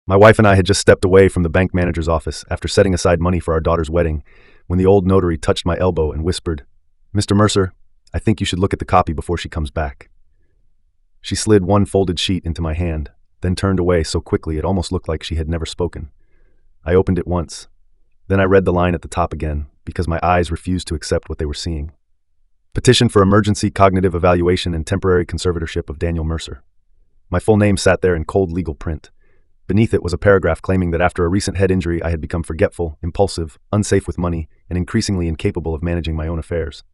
My wife and I had just stepped away from the bank manager's office after setting aside money for our daughter's wedding when the old notary touched my elbow and whispered, "Mr. Mercer, I think you should look at the copy before she comes back." She slid one folded sheet into my hand, then turned away so quickly it almost looked like she had never spoken. I opened it once. Then I read the line at the top again, because my eyes refused to accept what they were seeing. Petition for emergency cognitive evaluation and temporary conservatorship of Daniel Mercer. My full name sat there in cold legal print. Beneath it was a paragraph claiming that after a recent head injury I had become forgetful, impulsive, unsafe with money, and increasingly incapable of managing my own affairs.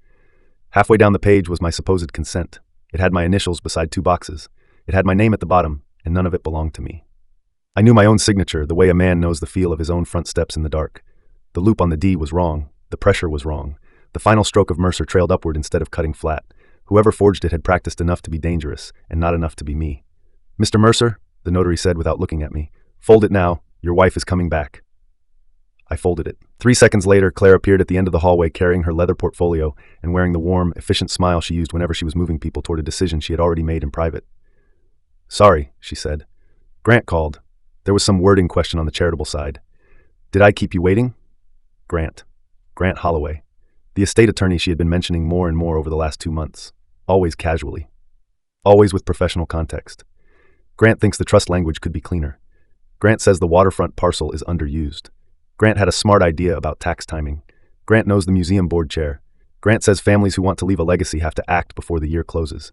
Halfway down the page was my supposed consent. It had my initials beside two boxes. It had my name at the bottom, and none of it belonged to me. I knew my own signature, the way a man knows the feel of his own front steps in the dark. The loop on the D was wrong. The pressure was wrong. The final stroke of Mercer trailed upward instead of cutting flat. Whoever forged it had practiced enough to be dangerous, and not enough to be me. "Mr. Mercer," the notary said without looking at me, "fold it now. Your wife is coming back." I folded it. 3 seconds later, Claire appeared at the end of the hallway carrying her leather portfolio and wearing the warm, efficient smile she used whenever she was moving people toward a decision she had already made in private. "Sorry," she said. "Grant called." There was some wording question on the charitable side. "Did I keep you waiting?" Grant Holloway. The estate attorney she had been mentioning more and more over the last 2 months. Always casually. Always with professional context. Grant thinks the trust language could be cleaner. Grant says the waterfront parcel is underused. Grant had a smart idea about tax timing. Grant knows the museum board chair. Grant says families who want to leave a legacy have to act before the year closes.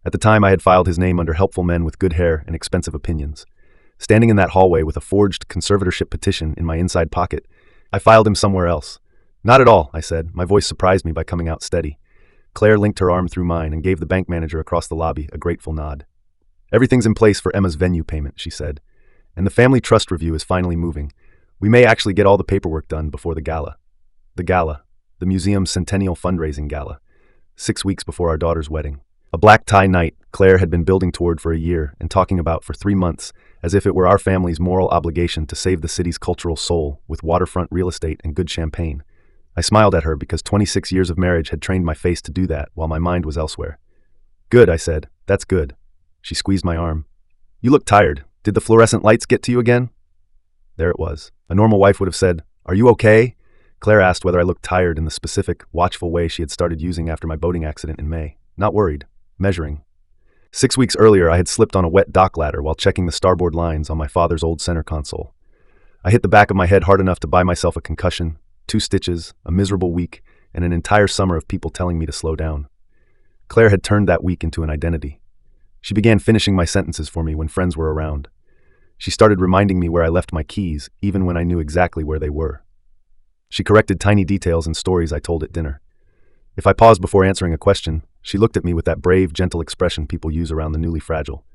At the time, I had filed his name under helpful men with good hair and expensive opinions. Standing in that hallway with a forged conservatorship petition in my inside pocket, I filed him somewhere else. "Not at all," I said. My voice surprised me by coming out steady. Claire linked her arm through mine and gave the bank manager across the lobby a grateful nod. "Everything's in place for Emma's venue payment," she said. "And the family trust review is finally moving. We may actually get all the paperwork done before the gala." The gala. The museum's centennial fundraising gala. 6 weeks before our daughter's wedding. A black tie night Claire had been building toward for a year and talking about for 3 months, as if it were our family's moral obligation to save the city's cultural soul with waterfront real estate and good champagne. I smiled at her because 26 years of marriage had trained my face to do that while my mind was elsewhere. "Good," I said. "That's good." She squeezed my arm. "You look tired. Did the fluorescent lights get to you again?" There it was. A normal wife would have said, "Are you okay?" Claire asked whether I looked tired in the specific, watchful way she had started using after my boating accident in May. Not worried. Measuring. 6 weeks earlier, I had slipped on a wet dock ladder while checking the starboard lines on my father's old center console. I hit the back of my head hard enough to buy myself a concussion, 2 stitches, a miserable week, and an entire summer of people telling me to slow down. Claire had turned that week into an identity. She began finishing my sentences for me when friends were around. She started reminding me where I left my keys, even when I knew exactly where they were. She corrected tiny details in stories I told at dinner. If I paused before answering a question, she looked at me with that brave, gentle expression people use around the newly fragile.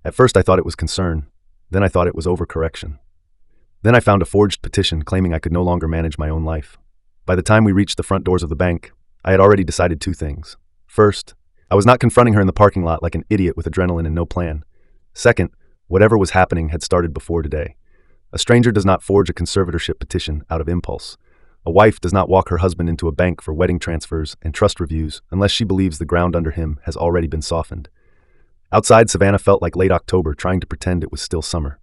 At first I thought it was concern. Then I thought it was overcorrection. Then I found a forged petition claiming I could no longer manage my own life. By the time we reached the front doors of the bank, I had already decided 2 things. First, I was not confronting her in the parking lot like an idiot with adrenaline and no plan. Second, whatever was happening had started before today. A stranger does not forge a conservatorship petition out of impulse. A wife does not walk her husband into a bank for wedding transfers and trust reviews unless she believes the ground under him has already been softened. Outside, Savannah felt like late October, trying to pretend it was still summer.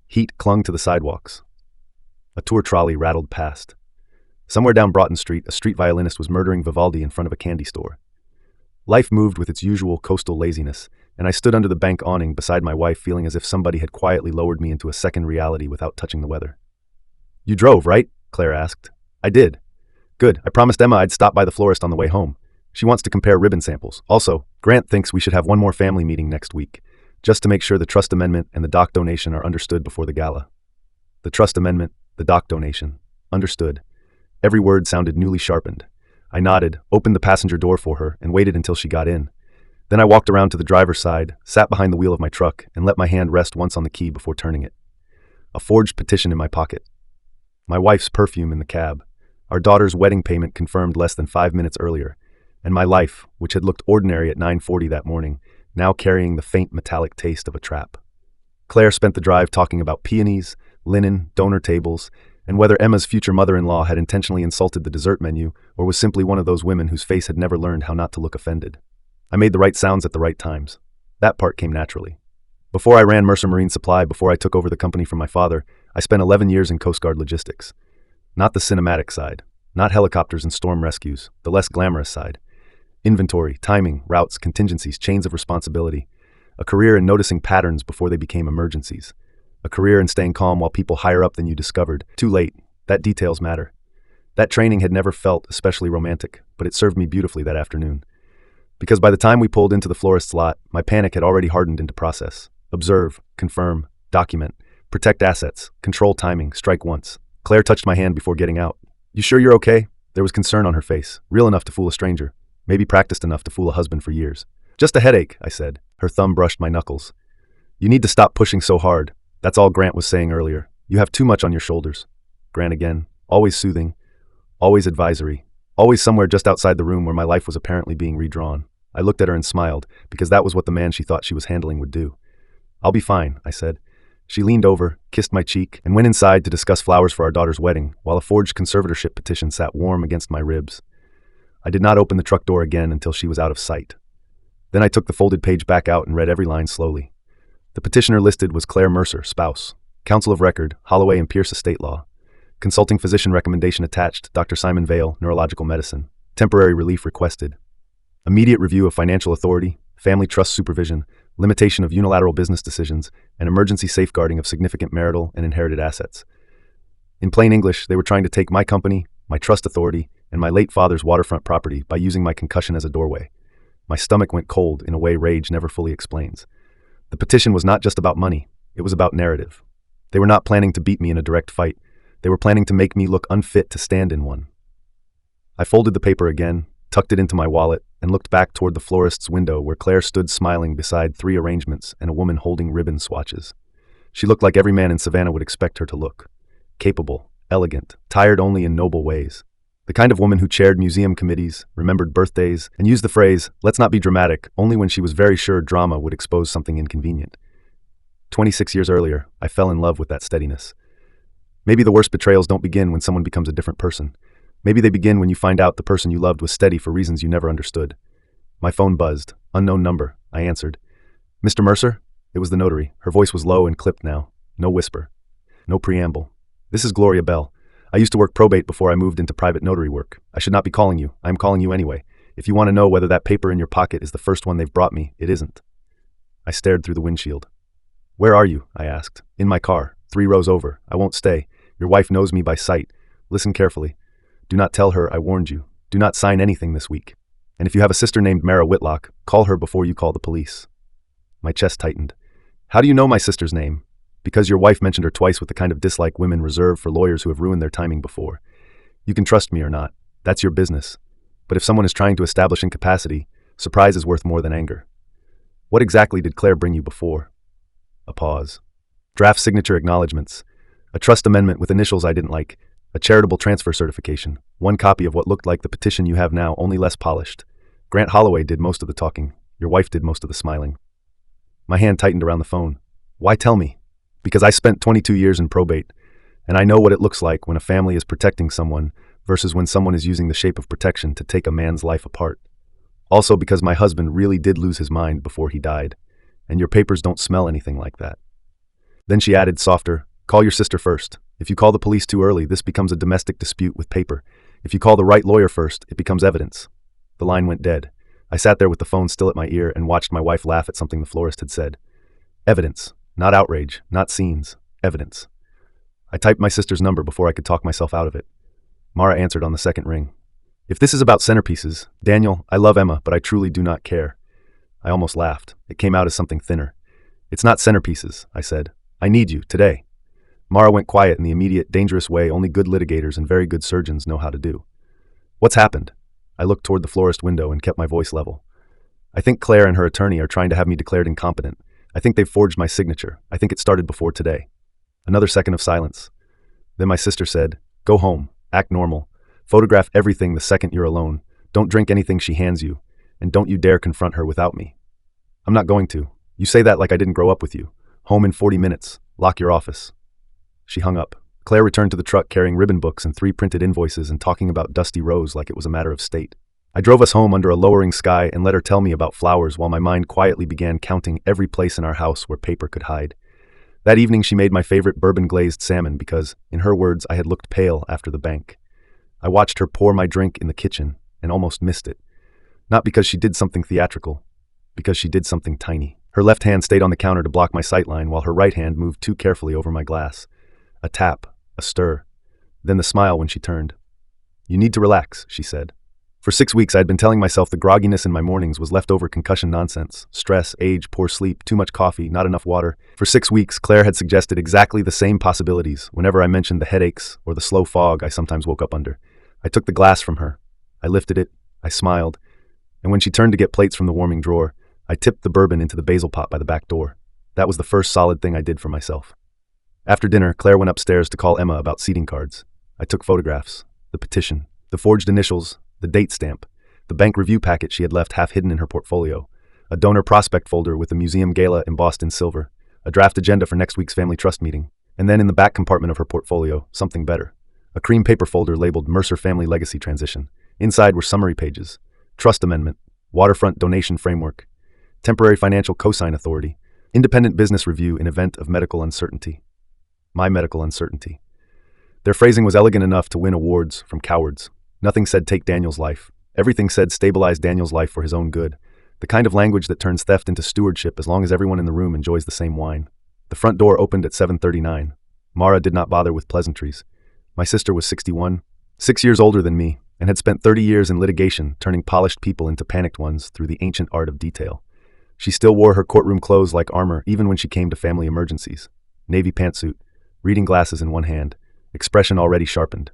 Heat clung to the sidewalks. A tour trolley rattled past. Somewhere down Broughton Street, a street violinist was murdering Vivaldi in front of a candy store. Life moved with its usual coastal laziness, and I stood under the bank awning beside my wife, feeling as if somebody had quietly lowered me into a second reality without touching the weather. "You drove, right?" Claire asked. "I did." "Good. I promised Emma I'd stop by the florist on the way home. She wants to compare ribbon samples. Also, Grant thinks we should have one more family meeting next week, just to make sure the trust amendment and the dock donation are understood before the gala." The trust amendment, the dock donation. Understood. Every word sounded newly sharpened. I nodded, opened the passenger door for her, and waited until she got in. Then I walked around to the driver's side, sat behind the wheel of my truck, and let my hand rest once on the key before turning it. A forged petition in my pocket. My wife's perfume in the cab. Our daughter's wedding payment confirmed less than 5 minutes earlier. And my life, which had looked ordinary at 9:40 that morning, now carrying the faint metallic taste of a trap. Claire spent the drive talking about peonies, linen, donor tables, and whether Emma's future mother-in-law had intentionally insulted the dessert menu or was simply one of those women whose face had never learned how not to look offended. I made the right sounds at the right times. That part came naturally. Before I ran Mercer Marine Supply, before I took over the company from my father, I spent 11 years in Coast Guard logistics. Not the cinematic side, not helicopters and storm rescues, the less glamorous side. Inventory, timing, routes, contingencies, chains of responsibility. A career in noticing patterns before they became emergencies. A career in staying calm while people higher up than you discovered. Too late. That details matter. That training had never felt especially romantic, but it served me beautifully that afternoon. Because by the time we pulled into the florist's lot, my panic had already hardened into process. Observe, confirm, document, protect assets, control timing, strike once. Claire touched my hand before getting out. You sure you're okay? There was concern on her face, real enough to fool a stranger, maybe practiced enough to fool a husband for years. Just a headache, I said. Her thumb brushed my knuckles. You need to stop pushing so hard. That's all Grant was saying earlier. You have too much on your shoulders. Grant again, always soothing, always advisory, always somewhere just outside the room where my life was apparently being redrawn. I looked at her and smiled, because that was what the man she thought she was handling would do. I'll be fine, I said. She leaned over, kissed my cheek, and went inside to discuss flowers for our daughter's wedding, while a forged conservatorship petition sat warm against my ribs. I did not open the truck door again until she was out of sight. Then I took the folded page back out and read every line slowly. The petitioner listed was Claire Mercer, spouse. Counsel of record, Holloway and Pierce Estate Law. Consulting physician recommendation attached, Dr. Simon Vale, neurological medicine. Temporary relief requested. Immediate review of financial authority, family trust supervision, limitation of unilateral business decisions, and emergency safeguarding of significant marital and inherited assets. In plain English, they were trying to take my company, my trust authority, and my late father's waterfront property by using my concussion as a doorway. My stomach went cold in a way rage never fully explains. The petition was not just about money, it was about narrative. They were not planning to beat me in a direct fight. They were planning to make me look unfit to stand in one. I folded the paper again, tucked it into my wallet, and looked back toward the florist's window where Claire stood smiling beside 3 arrangements and a woman holding ribbon swatches. She looked like every man in Savannah would expect her to look. Capable, elegant, tired only in noble ways. The kind of woman who chaired museum committees, remembered birthdays, and used the phrase, let's not be dramatic, only when she was very sure drama would expose something inconvenient. 26 years earlier, I fell in love with that steadiness. Maybe the worst betrayals don't begin when someone becomes a different person. Maybe they begin when you find out the person you loved was steady for reasons you never understood. My phone buzzed. Unknown number. I answered. Mr. Mercer? It was the notary. Her voice was low and clipped now. No whisper. No preamble. This is Gloria Bell. I used to work probate before I moved into private notary work. I should not be calling you. I am calling you anyway. If you want to know whether that paper in your pocket is the first one they've brought me, it isn't. I stared through the windshield. Where are you? I asked. In my car. 3 rows over. I won't stay. Your wife knows me by sight. Listen carefully. Do not tell her I warned you. Do not sign anything this week. And if you have a sister named Mara Whitlock, call her before you call the police. My chest tightened. How do you know my sister's name? Because your wife mentioned her twice with the kind of dislike women reserve for lawyers who have ruined their timing before. You can trust me or not. That's your business. But if someone is trying to establish incapacity, surprise is worth more than anger. What exactly did Claire bring you before? A pause. Draft signature acknowledgements. A trust amendment with initials I didn't like. A charitable transfer certification. 1 copy of what looked like the petition you have now, only less polished. Grant Holloway did most of the talking. Your wife did most of the smiling. My hand tightened around the phone. Why tell me? Because I spent 22 years in probate, and I know what it looks like when a family is protecting someone versus when someone is using the shape of protection to take a man's life apart. Also because my husband really did lose his mind before he died, and your papers don't smell anything like that. Then she added, softer, call your sister first. If you call the police too early, this becomes a domestic dispute with paper. If you call the right lawyer first, it becomes evidence. The line went dead. I sat there with the phone still at my ear and watched my wife laugh at something the florist had said. Evidence. Not outrage, not scenes. Evidence. I typed my sister's number before I could talk myself out of it. Mara answered on the second ring. If this is about centerpieces, Daniel, I love Emma, but I truly do not care. I almost laughed. It came out as something thinner. It's not centerpieces, I said. I need you, today. Mara went quiet in the immediate, dangerous way only good litigators and very good surgeons know how to do. What's happened? I looked toward the florist window and kept my voice level. I think Claire and her attorney are trying to have me declared incompetent. I think they've forged my signature. I think it started before today. Another second of silence. Then my sister said, go home, act normal, photograph everything the second you're alone, don't drink anything she hands you, and don't you dare confront her without me. I'm not going to. You say that like I didn't grow up with you. Home in 40 minutes. Lock your office. She hung up. Claire returned to the truck carrying ribbon books and 3 printed invoices and talking about Dusty Rose like it was a matter of state. I drove us home under a lowering sky and let her tell me about flowers while my mind quietly began counting every place in our house where paper could hide. That evening she made my favorite bourbon-glazed salmon because, in her words, I had looked pale after the bank. I watched her pour my drink in the kitchen and almost missed it. Not because she did something theatrical, because she did something tiny. Her left hand stayed on the counter to block my sightline while her right hand moved too carefully over my glass. A tap, a stir, then the smile when she turned. "You need to relax," she said. For 6 weeks, I'd been telling myself the grogginess in my mornings was leftover concussion nonsense. Stress, age, poor sleep, too much coffee, not enough water. For 6 weeks, Claire had suggested exactly the same possibilities whenever I mentioned the headaches or the slow fog I sometimes woke up under. I took the glass from her. I lifted it. I smiled. And when she turned to get plates from the warming drawer, I tipped the bourbon into the basil pot by the back door. That was the first solid thing I did for myself. After dinner, Claire went upstairs to call Emma about seating cards. I took photographs, the petition, the forged initials, the date stamp, the bank review packet she had left half hidden in her portfolio, a donor prospect folder with the museum gala embossed in silver, a draft agenda for next week's family trust meeting, and then in the back compartment of her portfolio, something better. A cream paper folder labeled Mercer Family Legacy Transition. Inside were summary pages, trust amendment, waterfront donation framework, temporary financial cosign authority, independent business review in event of medical uncertainty. My medical uncertainty. Their phrasing was elegant enough to win awards from cowards. Nothing said take Daniel's life. Everything said stabilize Daniel's life for his own good. The kind of language that turns theft into stewardship as long as everyone in the room enjoys the same wine. The front door opened at 7:39. Mara did not bother with pleasantries. My sister was 61, 6 years older than me, and had spent 30 years in litigation, turning polished people into panicked ones through the ancient art of detail. She still wore her courtroom clothes like armor even when she came to family emergencies. Navy pantsuit, reading glasses in one hand, expression already sharpened.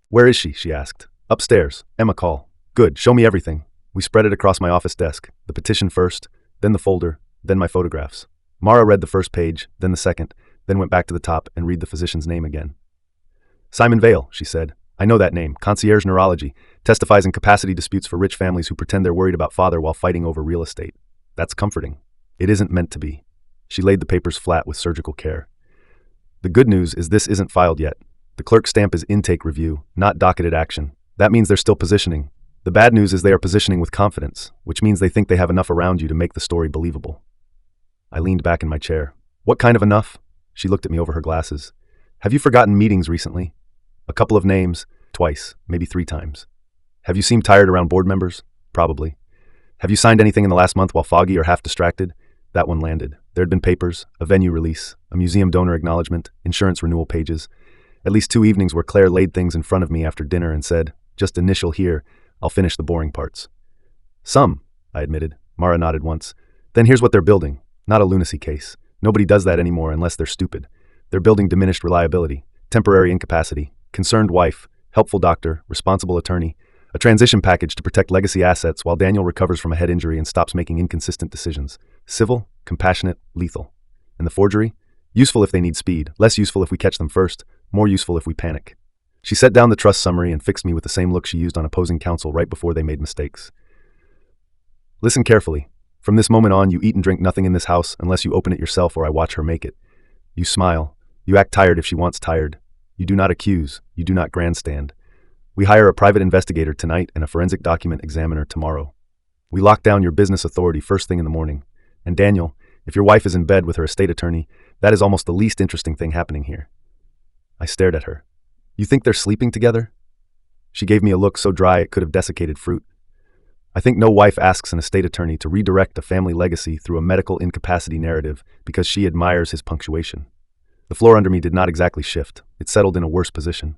"Where is she?" she asked. "Upstairs. Emma, call." "Good, show me everything." We spread it across my office desk, the petition first, then the folder, then my photographs. Mara read the first page, then the second, then went back to the top and read the physician's name again. "Simon Vale," she said. "I know that name. Concierge neurology. Testifies in capacity disputes for rich families who pretend they're worried about father while fighting over real estate. That's comforting. It isn't meant to be." She laid the papers flat with surgical care. "The good news is this isn't filed yet. The clerk's stamp is intake review, not docketed action. That means they're still positioning. The bad news is they are positioning with confidence, which means they think they have enough around you to make the story believable." I leaned back in my chair. "What kind of enough?" She looked at me over her glasses. "Have you forgotten meetings recently? A couple of names, twice, maybe 3 times. Have you seemed tired around board members? Probably. Have you signed anything in the last month while foggy or half distracted? That one landed. There had been papers, a venue release, a museum donor acknowledgement, insurance renewal pages. At least 2 evenings where Claire laid things in front of me after dinner and said, "Just initial here, I'll finish the boring parts." "Some," I admitted. Mara nodded once. "Then here's what they're building. Not a lunacy case. Nobody does that anymore unless they're stupid. They're building diminished reliability, temporary incapacity, concerned wife, helpful doctor, responsible attorney, a transition package to protect legacy assets while Daniel recovers from a head injury and stops making inconsistent decisions. Civil, compassionate, lethal. And the forgery? Useful if they need speed, less useful if we catch them first, more useful if we panic." She set down the trust summary and fixed me with the same look she used on opposing counsel right before they made mistakes. "Listen carefully. From this moment on, you eat and drink nothing in this house unless you open it yourself or I watch her make it. You smile. You act tired if she wants tired. You do not accuse. You do not grandstand. We hire a private investigator tonight and a forensic document examiner tomorrow. We lock down your business authority first thing in the morning. And Daniel, if your wife is in bed with her estate attorney, that is almost the least interesting thing happening here." I stared at her. "You think they're sleeping together?" She gave me a look so dry it could have desiccated fruit. "I think no wife asks an estate attorney to redirect a family legacy through a medical incapacity narrative because she admires his punctuation." The floor under me did not exactly shift. It settled in a worse position.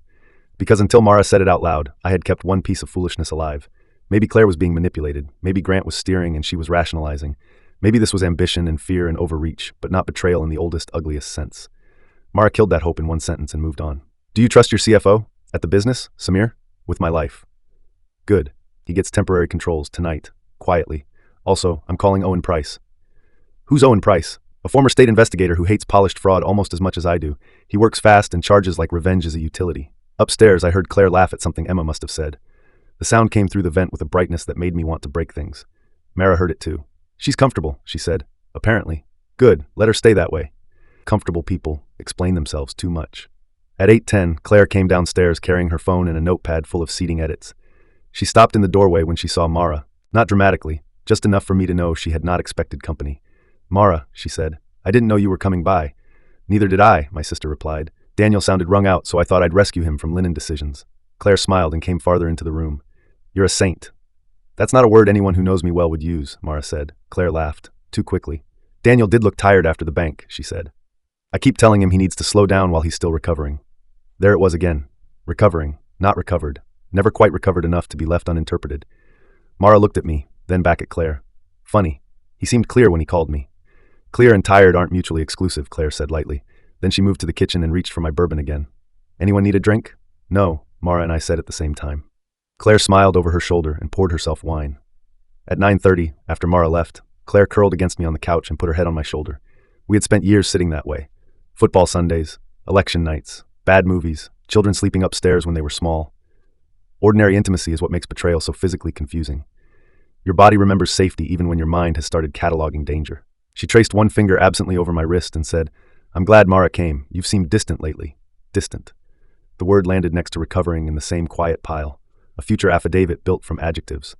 Because until Mara said it out loud, I had kept one piece of foolishness alive. Maybe Claire was being manipulated. Maybe Grant was steering and she was rationalizing. Maybe this was ambition and fear and overreach, but not betrayal in the oldest, ugliest sense. Mara killed that hope in one sentence and moved on. "Do you trust your CFO? At the business, Samir? With my life." "Good. He gets temporary controls tonight, quietly. Also, I'm calling Owen Price." "Who's Owen Price?" "A former state investigator who hates polished fraud almost as much as I do. He works fast and charges like revenge is a utility." Upstairs, I heard Claire laugh at something Emma must have said. The sound came through the vent with a brightness that made me want to break things. Mara heard it too. "She's comfortable," she said. "Apparently. Good, let her stay that way." Comfortable people explain themselves too much. At 8:10, Claire came downstairs carrying her phone and a notepad full of seating edits. She stopped in the doorway when she saw Mara. Not dramatically, just enough for me to know she had not expected company. "Mara," she said, "I didn't know you were coming by." "Neither did I," my sister replied. Daniel sounded wrung out, so I thought I'd rescue him from linen decisions. Claire smiled and came farther into the room. "You're a saint." "That's not a word anyone who knows me well would use," Mara said. Claire laughed, too quickly. "Daniel did look tired after the bank," she said. "I keep telling him he needs to slow down while he's still recovering." There it was again. Recovering, not recovered. Never quite recovered enough to be left uninterpreted. Mara looked at me, then back at Claire. "Funny. He seemed clear when he called me." "Clear and tired aren't mutually exclusive," Claire said lightly. Then she moved to the kitchen and reached for my bourbon again. "Anyone need a drink?" "No," Mara and I said at the same time. Claire smiled over her shoulder and poured herself wine. At 9:30, after Mara left, Claire curled against me on the couch and put her head on my shoulder. We had spent years sitting that way. Football Sundays, election nights, bad movies, children sleeping upstairs when they were small. Ordinary intimacy is what makes betrayal so physically confusing. Your body remembers safety even when your mind has started cataloging danger. She traced one finger absently over my wrist and said, "I'm glad Mara came. You've seemed distant lately." Distant. The word landed next to recovering in the same quiet pile, a future affidavit built from adjectives.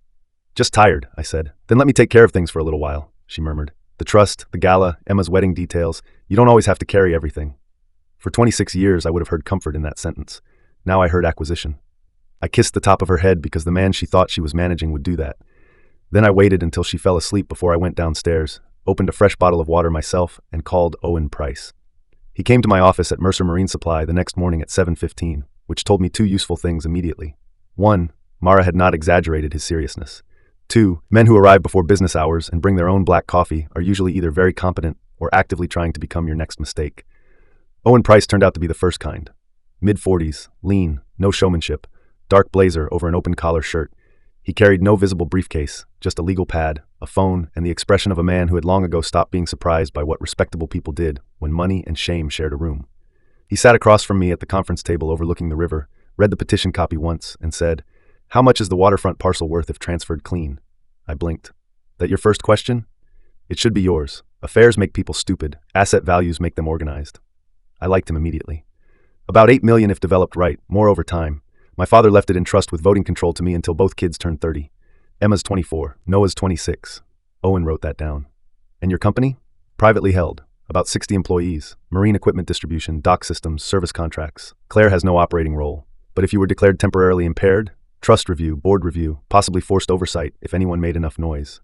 "Just tired," I said. "Then let me take care of things for a little while," she murmured. "The trust, the gala, Emma's wedding details. You don't always have to carry everything." For 26 years, I would have heard comfort in that sentence. Now I heard acquisition. I kissed the top of her head because the man she thought she was managing would do that. Then I waited until she fell asleep before I went downstairs, opened a fresh bottle of water myself, and called Owen Price. He came to my office at Mercer Marine Supply the next morning at 7:15, which told me two useful things immediately. 1, Mara had not exaggerated his seriousness. 2, men who arrive before business hours and bring their own black coffee are usually either very competent or actively trying to become your next mistake. Owen Price turned out to be the first kind. Mid-40s, lean, no showmanship, dark blazer over an open-collar shirt. He carried no visible briefcase, just a legal pad, a phone, and the expression of a man who had long ago stopped being surprised by what respectable people did when money and shame shared a room. He sat across from me at the conference table overlooking the river, read the petition copy once, and said, "How much is the waterfront parcel worth if transferred clean?" I blinked. "That your first question? It should be yours. Affairs make people stupid. Asset values make them organized." I liked him immediately. "About $8 million if developed right, more over time. My father left it in trust with voting control to me until both kids turned 30. Emma's 24, Noah's 26. Owen wrote that down. "And your company?" "Privately held. About 60 employees. Marine equipment distribution, dock systems, service contracts. Claire has no operating role. But if you were declared temporarily impaired, trust review, board review, possibly forced oversight if anyone made enough noise."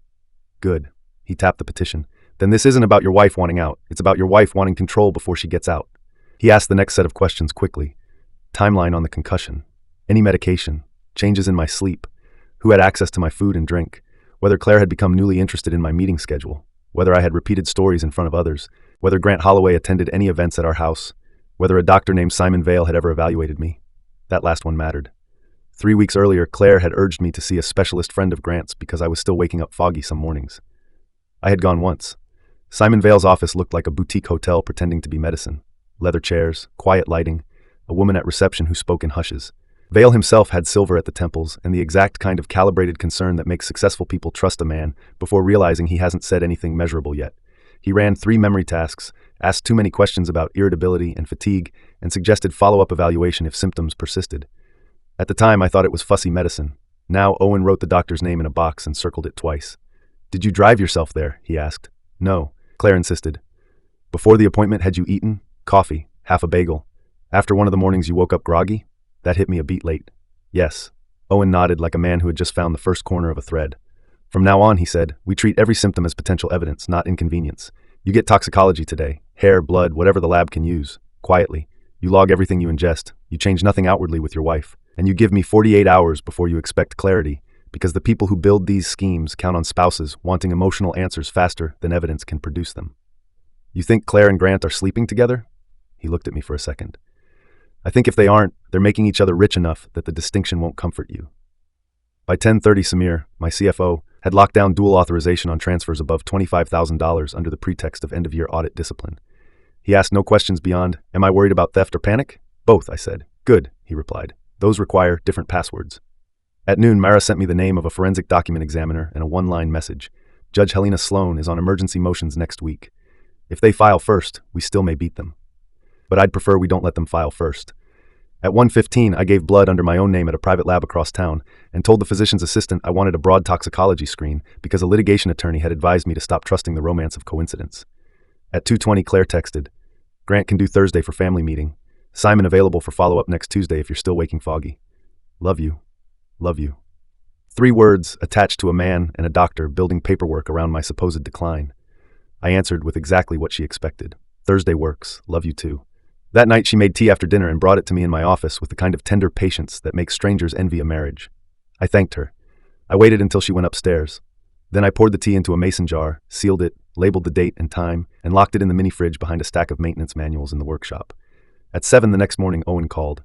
"Good." He tapped the petition. "Then this isn't about your wife wanting out. It's about your wife wanting control before she gets out." He asked the next set of questions quickly. Timeline on the concussion. Any medication. Changes in my sleep. Who had access to my food and drink. Whether Claire had become newly interested in my meeting schedule. Whether I had repeated stories in front of others. Whether Grant Holloway attended any events at our house. Whether a doctor named Simon Vale had ever evaluated me. That last one mattered. 3 weeks earlier, Claire had urged me to see a specialist friend of Grant's because I was still waking up foggy some mornings. I had gone once. Simon Vale's office looked like a boutique hotel pretending to be medicine. Leather chairs, quiet lighting, a woman at reception who spoke in hushes. Vale himself had silver at the temples and the exact kind of calibrated concern that makes successful people trust a man before realizing he hasn't said anything measurable yet. He ran 3 memory tasks, asked too many questions about irritability and fatigue, and suggested follow-up evaluation if symptoms persisted. At the time, I thought it was fussy medicine. Now, Owen wrote the doctor's name in a box and circled it twice. "Did you drive yourself there?" he asked. "No," Claire insisted. "Before the appointment, had you eaten? Coffee, half a bagel. After one of the mornings you woke up groggy?" That hit me a beat late. "Yes." Owen nodded like a man who had just found the first corner of a thread. "From now on," he said, "we treat every symptom as potential evidence, not inconvenience. You get toxicology today, hair, blood, whatever the lab can use. Quietly. You log everything you ingest. You change nothing outwardly with your wife. And you give me 48 hours before you expect clarity, because the people who build these schemes count on spouses wanting emotional answers faster than evidence can produce them." "You think Claire and Grant are sleeping together?" He looked at me for a second. "I think if they aren't, they're making each other rich enough that the distinction won't comfort you." By 10:30, Samir, my CFO, had locked down dual authorization on transfers above $25,000 under the pretext of end-of-year audit discipline. He asked no questions beyond, "Am I worried about theft or panic?" "Both," I said. "Good," he replied. "Those require different passwords." At noon, Mara sent me the name of a forensic document examiner and a one-line message. "Judge Helena Sloan is on emergency motions next week. If they file first, we still may beat them. But I'd prefer we don't let them file first. At 1:15, I gave blood under my own name at a private lab across town and told the physician's assistant I wanted a broad toxicology screen because a litigation attorney had advised me to stop trusting the romance of coincidence. At 2:20, Claire texted, "Grant can do Thursday for family meeting. Simon available for follow-up next Tuesday if you're still waking foggy. Love you. Love you." 3 words attached to a man and a doctor building paperwork around my supposed decline. I answered with exactly what she expected. "Thursday works. Love you too." That night she made tea after dinner and brought it to me in my office with the kind of tender patience that makes strangers envy a marriage. I thanked her. I waited until she went upstairs. Then I poured the tea into a mason jar, sealed it, labeled the date and time, and locked it in the mini fridge behind a stack of maintenance manuals in the workshop. At 7 the next morning, Owen called.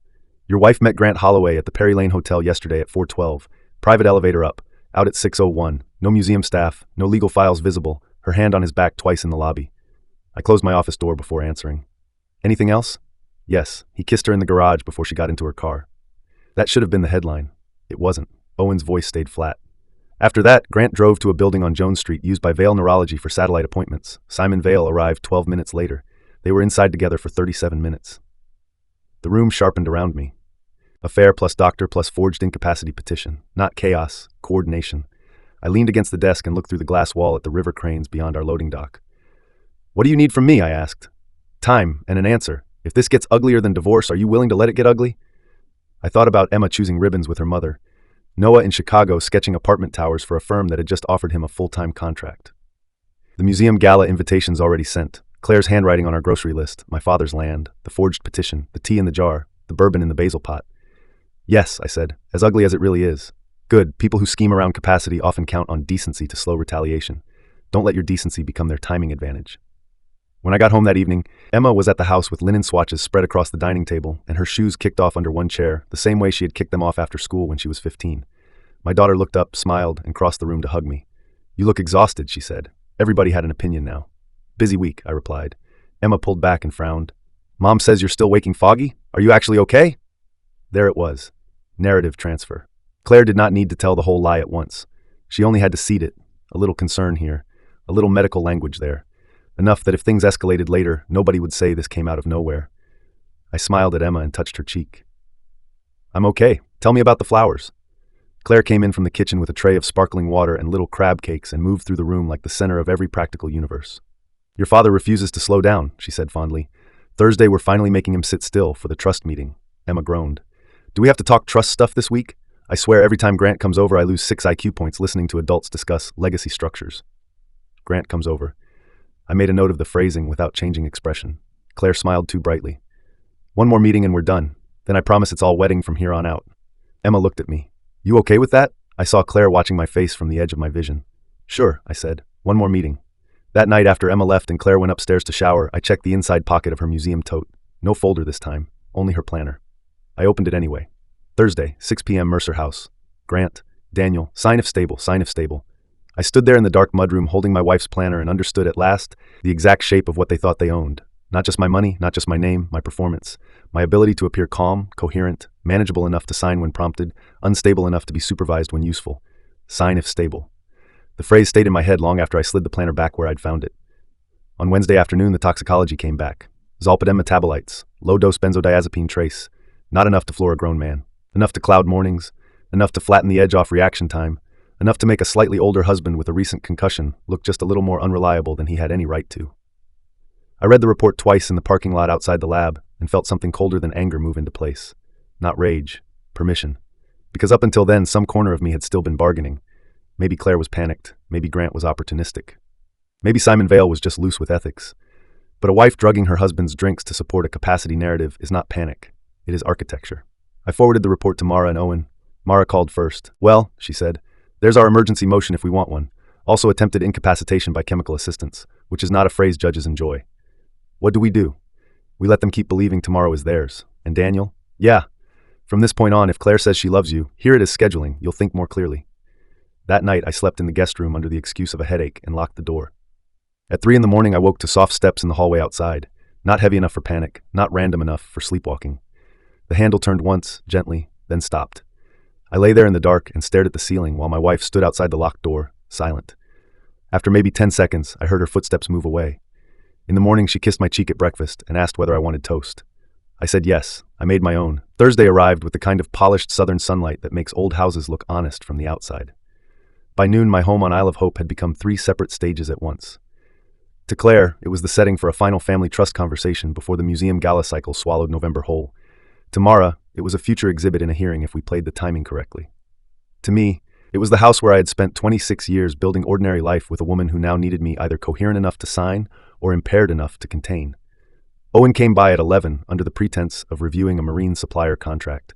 "Your wife met Grant Holloway at the Perry Lane Hotel yesterday at 4:12. Private elevator up. Out at 6:01. No museum staff, no legal files visible, her hand on his back twice in the lobby." I closed my office door before answering. "Anything else?" "Yes, he kissed her in the garage before she got into her car." That should have been the headline. It wasn't. Owen's voice stayed flat. After that, Grant drove to a building on Jones Street used by Vale Neurology for satellite appointments. Simon Vale arrived 12 minutes later. They were inside together for 37 minutes. The room sharpened around me. Affair plus doctor plus forged incapacity petition. Not chaos, coordination. I leaned against the desk and looked through the glass wall at the river cranes beyond our loading dock. "What do you need from me?" I asked. "Time and an answer. If this gets uglier than divorce, are you willing to let it get ugly?" I thought about Emma choosing ribbons with her mother. Noah in Chicago sketching apartment towers for a firm that had just offered him a full-time contract. The museum gala invitations already sent. Claire's handwriting on our grocery list, my father's land, the forged petition, the tea in the jar, the bourbon in the basil pot. "Yes," I said, "as ugly as it really is." "Good. People who scheme around capacity often count on decency to slow retaliation. Don't let your decency become their timing advantage." When I got home that evening, Emma was at the house with linen swatches spread across the dining table and her shoes kicked off under one chair, the same way she had kicked them off after school when she was 15. My daughter looked up, smiled, and crossed the room to hug me. "You look exhausted," she said. Everybody had an opinion now. "Busy week," I replied. Emma pulled back and frowned. "Mom says you're still waking foggy? Are you actually okay?" There it was. Narrative transfer. Claire did not need to tell the whole lie at once. She only had to seed it. A little concern here. A little medical language there. Enough that if things escalated later, nobody would say this came out of nowhere. I smiled at Emma and touched her cheek. "I'm okay. Tell me about the flowers." Claire came in from the kitchen with a tray of sparkling water and little crab cakes and moved through the room like the center of every practical universe. "Your father refuses to slow down," she said fondly. "Thursday we're finally making him sit still for the trust meeting." Emma groaned. "Do we have to talk trust stuff this week? I swear every time Grant comes over I lose 6 IQ points listening to adults discuss legacy structures." "Grant comes over." I made a note of the phrasing without changing expression. Claire smiled too brightly. "One more meeting and we're done. Then I promise it's all wedding from here on out." Emma looked at me. "You okay with that?" I saw Claire watching my face from the edge of my vision. "Sure," I said. "One more meeting." That night after Emma left and Claire went upstairs to shower, I checked the inside pocket of her museum tote. No folder this time, only her planner. I opened it anyway. Thursday, 6 p.m. Mercer House. Grant, Daniel, sign if stable, sign if stable. I stood there in the dark mudroom holding my wife's planner and understood at last the exact shape of what they thought they owned. Not just my money, not just my name, my performance. My ability to appear calm, coherent, manageable enough to sign when prompted, unstable enough to be supervised when useful. Sign if stable. The phrase stayed in my head long after I slid the planner back where I'd found it. On Wednesday afternoon, the toxicology came back. Zolpidem metabolites, low-dose benzodiazepine trace. Not enough to floor a grown man. Enough to cloud mornings. Enough to flatten the edge off reaction time. Enough to make a slightly older husband with a recent concussion look just a little more unreliable than he had any right to. I read the report twice in the parking lot outside the lab and felt something colder than anger move into place. Not rage, permission. Because up until then, some corner of me had still been bargaining. Maybe Claire was panicked. Maybe Grant was opportunistic. Maybe Simon Vale was just loose with ethics. But a wife drugging her husband's drinks to support a capacity narrative is not panic. It is architecture. I forwarded the report to Mara and Owen. Mara called first. "Well," she said, "there's our emergency motion if we want one. Also attempted incapacitation by chemical assistance, which is not a phrase judges enjoy." "What do? We let them keep believing tomorrow is theirs." "And Daniel?" "Yeah. From this point on, if Claire says she loves you, here it is scheduling, you'll think more clearly." That night, I slept in the guest room under the excuse of a headache and locked the door. At 3 a.m, I woke to soft steps in the hallway outside. Not heavy enough for panic, not random enough for sleepwalking. The handle turned once, gently, then stopped. I lay there in the dark and stared at the ceiling while my wife stood outside the locked door, silent. After maybe 10 seconds, I heard her footsteps move away. In the morning, she kissed my cheek at breakfast and asked whether I wanted toast. I said yes. I made my own, Thursday arrived with the kind of polished southern sunlight that makes old houses look honest from the outside. By noon, my home on Isle of Hope had become 3 separate stages at once. To Claire, it was the setting for a final family trust conversation before the museum gala cycle swallowed November whole. To Mara, it was a future exhibit in a hearing if we played the timing correctly. To me, it was the house where I had spent 26 years building ordinary life with a woman who now needed me either coherent enough to sign or impaired enough to contain. Owen came by at 11 under the pretense of reviewing a marine supplier contract.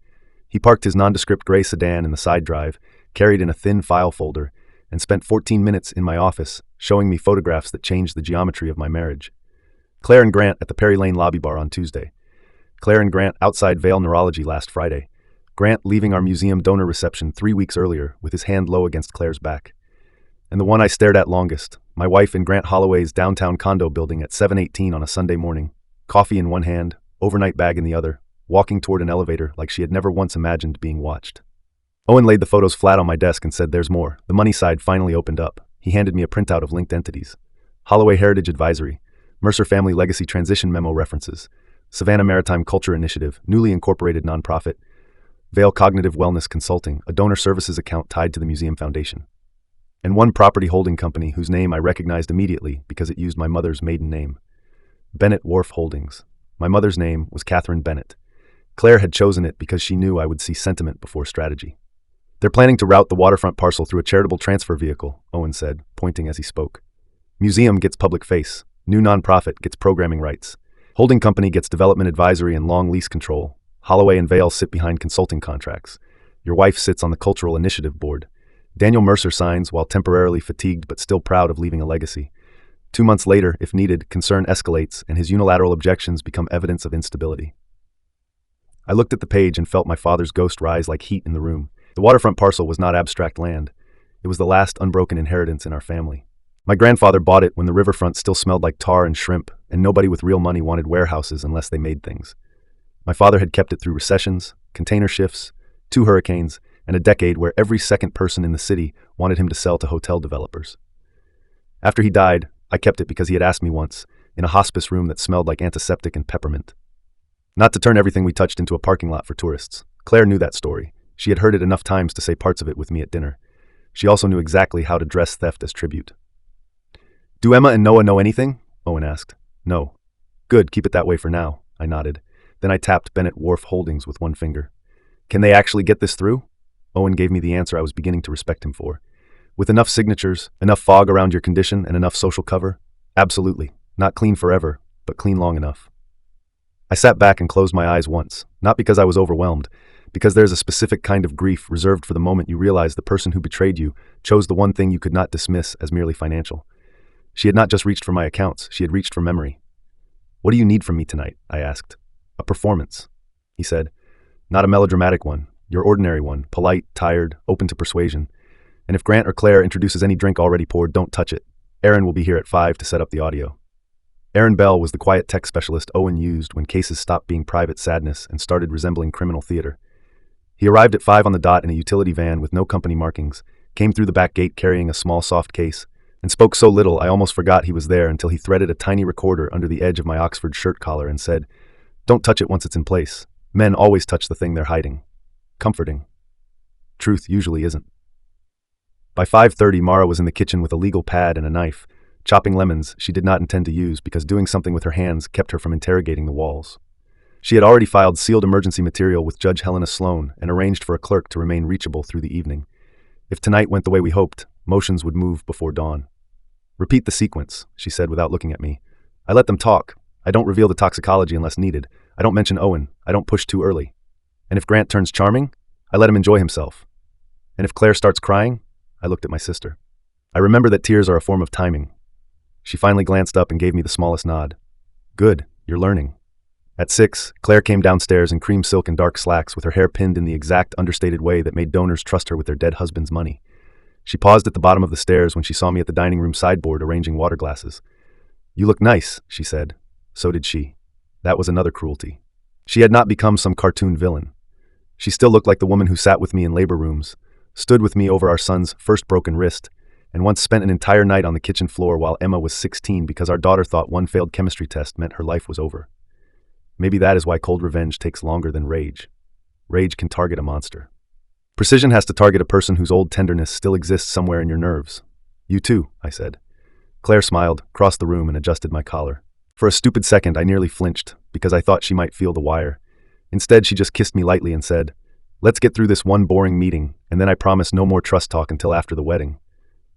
He parked his nondescript gray sedan in the side drive, carried in a thin file folder, and spent 14 minutes in my office showing me photographs that changed the geometry of my marriage. Claire and Grant at the Perry Lane lobby bar on Tuesday. Claire and Grant outside Vale Neurology last Friday. Grant leaving our museum donor reception 3 weeks earlier with his hand low against Claire's back. And the one I stared at longest, my wife in Grant Holloway's downtown condo building at 7:18 on a Sunday morning, coffee in one hand, overnight bag in the other, walking toward an elevator like she had never once imagined being watched. Owen laid the photos flat on my desk and said, "There's more." The money side finally opened up. He handed me a printout of linked entities. Holloway Heritage Advisory, Mercer Family Legacy Transition Memo references, Savannah Maritime Culture Initiative, newly incorporated nonprofit, Vale Cognitive Wellness Consulting, a donor services account tied to the Museum Foundation, and one property holding company whose name I recognized immediately because it used my mother's maiden name. Bennett Wharf Holdings. My mother's name was Catherine Bennett. Claire had chosen it because she knew I would see sentiment before strategy. "They're planning to route the waterfront parcel through a charitable transfer vehicle," Owen said, pointing as he spoke. "Museum gets public face. New nonprofit gets programming rights. Holding company gets development advisory and long lease control. Holloway and Vale sit behind consulting contracts. Your wife sits on the Cultural Initiative Board. Daniel Mercer signs while temporarily fatigued but still proud of leaving a legacy. 2 months later, if needed, concern escalates and his unilateral objections become evidence of instability." I looked at the page and felt my father's ghost rise like heat in the room. The waterfront parcel was not abstract land. It was the last unbroken inheritance in our family. My grandfather bought it when the riverfront still smelled like tar and shrimp, and nobody with real money wanted warehouses unless they made things. My father had kept it through recessions, container shifts, 2 hurricanes, and a decade where every second person in the city wanted him to sell to hotel developers. After he died, I kept it because he had asked me once, in a hospice room that smelled like antiseptic and peppermint, not to turn everything we touched into a parking lot for tourists. Claire knew that story. She had heard it enough times to say parts of it with me at dinner. She also knew exactly how to dress theft as tribute. "Do Emma and Noah know anything?" Owen asked. "No." "Good, keep it that way for now," I nodded. Then I tapped Bennett Wharf Holdings with one finger. "Can they actually get this through?" Owen gave me the answer I was beginning to respect him for. "With enough signatures, enough fog around your condition, and enough social cover? Absolutely. Not clean forever, but clean long enough." I sat back and closed my eyes once, not because I was overwhelmed, because there's a specific kind of grief reserved for the moment you realize the person who betrayed you chose the one thing you could not dismiss as merely financial. She had not just reached for my accounts, she had reached for memory. "What do you need from me tonight?" I asked. "A performance," he said. "Not a melodramatic one, your ordinary one, polite, tired, open to persuasion. And if Grant or Claire introduces any drink already poured, don't touch it. Aaron will be here at 5 to set up the audio." Aaron Bell was the quiet tech specialist Owen used when cases stopped being private sadness and started resembling criminal theater. He arrived at 5 on the dot in a utility van with no company markings, came through the back gate carrying a small soft case, and spoke so little I almost forgot he was there until he threaded a tiny recorder under the edge of my Oxford shirt collar and said, "Don't touch it once it's in place. Men always touch the thing they're hiding." Comforting. Truth usually isn't. By 5:30, Mara was in the kitchen with a legal pad and a knife, chopping lemons she did not intend to use because doing something with her hands kept her from interrogating the walls. She had already filed sealed emergency material with Judge Helena Sloan and arranged for a clerk to remain reachable through the evening. If tonight went the way we hoped, motions would move before dawn. "Repeat the sequence," she said without looking at me. "I let them talk. I don't reveal the toxicology unless needed. I don't mention Owen. I don't push too early. And if Grant turns charming, I let him enjoy himself. And if Claire starts crying," I looked at my sister. "I remember that tears are a form of timing." She finally glanced up and gave me the smallest nod. "Good, you're learning." At 6, Claire came downstairs in cream silk and dark slacks with her hair pinned in the exact understated way that made donors trust her with their dead husband's money. She paused at the bottom of the stairs when she saw me at the dining room sideboard arranging water glasses. "You look nice," she said. So did she. That was another cruelty. She had not become some cartoon villain. She still looked like the woman who sat with me in labor rooms, stood with me over our son's first broken wrist, and once spent an entire night on the kitchen floor while Emma was 16 because our daughter thought one failed chemistry test meant her life was over. Maybe that is why cold revenge takes longer than rage. Rage can target a monster. Precision has to target a person whose old tenderness still exists somewhere in your nerves. You too, I said. Claire smiled, crossed the room, and adjusted my collar. For a stupid second, I nearly flinched, because I thought she might feel the wire. Instead, she just kissed me lightly and said, "Let's get through this one boring meeting, and then I promise no more trust talk until after the wedding."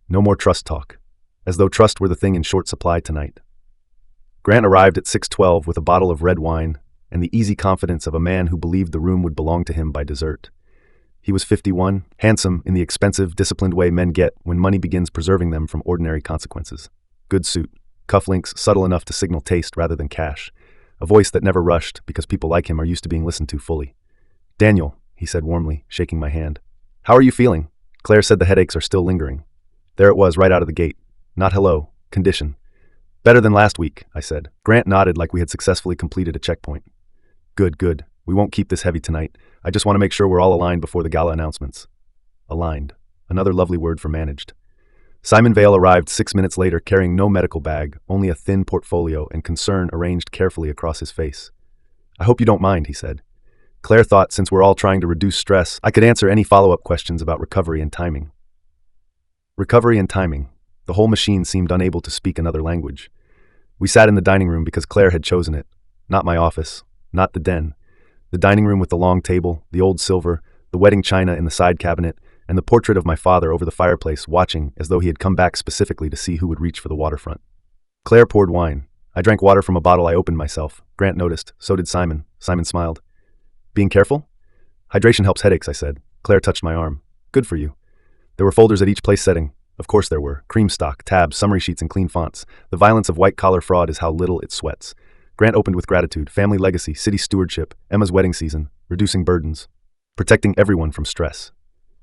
No more trust talk. As though trust were the thing in short supply tonight. Grant arrived at 6:12 with a bottle of red wine and the easy confidence of a man who believed the room would belong to him by dessert. He was 51, handsome in the expensive, disciplined way men get when money begins preserving them from ordinary consequences. Good suit, cufflinks subtle enough to signal taste rather than cash, a voice that never rushed because people like him are used to being listened to fully. "Daniel," he said warmly, shaking my hand. "How are you feeling?" Claire said the headaches are still lingering. There it was, right out of the gate. Not hello, condition. "Better than last week," I said. Grant nodded like we had successfully completed a checkpoint. Good, good. We won't keep this heavy tonight. I just want to make sure we're all aligned before the gala announcements." Aligned. Another lovely word for managed. Simon Vale arrived 6 minutes later carrying no medical bag, only a thin portfolio and concern arranged carefully across his face. "I hope you don't mind," he said. Claire thought since we're all trying to reduce stress, I could answer any follow-up questions about recovery and timing. Recovery and timing. The whole machine seemed unable to speak another language. We sat in the dining room because Claire had chosen it. Not my office. Not the den. The dining room with the long table, the old silver, the wedding china in the side cabinet, and the portrait of my father over the fireplace watching as though he had come back specifically to see who would reach for the waterfront. Claire poured wine. I drank water from a bottle I opened myself. Grant noticed. So did Simon. Simon smiled. "Being careful?" "Hydration helps headaches," I said. Claire touched my arm. "Good for you." There were folders at each place setting. Of course there were. Cream stock, tabs, summary sheets, and clean fonts. The violence of white-collar fraud is how little it sweats. Grant opened with gratitude, family legacy, city stewardship, Emma's wedding season, reducing burdens, protecting everyone from stress.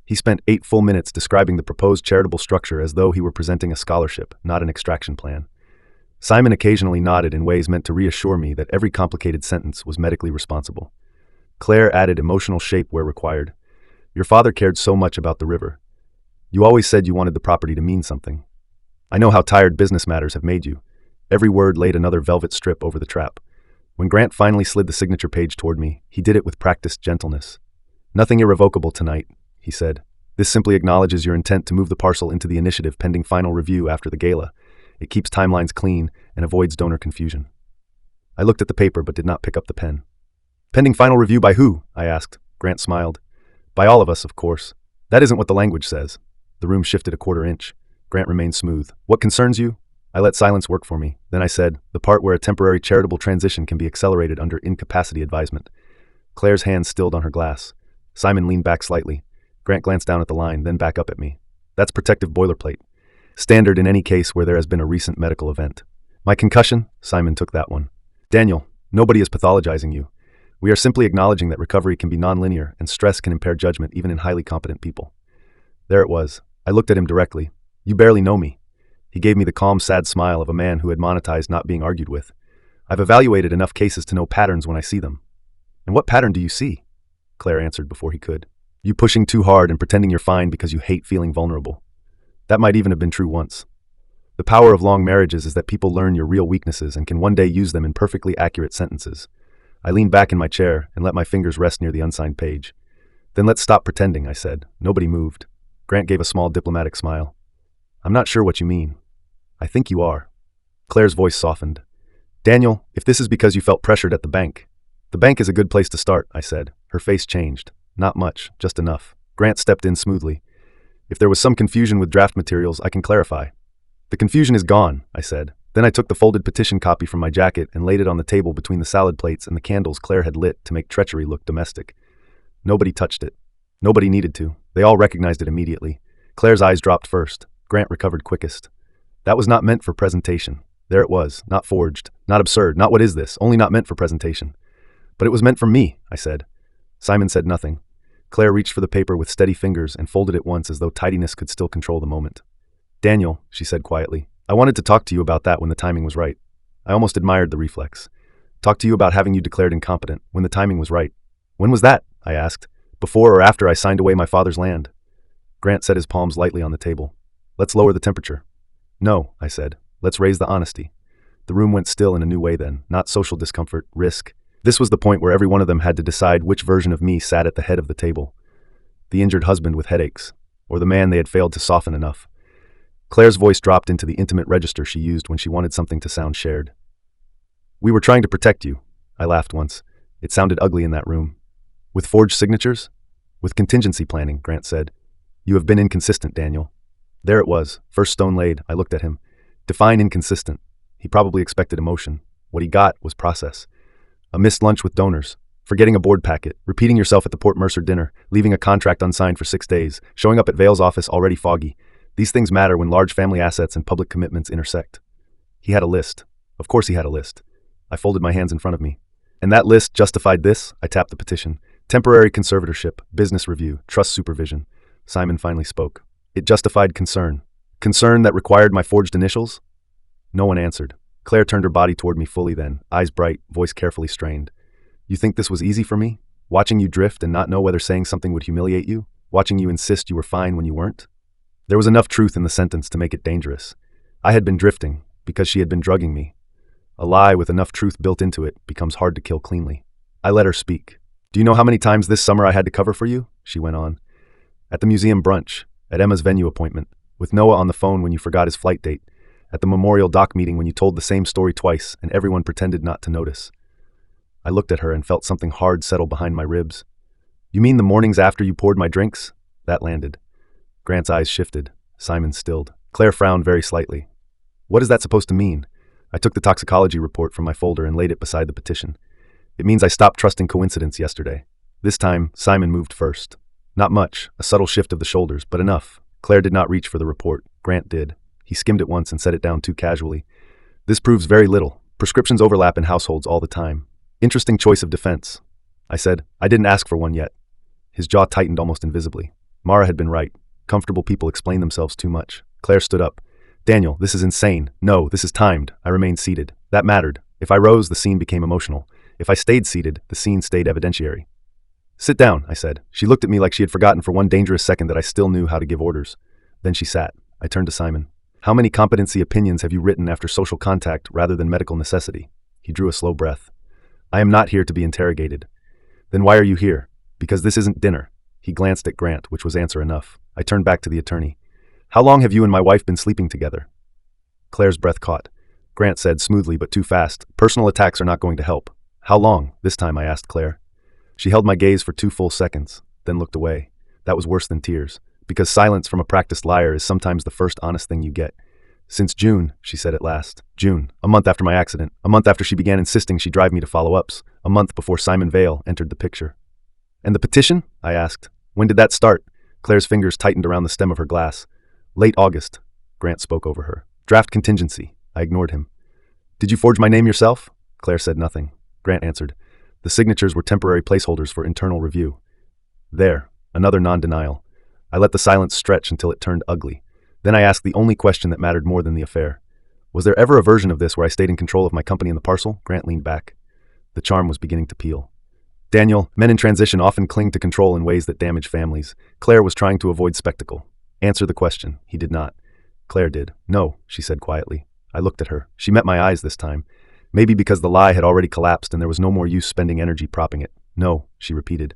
He spent 8 full minutes describing the proposed charitable structure as though he were presenting a scholarship, not an extraction plan. Simon occasionally nodded in ways meant to reassure me that every complicated sentence was medically responsible. Claire added emotional shape where required. "Your father cared so much about the river. You always said you wanted the property to mean something. I know how tired business matters have made you." Every word laid another velvet strip over the trap. When Grant finally slid the signature page toward me, he did it with practiced gentleness. "Nothing irrevocable tonight," he said. "This simply acknowledges your intent to move the parcel into the initiative pending final review after the gala. It keeps timelines clean and avoids donor confusion." I looked at the paper but did not pick up the pen. "Pending final review by who?" I asked. Grant smiled. "By all of us, of course. That isn't what the language says." The room shifted a quarter inch. Grant remained smooth. "What concerns you?" I let silence work for me. Then I said, "The part where a temporary charitable transition can be accelerated under incapacity advisement." Claire's hand stilled on her glass. Simon leaned back slightly. Grant glanced down at the line, then back up at me. "That's protective boilerplate. Standard in any case where there has been a recent medical event." "My concussion?" Simon took that one. "Daniel, nobody is pathologizing you. We are simply acknowledging that recovery can be nonlinear and stress can impair judgment even in highly competent people." There it was. I looked at him directly. "You barely know me." He gave me the calm, sad smile of a man who had monetized not being argued with. "I've evaluated enough cases to know patterns when I see them." "And what pattern do you see?" Claire answered before he could. "You pushing too hard and pretending you're fine because you hate feeling vulnerable. That might even have been true once. The power of long marriages is that people learn your real weaknesses and can one day use them in perfectly accurate sentences." I leaned back in my chair and let my fingers rest near the unsigned page. "Then let's stop pretending," I said. Nobody moved. Grant gave a small diplomatic smile. "I'm not sure what you mean." "I think you are." Claire's voice softened. "Daniel, if this is because you felt pressured at the bank is a good place to start," I said. Her face changed. "Not much, just enough." Grant stepped in smoothly. "If there was some confusion with draft materials, I can clarify." "The confusion is gone," I said. Then I took the folded petition copy from my jacket and laid it on the table between the salad plates and the candles Claire had lit to make treachery look domestic. Nobody touched it. Nobody needed to. They all recognized it immediately. Claire's eyes dropped first. Grant recovered quickest. "That was not meant for presentation." There it was, not forged, not absurd, not what is this, only not meant for presentation. "But it was meant for me," I said. Simon said nothing. Claire reached for the paper with steady fingers and folded it once as though tidiness could still control the moment. "Daniel," she said quietly, "I wanted to talk to you about that when the timing was right." I almost admired the reflex. "Talk to you about having you declared incompetent when the timing was right." "When was that?" I asked. "Before or after I signed away my father's land?" Grant set his palms lightly on the table. "Let's lower the temperature." "No," I said. "Let's raise the honesty." The room went still in a new way then, not social discomfort, risk. This was the point where every one of them had to decide which version of me sat at the head of the table. The injured husband with headaches, or the man they had failed to soften enough. Claire's voice dropped into the intimate register she used when she wanted something to sound shared. "We were trying to protect you," I laughed once. It sounded ugly in that room. "With forged signatures?" "With contingency planning," Grant said. "You have been inconsistent, Daniel." There it was, first stone laid. I looked at him. Define inconsistent. He probably expected emotion. What he got was process. A missed lunch with donors, forgetting a board packet, repeating yourself at the Port Mercer dinner, leaving a contract unsigned for 6 days, showing up at Vale's office already foggy. These things matter when large family assets and public commitments intersect. He had a list. Of course he had a list. I folded my hands in front of me. And that list justified this. I tapped the petition. Temporary conservatorship, business review, trust supervision. Simon finally spoke. It justified concern. Concern that required my forged initials? No one answered. Claire turned her body toward me fully then, eyes bright, voice carefully strained. "You think this was easy for me? Watching you drift and not know whether saying something would humiliate you? Watching you insist you were fine when you weren't?" There was enough truth in the sentence to make it dangerous. I had been drifting because she had been drugging me. A lie with enough truth built into it becomes hard to kill cleanly. I let her speak. "Do you know how many times this summer I had to cover for you?" she went on. "At the museum brunch, at Emma's venue appointment, with Noah on the phone when you forgot his flight date, at the memorial doc meeting when you told the same story twice and everyone pretended not to notice." I looked at her and felt something hard settle behind my ribs. "You mean the mornings after you poured my drinks?" That landed. Grant's eyes shifted. Simon stilled. Claire frowned very slightly. "What is that supposed to mean?" I took the toxicology report from my folder and laid it beside the petition. "It means I stopped trusting coincidence yesterday." This time, Simon moved first. Not much, a subtle shift of the shoulders, but enough. Claire did not reach for the report. Grant did. He skimmed it once and set it down too casually. "This proves very little. Prescriptions overlap in households all the time. Interesting choice of defense." I said, "I didn't ask for one yet." His jaw tightened almost invisibly. Mara had been right. Comfortable people explain themselves too much. Claire stood up. "Daniel, this is insane. No, this is timed." I remained seated. That mattered. If I rose, the scene became emotional. If I stayed seated, the scene stayed evidentiary. "Sit down," I said. She looked at me like she had forgotten for one dangerous second that I still knew how to give orders. Then she sat. I turned to Simon. "How many competency opinions have you written after social contact rather than medical necessity?" He drew a slow breath. "I am not here to be interrogated." "Then why are you here?" "Because this isn't dinner." He glanced at Grant, which was answer enough. I turned back to the attorney. "How long have you and my wife been sleeping together?" Claire's breath caught. Grant said smoothly but too fast, "Personal attacks are not going to help." "How long?" This time I asked Claire. She held my gaze for 2 full seconds, then looked away. That was worse than tears, because silence from a practiced liar is sometimes the first honest thing you get. "Since June," she said at last. "June, a month after my accident, a month after she began insisting she drive me to follow-ups, a month before Simon Vale entered the picture." "And the petition?" I asked. "When did that start?" Claire's fingers tightened around the stem of her glass. "Late August." Grant spoke over her. "Draft contingency." I ignored him. "Did you forge my name yourself?" Claire said nothing. Grant answered. "The signatures were temporary placeholders for internal review." There, another non-denial. I let the silence stretch until it turned ugly. Then I asked the only question that mattered more than the affair. "Was there ever a version of this where I stayed in control of my company and the parcel?" Grant leaned back. The charm was beginning to peel. "Daniel, men in transition often cling to control in ways that damage families." Claire was trying to avoid spectacle. "Answer the question." He did not. Claire did. "No," she said quietly. I looked at her. She met my eyes this time. Maybe because the lie had already collapsed and there was no more use spending energy propping it. "No," she repeated.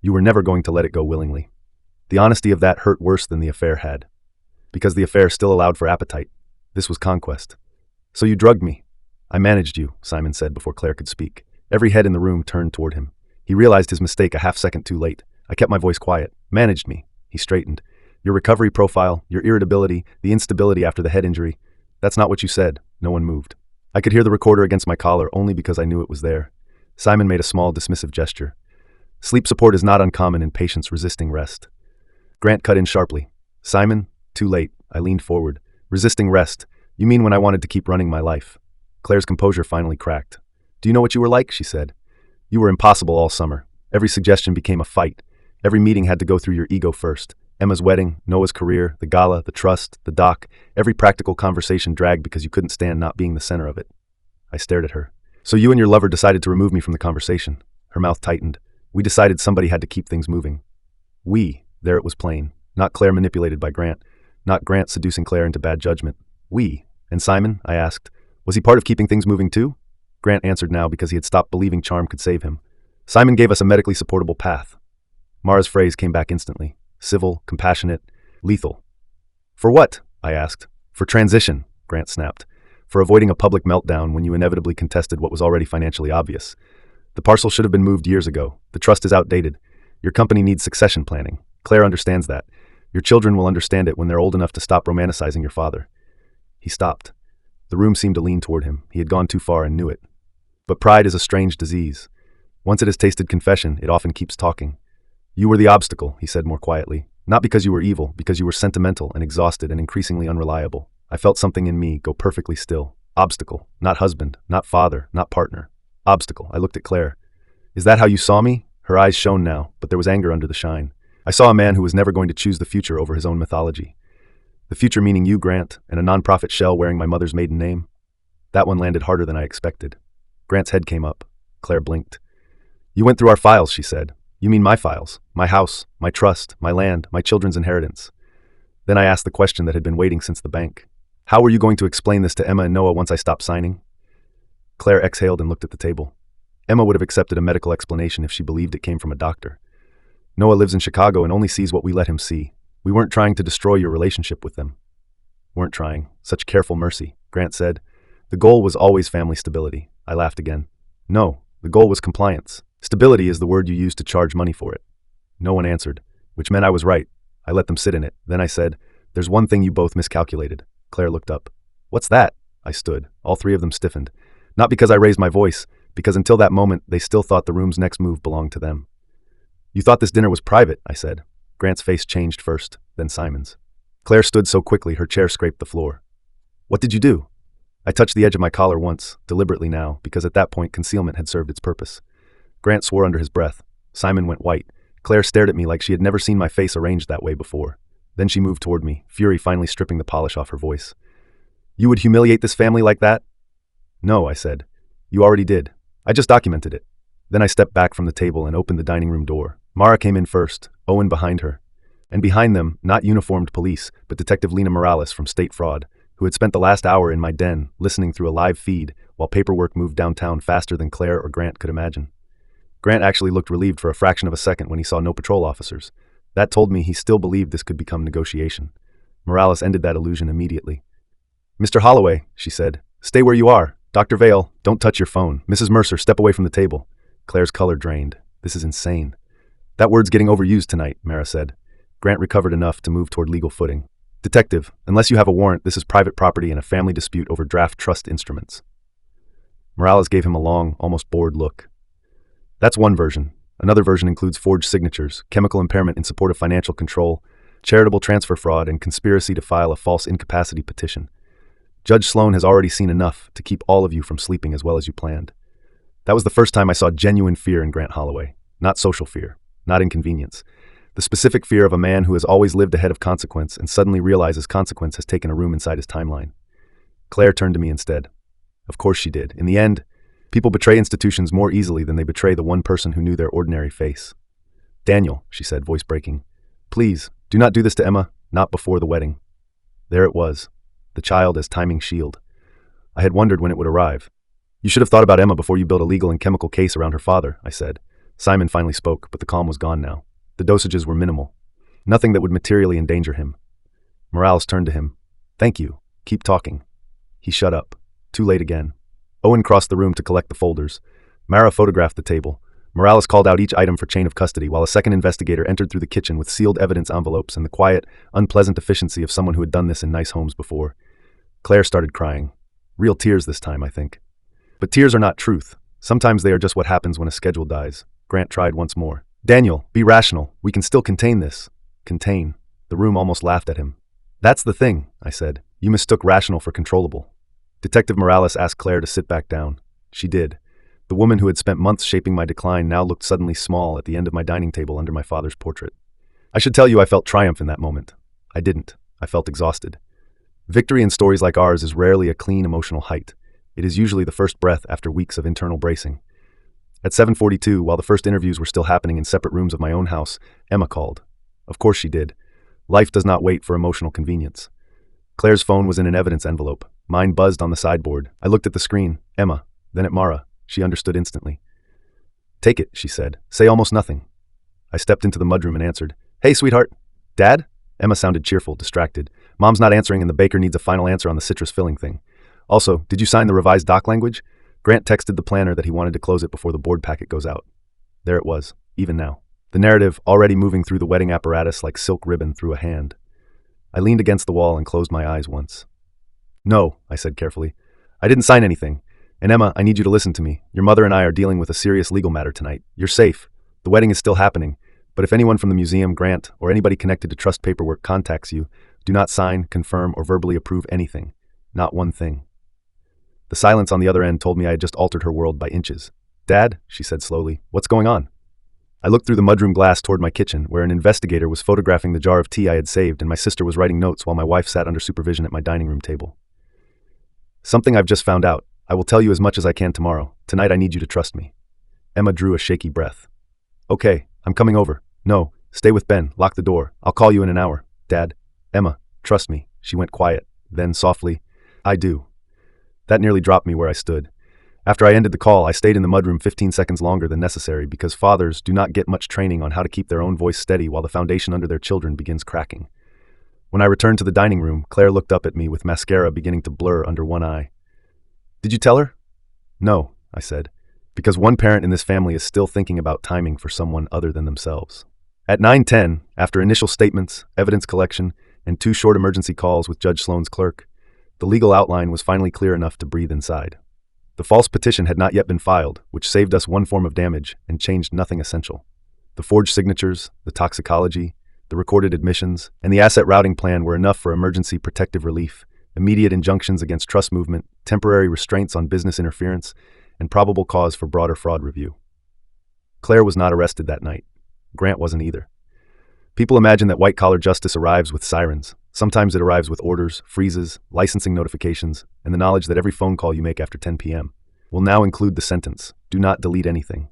"You were never going to let it go willingly." The honesty of that hurt worse than the affair had. Because the affair still allowed for appetite. This was conquest. "So you drugged me." "I managed you," Simon said before Claire could speak. Every head in the room turned toward him. He realized his mistake a half-second too late. I kept my voice quiet. "Managed me." He straightened. "Your recovery profile, your irritability, the instability after the head injury. That's not what you said." No one moved. I could hear the recorder against my collar only because I knew it was there. Simon made a small dismissive gesture. "Sleep support is not uncommon in patients resisting rest." Grant cut in sharply. "Simon, too late." I leaned forward. "Resisting rest. You mean when I wanted to keep running my life?" Claire's composure finally cracked. "Do you know what you were like?" she said. "You were impossible all summer. Every suggestion became a fight. Every meeting had to go through your ego first. Emma's wedding, Noah's career, the gala, the trust, the doc. Every practical conversation dragged because you couldn't stand not being the center of it." I stared at her. "So you and your lover decided to remove me from the conversation." Her mouth tightened. "We decided somebody had to keep things moving." "We." There it was plain. Not Claire manipulated by Grant. Not Grant seducing Claire into bad judgment. "We." "And Simon?" I asked. "Was he part of keeping things moving too?" Grant answered now because he had stopped believing charm could save him. Simon gave us a medically supportable path. Mara's phrase came back instantly. Civil, compassionate, lethal. For what? I asked. For transition, Grant snapped. For avoiding a public meltdown when you inevitably contested what was already financially obvious. The parcel should have been moved years ago. The trust is outdated. Your company needs succession planning. Claire understands that. Your children will understand it when they're old enough to stop romanticizing your father. He stopped. The room seemed to lean toward him. He had gone too far and knew it. But pride is a strange disease. Once it has tasted confession, it often keeps talking. You were the obstacle, he said more quietly. Not because you were evil, because you were sentimental and exhausted and increasingly unreliable. I felt something in me go perfectly still. Obstacle. Not husband, not father, not partner. Obstacle. I looked at Claire. Is that how you saw me? Her eyes shone now, but there was anger under the shine. I saw a man who was never going to choose the future over his own mythology. The future meaning you, Grant, and a non-profit shell wearing my mother's maiden name. That one landed harder than I expected. Grant's head came up. Claire blinked. You went through our files, she said. You mean my files, my house, my trust, my land, my children's inheritance. Then I asked the question that had been waiting since the bank. How were you going to explain this to Emma and Noah once I stopped signing? Claire exhaled and looked at the table. Emma would have accepted a medical explanation if she believed it came from a doctor. Noah lives in Chicago and only sees what we let him see. We weren't trying to destroy your relationship with them. Weren't trying. Such careful mercy, Grant said. The goal was always family stability. I laughed again. No, the goal was compliance. Stability is the word you use to charge money for it. No one answered, which meant I was right. I let them sit in it. Then I said, there's one thing you both miscalculated. Claire looked up. What's that? I stood. All three of them stiffened. Not because I raised my voice, because until that moment, they still thought the room's next move belonged to them. You thought this dinner was private, I said. Grant's face changed first, then Simon's. Claire stood so quickly her chair scraped the floor. What did you do? I touched the edge of my collar once, deliberately now, because at that point concealment had served its purpose. Grant swore under his breath. Simon went white. Claire stared at me like she had never seen my face arranged that way before. Then she moved toward me, fury finally stripping the polish off her voice. You would humiliate this family like that? No, I said. You already did. I just documented it. Then I stepped back from the table and opened the dining room door. Mara came in first, Owen behind her. And behind them, not uniformed police, but Detective Lena Morales from State Fraud, who had spent the last hour in my den, listening through a live feed, while paperwork moved downtown faster than Claire or Grant could imagine. Grant actually looked relieved for a fraction of a second when he saw no patrol officers. That told me he still believed this could become negotiation. Morales ended that illusion immediately. Mr. Holloway, she said, stay where you are. Dr. Vale, don't touch your phone. Mrs. Mercer, step away from the table. Claire's color drained. This is insane. That word's getting overused tonight, Mara said. Grant recovered enough to move toward legal footing. Detective, unless you have a warrant, this is private property and a family dispute over draft trust instruments. Morales gave him a long, almost bored look. That's one version. Another version includes forged signatures, chemical impairment in support of financial control, charitable transfer fraud, and conspiracy to file a false incapacity petition. Judge Sloan has already seen enough to keep all of you from sleeping as well as you planned. That was the first time I saw genuine fear in Grant Holloway. Not social fear, not inconvenience. The specific fear of a man who has always lived ahead of consequence and suddenly realizes consequence has taken a room inside his timeline. Claire turned to me instead. Of course she did. In the end, people betray institutions more easily than they betray the one person who knew their ordinary face. Daniel, she said, voice breaking, please, do not do this to Emma, not before the wedding. There it was, the child as timing shield. I had wondered when it would arrive. You should have thought about Emma before you built a legal and chemical case around her father, I said. Simon finally spoke, but the calm was gone now. The dosages were minimal. Nothing that would materially endanger him. Morales turned to him. Thank you. Keep talking. He shut up. Too late again. Owen crossed the room to collect the folders. Mara photographed the table. Morales called out each item for chain of custody, while a second investigator entered through the kitchen with sealed evidence envelopes and the quiet, unpleasant efficiency of someone who had done this in nice homes before. Claire started crying. Real tears this time, I think. But tears are not truth. Sometimes they are just what happens when a schedule dies. Grant tried once more. Daniel, be rational. We can still contain this. Contain. The room almost laughed at him. That's the thing, I said. You mistook rational for controllable. Detective Morales asked Claire to sit back down. She did. The woman who had spent months shaping my decline now looked suddenly small at the end of my dining table under my father's portrait. I should tell you I felt triumph in that moment. I didn't. I felt exhausted. Victory in stories like ours is rarely a clean emotional height. It is usually the first breath after weeks of internal bracing. At 7:42, while the first interviews were still happening in separate rooms of my own house, Emma called. Of course she did. Life does not wait for emotional convenience. Claire's phone was in an evidence envelope. Mine buzzed on the sideboard. I looked at the screen. Emma. then at Mara. She understood instantly. "Take it," she said. "Say almost nothing." I stepped into the mudroom and answered, "Hey, sweetheart." "Dad?" Emma sounded cheerful, distracted. "Mom's not answering and the baker needs a final answer on the citrus filling thing. Also, did you sign the revised doc language?" Grant texted the planner that he wanted to close it before the board packet goes out. There it was, even now. The narrative already moving through the wedding apparatus like silk ribbon through a hand. I leaned against the wall and closed my eyes once. "No," I said carefully. "I didn't sign anything. And Emma, I need you to listen to me. Your mother and I are dealing with a serious legal matter tonight. You're safe. The wedding is still happening. But if anyone from the museum, Grant, or anybody connected to trust paperwork contacts you, do not sign, confirm, or verbally approve anything. Not one thing." The silence on the other end told me I had just altered her world by inches. "Dad," she said slowly, "what's going on?" I looked through the mudroom glass toward my kitchen, where an investigator was photographing the jar of tea I had saved, and my sister was writing notes while my wife sat under supervision at my dining room table. "Something I've just found out. I will tell you as much as I can tomorrow. Tonight I need you to trust me." Emma drew a shaky breath. "Okay, I'm coming over." "No, stay with Ben. Lock the door. I'll call you in an hour." "Dad." "Emma, trust me." She went quiet. Then, softly, "I do." That nearly dropped me where I stood. After I ended the call, I stayed in the mudroom 15 seconds longer than necessary because fathers do not get much training on how to keep their own voice steady while the foundation under their children begins cracking. When I returned to the dining room, Claire looked up at me with mascara beginning to blur under one eye. "Did you tell her?" "No," I said, because one parent in this family is still thinking about timing for someone other than themselves. At 9:10, after initial statements, evidence collection, and 2 short emergency calls with Judge Sloan's clerk, the legal outline was finally clear enough to breathe inside. The false petition had not yet been filed, which saved us one form of damage and changed nothing essential. The forged signatures, the toxicology, the recorded admissions, and the asset routing plan were enough for emergency protective relief, immediate injunctions against trust movement, temporary restraints on business interference, and probable cause for broader fraud review. Claire was not arrested that night. Grant wasn't either. People imagine that white-collar justice arrives with sirens. Sometimes it arrives with orders, freezes, licensing notifications, and the knowledge that every phone call you make after 10 p.m. will now include the sentence, "Do not delete anything."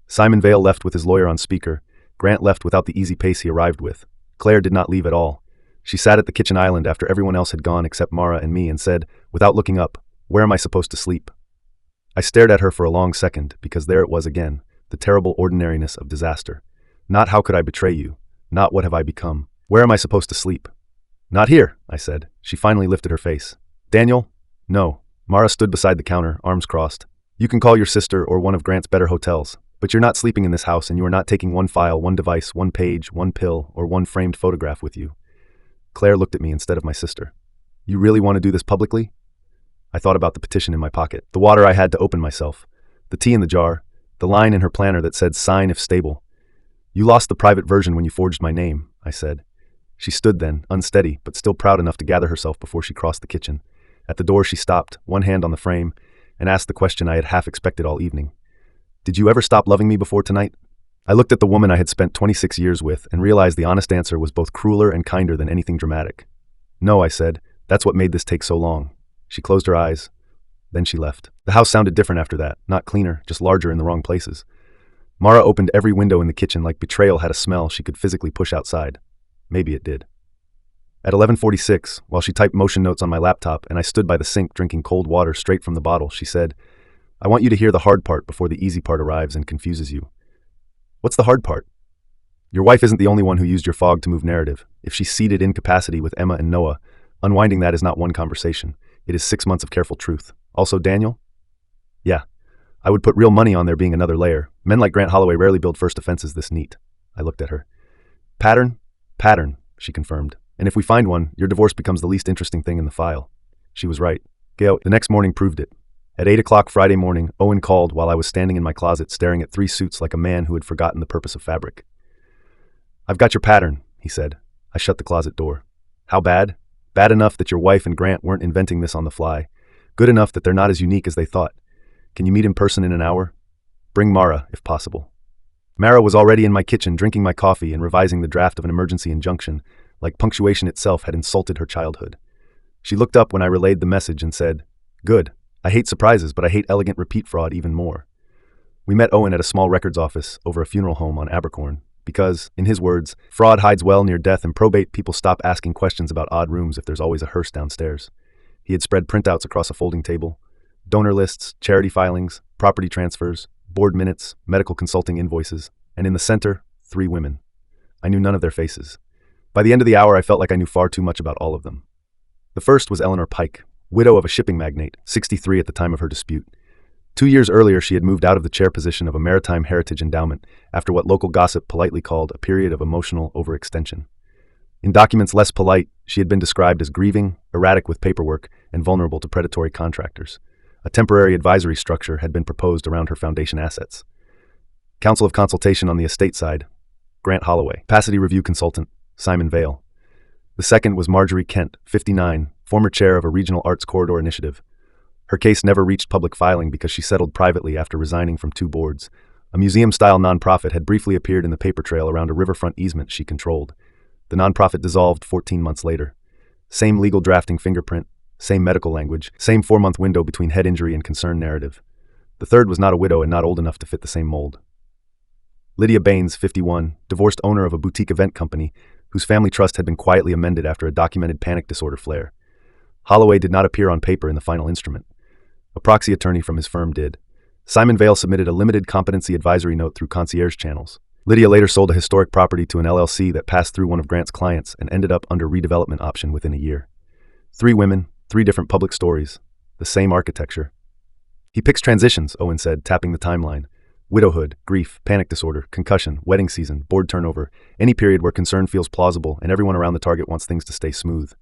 Simon Vale left with his lawyer on speaker. Grant left without the easy pace he arrived with. Claire did not leave at all. She sat at the kitchen island after everyone else had gone except Mara and me and said, without looking up, "Where am I supposed to sleep?" I stared at her for a long second because there it was again, the terrible ordinariness of disaster. Not "how could I betray you?" Not "what have I become?" "Where am I supposed to sleep?" "Not here," I said. She finally lifted her face. "Daniel?" "No." Mara stood beside the counter, arms crossed. "You can call your sister or one of Grant's better hotels, but you're not sleeping in this house and you are not taking one file, one device, one page, one pill, or one framed photograph with you." Claire looked at me instead of my sister. "You really want to do this publicly?" I thought about the petition in my pocket, the water I had to open myself, the tea in the jar, the line in her planner that said "sign if stable." "You lost the private version when you forged my name," I said. She stood then, unsteady, but still proud enough to gather herself before she crossed the kitchen. At the door she stopped, one hand on the frame, and asked the question I had half expected all evening. "Did you ever stop loving me before tonight?" I looked at the woman I had spent 26 years with and realized the honest answer was both crueler and kinder than anything dramatic. "No," I said. "That's what made this take so long." She closed her eyes. Then she left. The house sounded different after that, not cleaner, just larger in the wrong places. Mara opened every window in the kitchen like betrayal had a smell she could physically push outside. Maybe it did. At 11:46, while she typed motion notes on my laptop and I stood by the sink drinking cold water straight from the bottle, she said, "I want you to hear the hard part before the easy part arrives and confuses you." "What's the hard part?" "Your wife isn't the only one who used your fog to move narrative. If she ceded incapacity with Emma and Noah, unwinding that is not one conversation. It is 6 months of careful truth. Also Daniel?" "Yeah. I would put real money on there being another layer. Men like Grant Holloway rarely build first offenses this neat." I looked at her. "Pattern?" "Pattern," she confirmed. "And if we find one, your divorce becomes the least interesting thing in the file." She was right. The next morning proved it. At 8 o'clock Friday morning, Owen called while I was standing in my closet staring at 3 suits like a man who had forgotten the purpose of fabric. "I've got your pattern," he said. I shut the closet door. "How bad?" "Bad enough that your wife and Grant weren't inventing this on the fly. Good enough that they're not as unique as they thought. Can you meet in person in an hour? Bring Mara, if possible." Mara was already in my kitchen drinking my coffee and revising the draft of an emergency injunction, like punctuation itself had insulted her childhood. She looked up when I relayed the message and said, "Good. I hate surprises, but I hate elegant repeat fraud even more." We met Owen at a small records office over a funeral home on Abercorn, because, in his words, fraud hides well near death and probate people stop asking questions about odd rooms if there's always a hearse downstairs. He had spread printouts across a folding table. donor lists, charity filings, property transfers, board minutes, medical consulting invoices, and in the center, 3 women. I knew none of their faces. By the end of the hour, I felt like I knew far too much about all of them. The first was Eleanor Pike, widow of a shipping magnate, 63 at the time of her dispute. 2 years earlier, she had moved out of the chair position of a maritime heritage endowment after what local gossip politely called a period of emotional overextension. In documents less polite, she had been described as grieving, erratic with paperwork, and vulnerable to predatory contractors. A temporary advisory structure had been proposed around her foundation assets. Counsel of Consultation on the estate side, Grant Holloway. Capacity Review Consultant, Simon Vale. The second was Marjorie Kent, 59, former chair of a regional arts corridor initiative. Her case never reached public filing because she settled privately after resigning from 2 boards. A museum-style nonprofit had briefly appeared in the paper trail around a riverfront easement she controlled. The nonprofit dissolved 14 months later. Same legal drafting fingerprint, same medical language, same 4-month window between head injury and concern narrative. The third was not a widow and not old enough to fit the same mold. Lydia Baines, 51, divorced owner of a boutique event company whose family trust had been quietly amended after a documented panic disorder flare. Holloway did not appear on paper in the final instrument. A proxy attorney from his firm did. Simon Vale submitted a limited competency advisory note through concierge channels. Lydia later sold a historic property to an LLC that passed through one of Grant's clients and ended up under redevelopment option within a year. 3 women, 3 different public stories, the same architecture. He picks transitions, Owen said, tapping the timeline. Widowhood, grief, panic disorder, concussion, wedding season, board turnover, any period where concern feels plausible and everyone around the target wants things to stay smooth.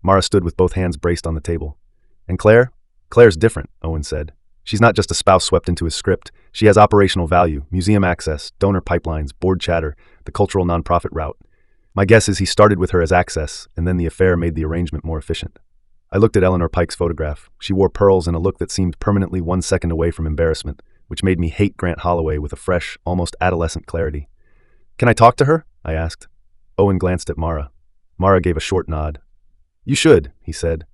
Mara stood with both hands braced on the table. And Claire? Claire's different, Owen said. She's not just a spouse swept into his script. She has operational value, museum access, donor pipelines, board chatter, the cultural nonprofit route. My guess is he started with her as access, and then the affair made the arrangement more efficient. I looked at Eleanor Pike's photograph. She wore pearls and a look that seemed permanently 1 second away from embarrassment, which made me hate Grant Holloway with a fresh, almost adolescent clarity. Can I talk to her? I asked. Owen glanced at Mara. Mara gave a short nod. You should, he said.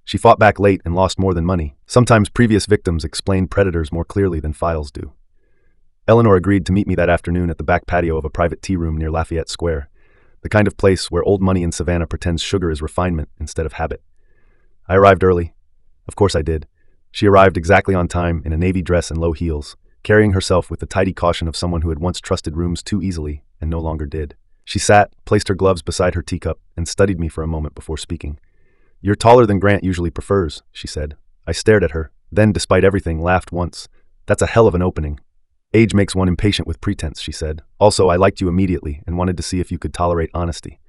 She fought back late and lost more than money. Sometimes previous victims explain predators more clearly than files do. Eleanor agreed to meet me that afternoon at the back patio of a private tea room near Lafayette Square, the kind of place where old money in Savannah pretends sugar is refinement instead of habit. I arrived early. Of course I did. She arrived exactly on time in a navy dress and low heels, carrying herself with the tidy caution of someone who had once trusted rooms too easily and no longer did. She sat, placed her gloves beside her teacup, and studied me for a moment before speaking. You're taller than Grant usually prefers, she said. I stared at her, then, despite everything, laughed once. That's a hell of an opening. Age makes one impatient with pretense, she said. Also, I liked you immediately and wanted to see if you could tolerate honesty.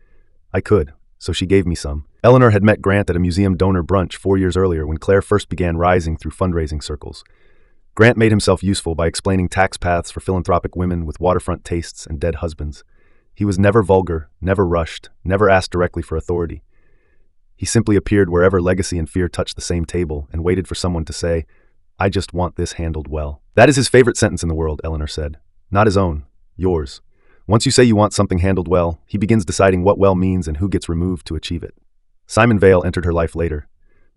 I could, so she gave me some. Eleanor had met Grant at a museum donor brunch 4 years earlier when Claire first began rising through fundraising circles. Grant made himself useful by explaining tax paths for philanthropic women with waterfront tastes and dead husbands. He was never vulgar, never rushed, never asked directly for authority. He simply appeared wherever legacy and fear touched the same table and waited for someone to say, I just want this handled well. That is his favorite sentence in the world, Eleanor said. Not his own, yours. Once you say you want something handled well, he begins deciding what well means and who gets removed to achieve it. Simon Vale entered her life later.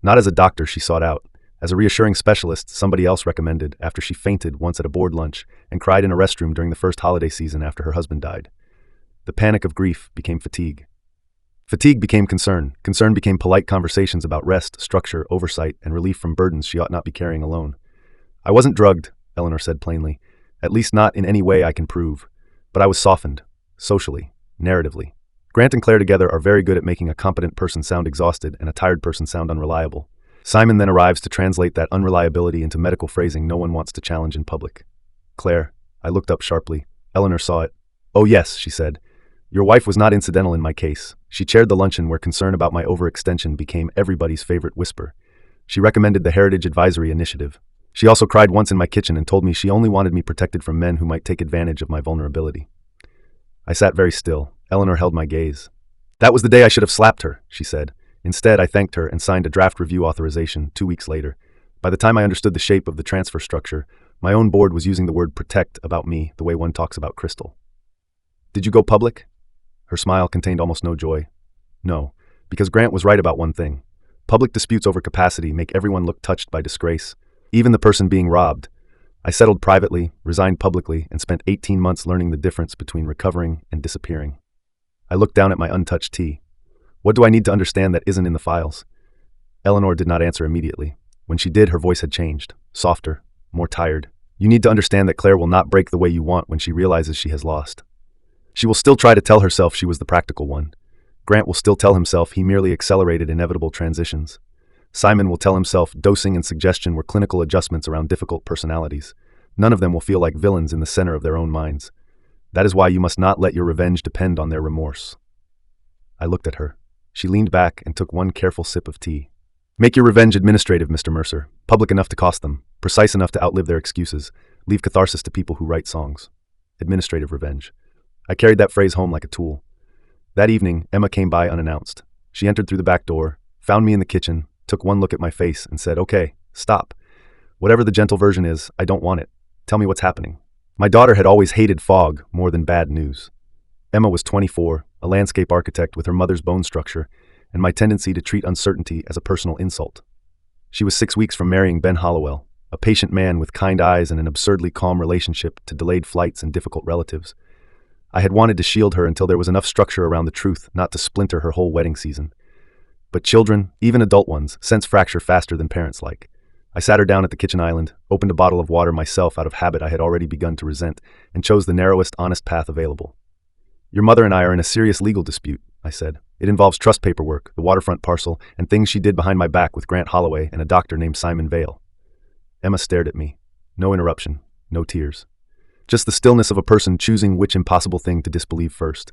Not as a doctor she sought out, as a reassuring specialist somebody else recommended after she fainted once at a board lunch and cried in a restroom during the first holiday season after her husband died. The panic of grief became fatigue. Fatigue became concern. Concern became polite conversations about rest, structure, oversight, and relief from burdens she ought not be carrying alone. I wasn't drugged, Eleanor said plainly, at least not in any way I can prove, but I was softened, socially, narratively. Grant and Claire together are very good at making a competent person sound exhausted and a tired person sound unreliable. Simon then arrives to translate that unreliability into medical phrasing no one wants to challenge in public. Claire, I looked up sharply. Eleanor saw it. Oh yes, she said. Your wife was not incidental in my case. She chaired the luncheon where concern about my overextension became everybody's favorite whisper. She recommended the Heritage Advisory Initiative. She also cried once in my kitchen and told me she only wanted me protected from men who might take advantage of my vulnerability. I sat very still. Eleanor held my gaze. That was the day I should have slapped her, she said. Instead, I thanked her and signed a draft review authorization 2 weeks later. By the time I understood the shape of the transfer structure, my own board was using the word protect about me the way one talks about Crystal. Did you go public? Her smile contained almost no joy. No, because Grant was right about one thing. Public disputes over capacity make everyone look touched by disgrace, even the person being robbed. I settled privately, resigned publicly, and spent 18 months learning the difference between recovering and disappearing. I looked down at my untouched tea. What do I need to understand that isn't in the files? Eleanor did not answer immediately. When she did, her voice had changed, softer, more tired. You need to understand that Claire will not break the way you want when she realizes she has lost. She will still try to tell herself she was the practical one. Grant will still tell himself he merely accelerated inevitable transitions. Simon will tell himself dosing and suggestion were clinical adjustments around difficult personalities. None of them will feel like villains in the center of their own minds. That is why you must not let your revenge depend on their remorse. I looked at her. She leaned back and took one careful sip of tea. Make your revenge administrative, Mr. Mercer. Public enough to cost them. Precise enough to outlive their excuses. Leave catharsis to people who write songs. Administrative revenge. I carried that phrase home like a tool. That evening, Emma came by unannounced. She entered through the back door, found me in the kitchen, took one look at my face, and said, "Okay, stop. Whatever the gentle version is, I don't want it. Tell me what's happening." My daughter had always hated fog more than bad news. Emma was 24, a landscape architect with her mother's bone structure, and my tendency to treat uncertainty as a personal insult. She was 6 weeks from marrying Ben Hollowell, a patient man with kind eyes and an absurdly calm relationship to delayed flights and difficult relatives. I had wanted to shield her until there was enough structure around the truth not to splinter her whole wedding season. But children, even adult ones, sense fracture faster than parents like. I sat her down at the kitchen island, opened a bottle of water myself out of habit I had already begun to resent, and chose the narrowest, honest path available. Your mother and I are in a serious legal dispute, I said. It involves trust paperwork, the waterfront parcel, and things she did behind my back with Grant Holloway and a doctor named Simon Vale. Emma stared at me. No interruption, no tears. Just the stillness of a person choosing which impossible thing to disbelieve first.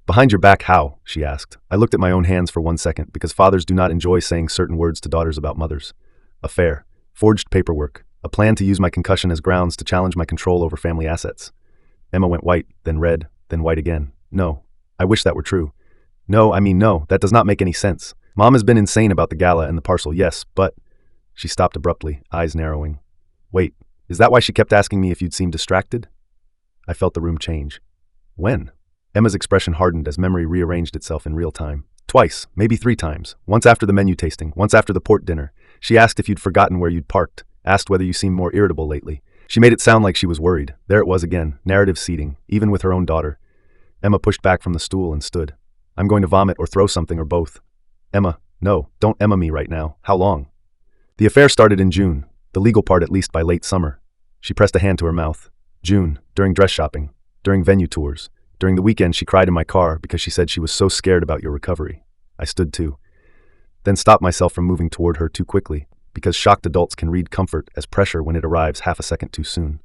"Behind your back, how?" she asked. I looked at my own hands for 1 second, because fathers do not enjoy saying certain words to daughters about mothers. Affair. Forged paperwork. A plan to use my concussion as grounds to challenge my control over family assets. Emma went white, then red, then white again. No. I wish that were true. No, that does not make any sense. Mom has been insane about the gala and the parcel, yes, but... She stopped abruptly, eyes narrowing. Wait, is that why she kept asking me if you'd seem distracted? I felt the room change. When? Emma's expression hardened as memory rearranged itself in real time. Twice, maybe 3 times. Once after the menu tasting, once after the port dinner. She asked if you'd forgotten where you'd parked, asked whether you seemed more irritable lately. She made it sound like she was worried. There it was again, narrative seeding, even with her own daughter. Emma pushed back from the stool and stood. I'm going to vomit or throw something or both. Emma, no, don't Emma me right now. How long? The affair started in June, the legal part at least by late summer. She pressed a hand to her mouth. June, during dress shopping, during venue tours. During the weekend she cried in my car because she said she was so scared about your recovery. I stood too. Then stopped myself from moving toward her too quickly, because shocked adults can read comfort as pressure when it arrives half a second too soon.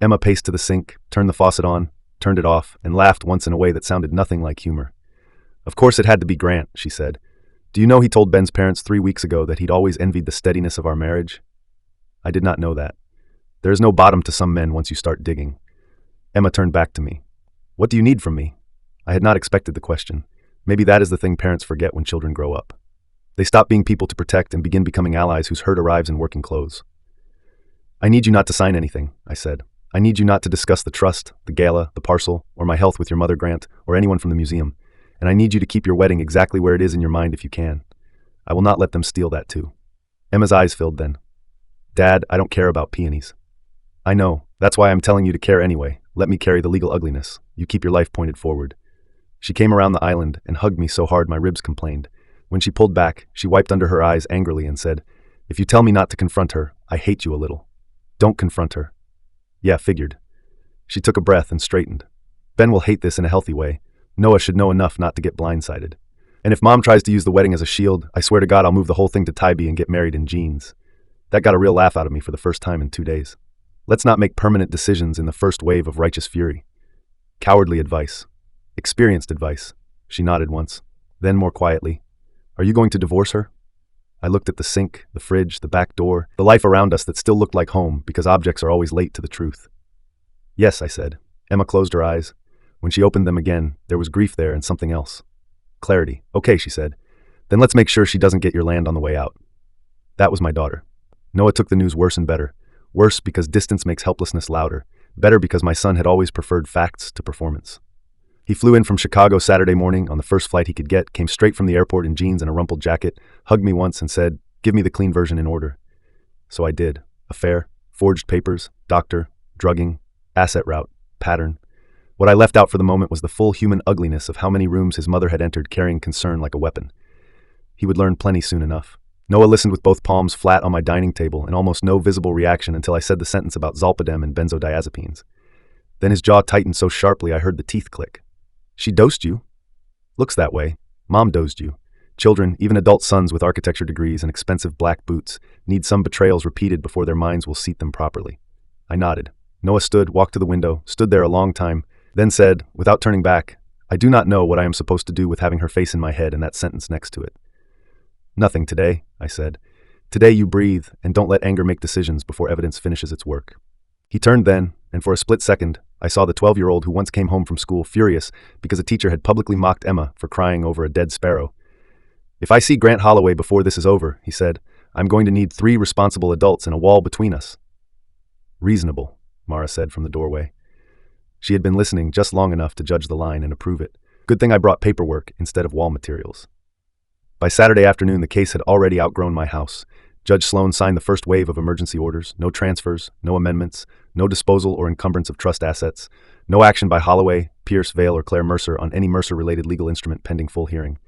Emma paced to the sink, turned the faucet on, turned it off, and laughed once in a way that sounded nothing like humor. Of course it had to be Grant, she said. Do you know he told Ben's parents 3 weeks ago that he'd always envied the steadiness of our marriage? I did not know that. There is no bottom to some men once you start digging. Emma turned back to me. What do you need from me? I had not expected the question. Maybe that is the thing parents forget when children grow up. They stop being people to protect and begin becoming allies whose hurt arrives in working clothes. I need you not to sign anything, I said. I need you not to discuss the trust, the gala, the parcel, or my health with your mother, Grant, or anyone from the museum. And I need you to keep your wedding exactly where it is in your mind if you can. I will not let them steal that too. Emma's eyes filled then. Dad, I don't care about peonies. I know. That's why I'm telling you to care anyway. Let me carry the legal ugliness. You keep your life pointed forward. She came around the island and hugged me so hard my ribs complained. When she pulled back, she wiped under her eyes angrily and said, If you tell me not to confront her, I hate you a little. Don't confront her. Yeah, figured. She took a breath and straightened. Ben will hate this in a healthy way. Noah should know enough not to get blindsided. And if Mom tries to use the wedding as a shield, I swear to God I'll move the whole thing to Tybee and get married in jeans. That got a real laugh out of me for the first time in 2 days. Let's not make permanent decisions in the first wave of righteous fury. Cowardly advice. Experienced advice. She nodded once. Then more quietly, Are you going to divorce her? I looked at the sink, the fridge, the back door, the life around us that still looked like home because objects are always late to the truth. Yes, I said. Emma closed her eyes. When she opened them again, there was grief there and something else. Clarity. Okay, she said. Then let's make sure she doesn't get your land on the way out. That was my daughter. Noah took the news worse and better. Worse because distance makes helplessness louder. Better because my son had always preferred facts to performance. He flew in from Chicago Saturday morning on the first flight he could get, came straight from the airport in jeans and a rumpled jacket, hugged me once and said, Give me the clean version in order. So I did. Affair, forged papers, doctor, drugging, asset route, pattern. What I left out for the moment was the full human ugliness of how many rooms his mother had entered carrying concern like a weapon. He would learn plenty soon enough. Noah listened with both palms flat on my dining table and almost no visible reaction until I said the sentence about zolpidem and benzodiazepines. Then his jaw tightened so sharply I heard the teeth click. She dosed you? Looks that way. Mom dosed you. Children, even adult sons with architecture degrees and expensive black boots, need some betrayals repeated before their minds will seat them properly. I nodded. Noah stood, walked to the window, stood there a long time, then said, without turning back, I do not know what I am supposed to do with having her face in my head and that sentence next to it. Nothing today, I said. Today you breathe and don't let anger make decisions before evidence finishes its work. He turned then, and for a split second, I saw the 12-year-old who once came home from school furious because a teacher had publicly mocked Emma for crying over a dead sparrow. If I see Grant Holloway before this is over, he said, I'm going to need 3 responsible adults and a wall between us. Reasonable, Mara said from the doorway. She had been listening just long enough to judge the line and approve it. Good thing I brought paperwork instead of wall materials. By Saturday afternoon, the case had already outgrown my house. Judge Sloan signed the first wave of emergency orders, no transfers, no amendments, no disposal or encumbrance of trust assets, no action by Holloway, Pierce, Vail, or Claire Mercer on any Mercer-related legal instrument pending full hearing.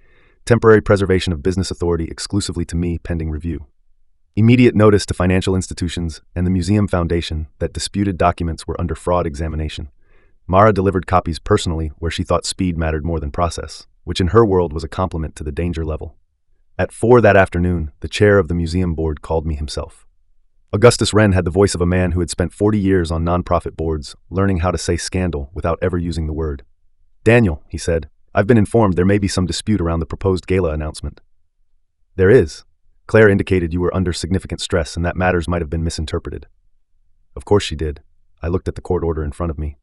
Temporary preservation of business authority exclusively to me pending review. Immediate notice to financial institutions and the Museum Foundation that disputed documents were under fraud examination. Mara delivered copies personally where she thought speed mattered more than process, which in her world was a compliment to the danger level. At 4 that afternoon, the chair of the museum board called me himself. Augustus Wren had the voice of a man who had spent 40 years on nonprofit boards, learning how to say scandal without ever using the word. Daniel, he said, I've been informed there may be some dispute around the proposed gala announcement. There is. Claire indicated you were under significant stress and that matters might have been misinterpreted. Of course she did. I looked at the court order in front of me.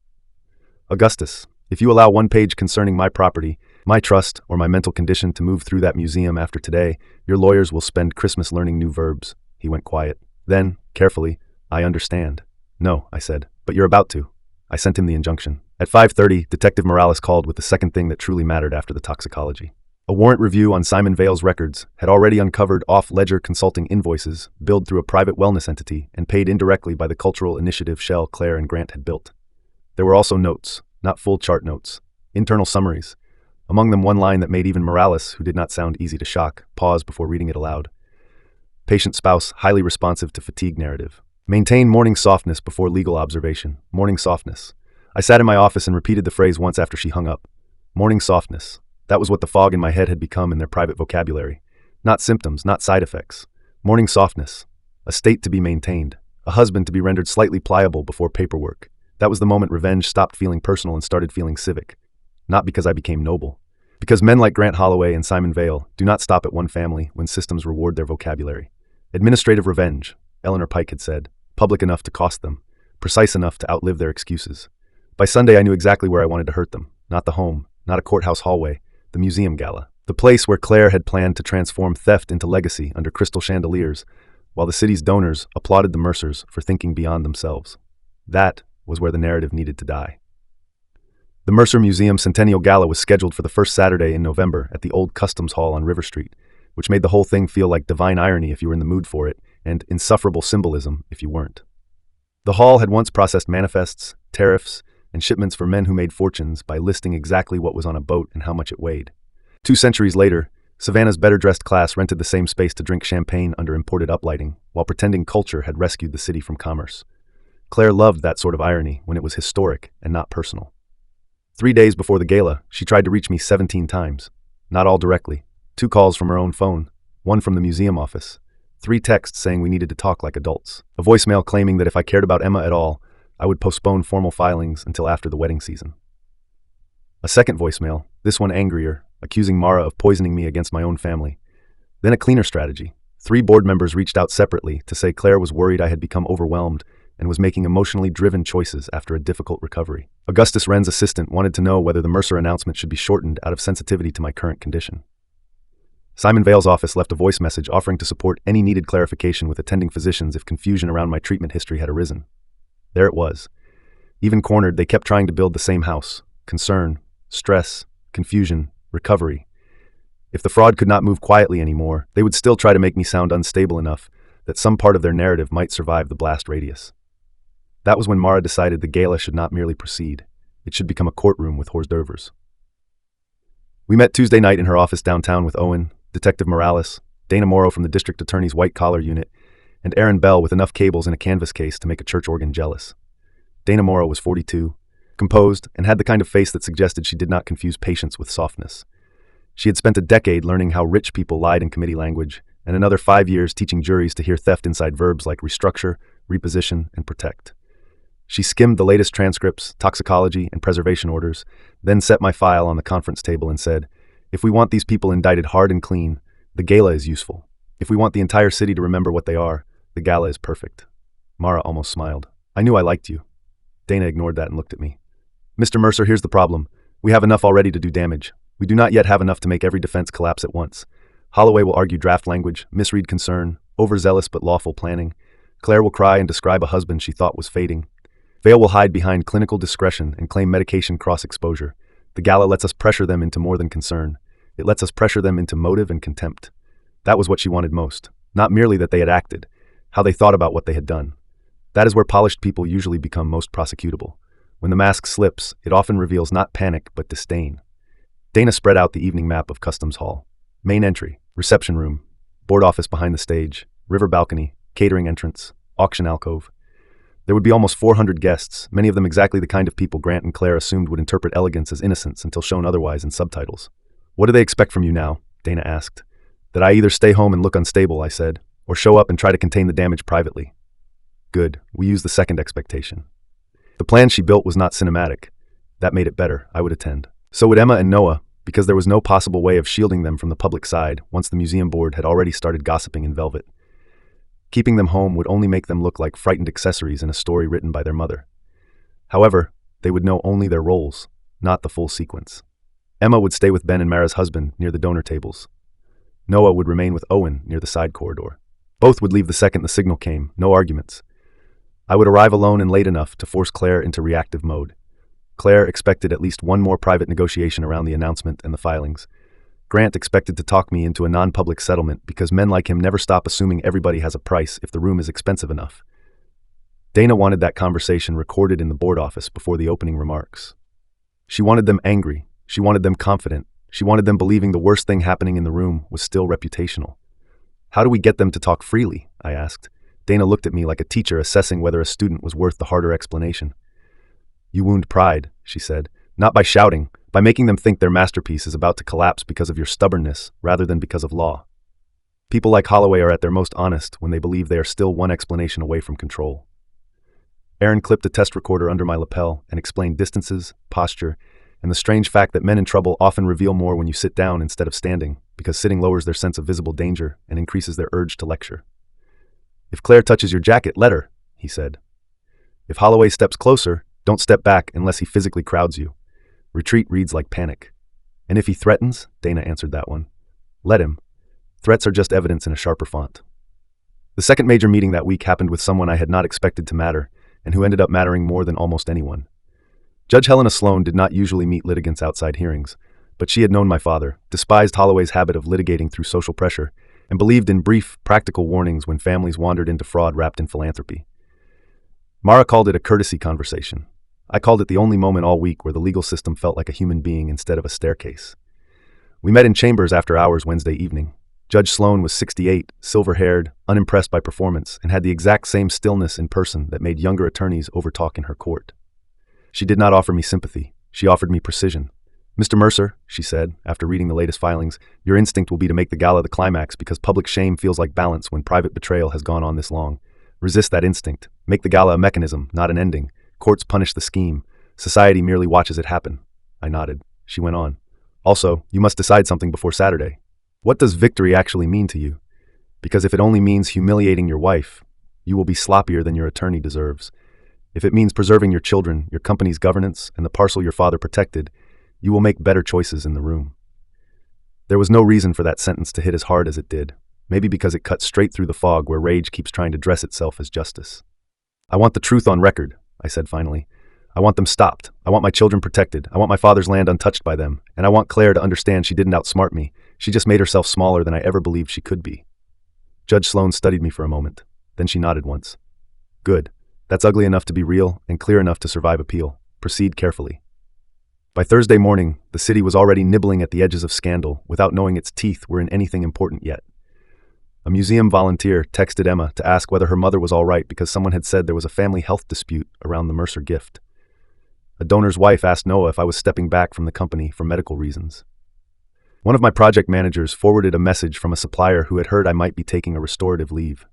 Augustus, if you allow one page concerning my property, my trust, or my mental condition to move through that museum after today, your lawyers will spend Christmas learning new verbs. He went quiet. Then, carefully, I understand. No, I said, but you're about to. I sent him the injunction. At 5:30, Detective Morales called with the second thing that truly mattered after the toxicology. A warrant review on Simon Vail's records had already uncovered off-ledger consulting invoices billed through a private wellness entity and paid indirectly by the cultural initiative shell Claire and Grant had built. There were also notes, not full chart notes, internal summaries. Among them one line that made even Morales, who did not sound easy to shock, pause before reading it aloud. Patient spouse, highly responsive to fatigue narrative. Maintain morning softness before legal observation. Morning softness. I sat in my office and repeated the phrase once after she hung up. Morning softness. That was what the fog in my head had become in their private vocabulary. Not symptoms, not side effects. Morning softness. A state to be maintained. A husband to be rendered slightly pliable before paperwork. That was the moment revenge stopped feeling personal and started feeling civic. Not because I became noble. Because men like Grant Holloway and Simon Vail do not stop at one family when systems reward their vocabulary. Administrative revenge, Eleanor Pike had said, public enough to cost them, precise enough to outlive their excuses. By Sunday I knew exactly where I wanted to hurt them. Not the home, not a courthouse hallway, the museum gala. The place where Claire had planned to transform theft into legacy under crystal chandeliers, while the city's donors applauded the Mercers for thinking beyond themselves. That was where the narrative needed to die. The Mercer Museum Centennial Gala was scheduled for the first Saturday in November at the old Customs Hall on River Street, which made the whole thing feel like divine irony if you were in the mood for it, and insufferable symbolism if you weren't. The hall had once processed manifests, tariffs, and shipments for men who made fortunes by listing exactly what was on a boat and how much it weighed. 2 centuries later, Savannah's better-dressed class rented the same space to drink champagne under imported uplighting, while pretending culture had rescued the city from commerce. Claire loved that sort of irony when it was historic and not personal. 3 days before the gala, she tried to reach me 17 times. Not all directly. 2 calls from her own phone, 1 from the museum office, 3 texts saying we needed to talk like adults, a voicemail claiming that if I cared about Emma at all, I would postpone formal filings until after the wedding season. A second voicemail, this one angrier, accusing Mara of poisoning me against my own family. Then a cleaner strategy. 3 board members reached out separately to say Claire was worried I had become overwhelmed and was making emotionally driven choices after a difficult recovery. Augustus Wren's assistant wanted to know whether the Mercer announcement should be shortened out of sensitivity to my current condition. Simon Vail's office left a voice message offering to support any needed clarification with attending physicians if confusion around my treatment history had arisen. There it was. Even cornered, they kept trying to build the same house. Concern, stress, confusion, recovery. If the fraud could not move quietly anymore, they would still try to make me sound unstable enough that some part of their narrative might survive the blast radius. That was when Mara decided the gala should not merely proceed. It should become a courtroom with hors d'oeuvres. We met Tuesday night in her office downtown with Owen, Detective Morales, Dana Morrow from the district attorney's white-collar unit, and Aaron Bell with enough cables in a canvas case to make a church organ jealous. Dana Morrow was 42, composed, and had the kind of face that suggested she did not confuse patience with softness. She had spent a decade learning how rich people lied in committee language, and another 5 years teaching juries to hear theft inside verbs like restructure, reposition, and protect. She skimmed the latest transcripts, toxicology, and preservation orders, then set my file on the conference table and said, "If we want these people indicted hard and clean, the gala is useful. If we want the entire city to remember what they are, the gala is perfect." Mara almost smiled. "I knew I liked you." Dana ignored that and looked at me. "Mr. Mercer, here's the problem. We have enough already to do damage. We do not yet have enough to make every defense collapse at once. Holloway will argue draft language, misread concern, overzealous but lawful planning. Claire will cry and describe a husband she thought was fading. Vale will hide behind clinical discretion and claim medication cross-exposure. The gala lets us pressure them into more than concern. It lets us pressure them into motive and contempt." That was what she wanted most. Not merely that they had acted, how they thought about what they had done. That is where polished people usually become most prosecutable. When the mask slips, it often reveals not panic but disdain. Dana spread out the evening map of Customs Hall. Main entry, reception room, board office behind the stage, river balcony, catering entrance, auction alcove. There would be almost 400 guests, many of them exactly the kind of people Grant and Claire assumed would interpret elegance as innocence until shown otherwise in subtitles. "What do they expect from you now?" Dana asked. "That I either stay home and look unstable," I said, "or show up and try to contain the damage privately." "Good, we use the second expectation." The plan she built was not cinematic. That made it better. I would attend. So would Emma and Noah, because there was no possible way of shielding them from the public side once the museum board had already started gossiping in velvet. Keeping them home would only make them look like frightened accessories in a story written by their mother. However, they would know only their roles, not the full sequence. Emma would stay with Ben and Mara's husband near the donor tables. Noah would remain with Owen near the side corridor. Both would leave the second the signal came, no arguments. I would arrive alone and late enough to force Claire into reactive mode. Claire expected at least one more private negotiation around the announcement and the filings. Grant expected to talk me into a non-public settlement because men like him never stop assuming everybody has a price if the room is expensive enough. Dana wanted that conversation recorded in the board office before the opening remarks. She wanted them angry. She wanted them confident. She wanted them believing the worst thing happening in the room was still reputational. "How do we get them to talk freely?" I asked. Dana looked at me like a teacher assessing whether a student was worth the harder explanation. "You wound pride," she said, "not by shouting, by making them think their masterpiece is about to collapse because of your stubbornness rather than because of law. People like Holloway are at their most honest when they believe they are still one explanation away from control." Aaron clipped a test recorder under my lapel and explained distances, posture, and the strange fact that men in trouble often reveal more when you sit down instead of standing, because sitting lowers their sense of visible danger and increases their urge to lecture. "If Claire touches your jacket, let her," he said. "If Holloway steps closer, don't step back unless he physically crowds you. Retreat reads like panic. And if he threatens," Dana answered that one, "let him. Threats are just evidence in a sharper font." The second major meeting that week happened with someone I had not expected to matter, and who ended up mattering more than almost anyone. Judge Helena Sloan did not usually meet litigants outside hearings, but she had known my father, despised Holloway's habit of litigating through social pressure, and believed in brief, practical warnings when families wandered into fraud wrapped in philanthropy. Mara called it a courtesy conversation. I called it the only moment all week where the legal system felt like a human being instead of a staircase. We met in chambers after hours Wednesday evening. Judge Sloan was 68, silver-haired, unimpressed by performance, and had the exact same stillness in person that made younger attorneys overtalk in her court. She did not offer me sympathy. She offered me precision. "Mr. Mercer," she said, after reading the latest filings, "your instinct will be to make the gala the climax because public shame feels like balance when private betrayal has gone on this long. Resist that instinct. Make the gala a mechanism, not an ending. Courts punish the scheme. Society merely watches it happen." I nodded. She went on. "Also, you must decide something before Saturday. What does victory actually mean to you? Because if it only means humiliating your wife, you will be sloppier than your attorney deserves. If it means preserving your children, your company's governance, and the parcel your father protected, you will make better choices in the room." There was no reason for that sentence to hit as hard as it did, maybe because it cut straight through the fog where rage keeps trying to dress itself as justice. "I want the truth on record," I said finally. "I want them stopped. I want my children protected. I want my father's land untouched by them. And I want Claire to understand she didn't outsmart me. She just made herself smaller than I ever believed she could be." Judge Sloan studied me for a moment. Then she nodded once. "Good. That's ugly enough to be real and clear enough to survive appeal. Proceed carefully." By Thursday morning, the city was already nibbling at the edges of scandal without knowing its teeth were in anything important yet. A museum volunteer texted Emma to ask whether her mother was all right because someone had said there was a family health dispute around the Mercer gift. A donor's wife asked Noah if I was stepping back from the company for medical reasons. One of my project managers forwarded a message from a supplier who had heard I might be taking a restorative leave.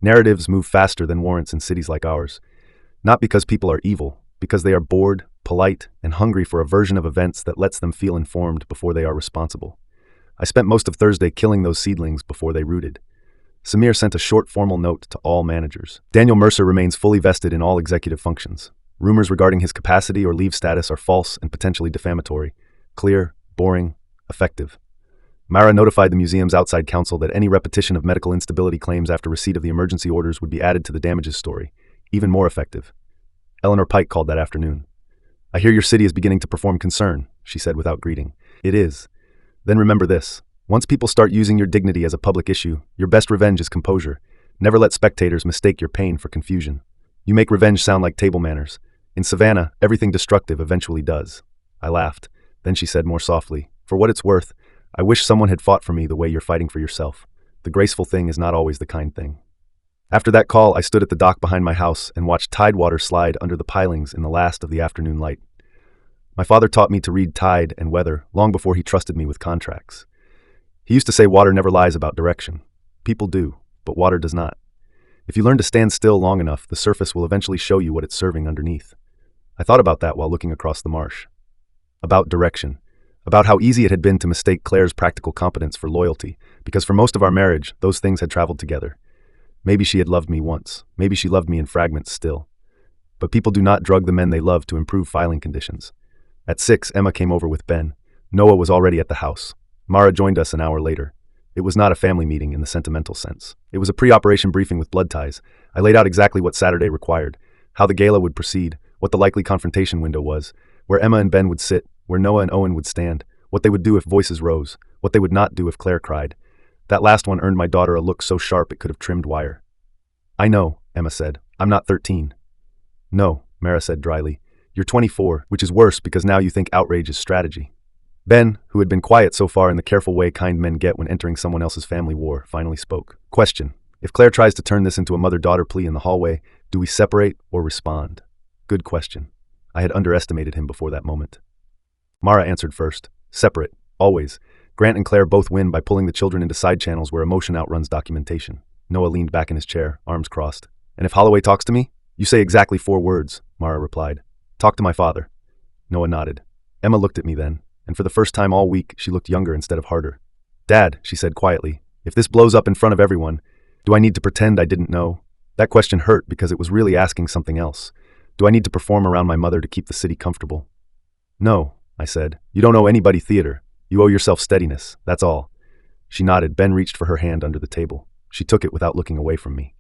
Narratives move faster than warrants in cities like ours. Not because people are evil, because they are bored, polite, and hungry for a version of events that lets them feel informed before they are responsible. I spent most of Thursday killing those seedlings before they rooted. Samir sent a short formal note to all managers. Daniel Mercer remains fully vested in all executive functions. Rumors regarding his capacity or leave status are false and potentially defamatory. Clear, boring, effective. Mara notified the museum's outside counsel that any repetition of medical instability claims after receipt of the emergency orders would be added to the damages story. Even more effective. Eleanor Pike called that afternoon. "I hear your city is beginning to perform concern," she said without greeting. "It is. Then remember this. Once people start using your dignity as a public issue, your best revenge is composure. Never let spectators mistake your pain for confusion. You make revenge sound like table manners. In Savannah, everything destructive eventually does." I laughed. Then she said more softly, "For what it's worth, I wish someone had fought for me the way you're fighting for yourself. The graceful thing is not always the kind thing." After that call, I stood at the dock behind my house and watched tidewater slide under the pilings in the last of the afternoon light. My father taught me to read tide and weather long before he trusted me with contracts. He used to say water never lies about direction. People do, but water does not. If you learn to stand still long enough, the surface will eventually show you what it's serving underneath. I thought about that while looking across the marsh. About direction. About how easy it had been to mistake Claire's practical competence for loyalty, because for most of our marriage, those things had traveled together. Maybe she had loved me once. Maybe she loved me in fragments still. But people do not drug the men they love to improve filing conditions. At 6, Emma came over with Ben. Noah was already at the house. Mara joined us an hour later. It was not a family meeting in the sentimental sense. It was a pre-operation briefing with blood ties. I laid out exactly what Saturday required, how the gala would proceed, what the likely confrontation window was, where Emma and Ben would sit, where Noah and Owen would stand, what they would do if voices rose, what they would not do if Claire cried. That last one earned my daughter a look so sharp it could have trimmed wire. "I know," Emma said. "I'm not 13. "No," Mara said dryly. "You're 24, which is worse because now you think outrage is strategy." Ben, who had been quiet so far in the careful way kind men get when entering someone else's family war, finally spoke. "Question. If Claire tries to turn this into a mother-daughter plea in the hallway, do we separate or respond?" Good question. I had underestimated him before that moment. Mara answered first. "Separate. Always. Grant and Claire both win by pulling the children into side channels where emotion outruns documentation." Noah leaned back in his chair, arms crossed. "And if Holloway talks to me?" "You say exactly 4 words, Mara replied. "Talk to my father." Noah nodded. Emma looked at me then, and for the first time all week, she looked younger instead of harder. "Dad," she said quietly, "if this blows up in front of everyone, do I need to pretend I didn't know?" That question hurt because it was really asking something else. Do I need to perform around my mother to keep the city comfortable? "No," I said. "You don't owe anybody theater. You owe yourself steadiness, that's all." She nodded. Ben reached for her hand under the table. She took it without looking away from me.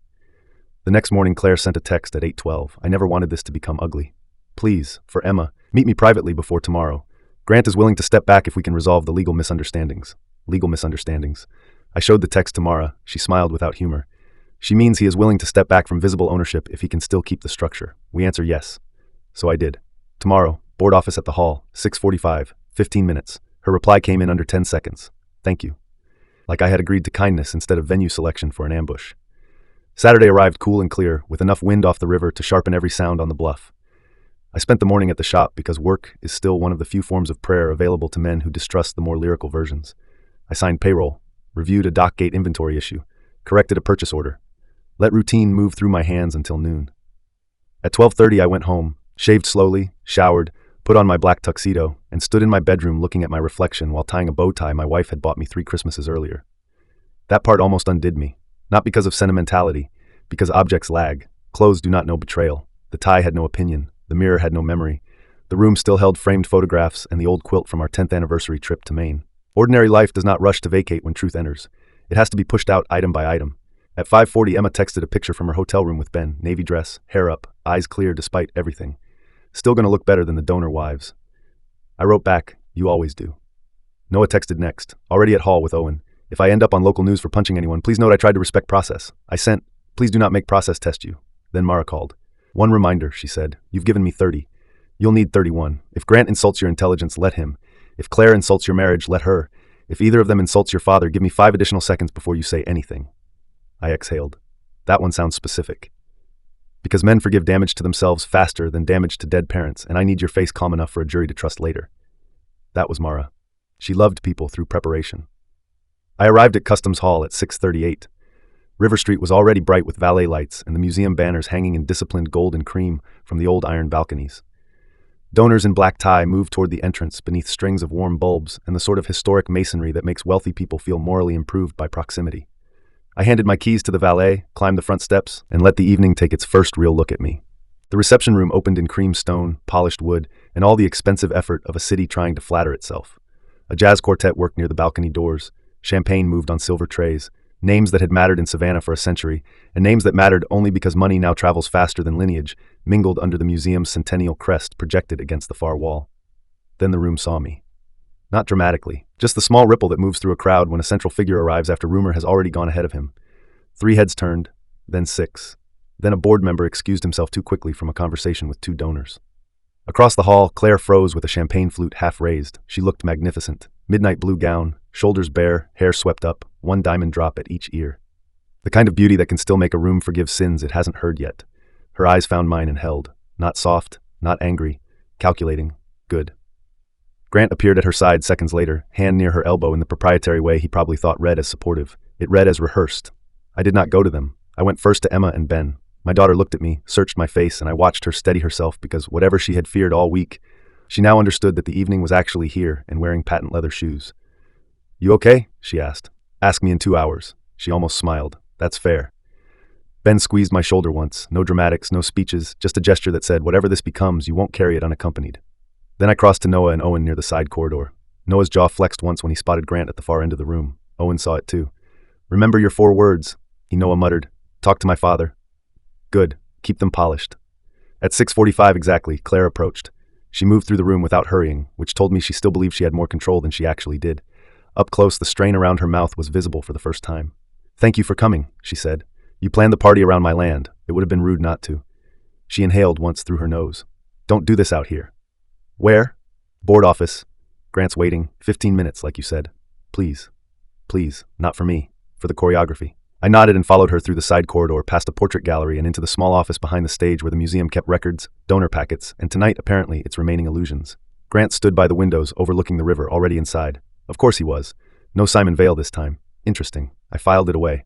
The next morning, Claire sent a text at 8:12. I never wanted this to become ugly. "Please, for Emma, meet me privately before tomorrow. Grant is willing to step back if we can resolve the legal misunderstandings." Legal misunderstandings. I showed the text to Mara. She smiled without humor. "She means he is willing to step back from visible ownership if he can still keep the structure." We answer yes. So I did. "Tomorrow, board office at the hall, 6:45, 15 minutes. Her reply came in under 10 seconds. "Thank you." Like I had agreed to kindness instead of venue selection for an ambush. Saturday arrived cool and clear, with enough wind off the river to sharpen every sound on the bluff. I spent the morning at the shop because work is still one of the few forms of prayer available to men who distrust the more lyrical versions. I signed payroll, reviewed a dockgate inventory issue, corrected a purchase order, let routine move through my hands until noon. At 12:30 I went home, shaved slowly, showered, put on my black tuxedo, and stood in my bedroom looking at my reflection while tying a bow tie my wife had bought me 3 Christmases earlier. That part almost undid me, not because of sentimentality, because objects lag. Clothes do not know betrayal. The tie had no opinion. The mirror had no memory. The room still held framed photographs and the old quilt from our 10th anniversary trip to Maine. Ordinary life does not rush to vacate when truth enters. It has to be pushed out item by item. At 5:40, Emma texted a picture from her hotel room with Ben, navy dress, hair up, eyes clear despite everything. Still gonna look better than the donor wives. I wrote back, "You always do." Noah texted next, already at hall with Owen. "If I end up on local news for punching anyone, please note I tried to respect process." I sent, "Please do not make process test you." Then Mara called. "One reminder," she said. "You've given me 30. You'll need 31. If Grant insults your intelligence, let him. If Claire insults your marriage, let her. If either of them insults your father, give me 5 additional seconds before you say anything." I exhaled. That one sounds specific. Because men forgive damage to themselves faster than damage to dead parents, and I need your face calm enough for a jury to trust later. That was Mara. She loved people through preparation. I arrived at Customs Hall at 6:38. River Street was already bright with valet lights and the museum banners hanging in disciplined gold and cream from the old iron balconies. Donors in black tie moved toward the entrance beneath strings of warm bulbs and the sort of historic masonry that makes wealthy people feel morally improved by proximity. I handed my keys to the valet, climbed the front steps, and let the evening take its first real look at me. The reception room opened in cream stone, polished wood, and all the expensive effort of a city trying to flatter itself. A jazz quartet worked near the balcony doors. Champagne moved on silver trays. Names that had mattered in Savannah for a century, and names that mattered only because money now travels faster than lineage, mingled under the museum's centennial crest projected against the far wall. Then the room saw me. Not dramatically, just the small ripple that moves through a crowd when a central figure arrives after rumor has already gone ahead of him. 3 heads turned, then 6. Then a board member excused himself too quickly from a conversation with 2 donors. Across the hall, Claire froze with a champagne flute half raised. She looked magnificent. Midnight blue gown, shoulders bare, hair swept up, 1 diamond drop at each ear. The kind of beauty that can still make a room forgive sins it hasn't heard yet. Her eyes found mine and held. Not soft, not angry, calculating, good. Grant appeared at her side seconds later, hand near her elbow in the proprietary way he probably thought read as supportive. It read as rehearsed. I did not go to them. I went first to Emma and Ben. My daughter looked at me, searched my face, and I watched her steady herself because whatever she had feared all week, she now understood that the evening was actually here and wearing patent leather shoes. "You okay?" she asked. "Ask me in 2 hours." She almost smiled. "That's fair." Ben squeezed my shoulder once. No dramatics, no speeches, just a gesture that said, whatever this becomes, you won't carry it unaccompanied. Then I crossed to Noah and Owen near the side corridor. Noah's jaw flexed once when he spotted Grant at the far end of the room. Owen saw it too. "Remember your 4 words, Noah muttered. "Talk to my father." "Good. Keep them polished." At 6:45 exactly, Claire approached. She moved through the room without hurrying, which told me she still believed she had more control than she actually did. Up close, the strain around her mouth was visible for the first time. "Thank you for coming," she said. "You planned the party around my land. It would have been rude not to." She inhaled once through her nose. "Don't do this out here." "Where?" "Board office. Grant's waiting. 15 minutes, like you said. Please. Please. Not for me. For the choreography." I nodded and followed her through the side corridor, past a portrait gallery and into the small office behind the stage where the museum kept records, donor packets, and tonight, apparently, its remaining illusions. Grant stood by the windows overlooking the river, already inside. Of course he was. No Simon Vale this time. Interesting. I filed it away.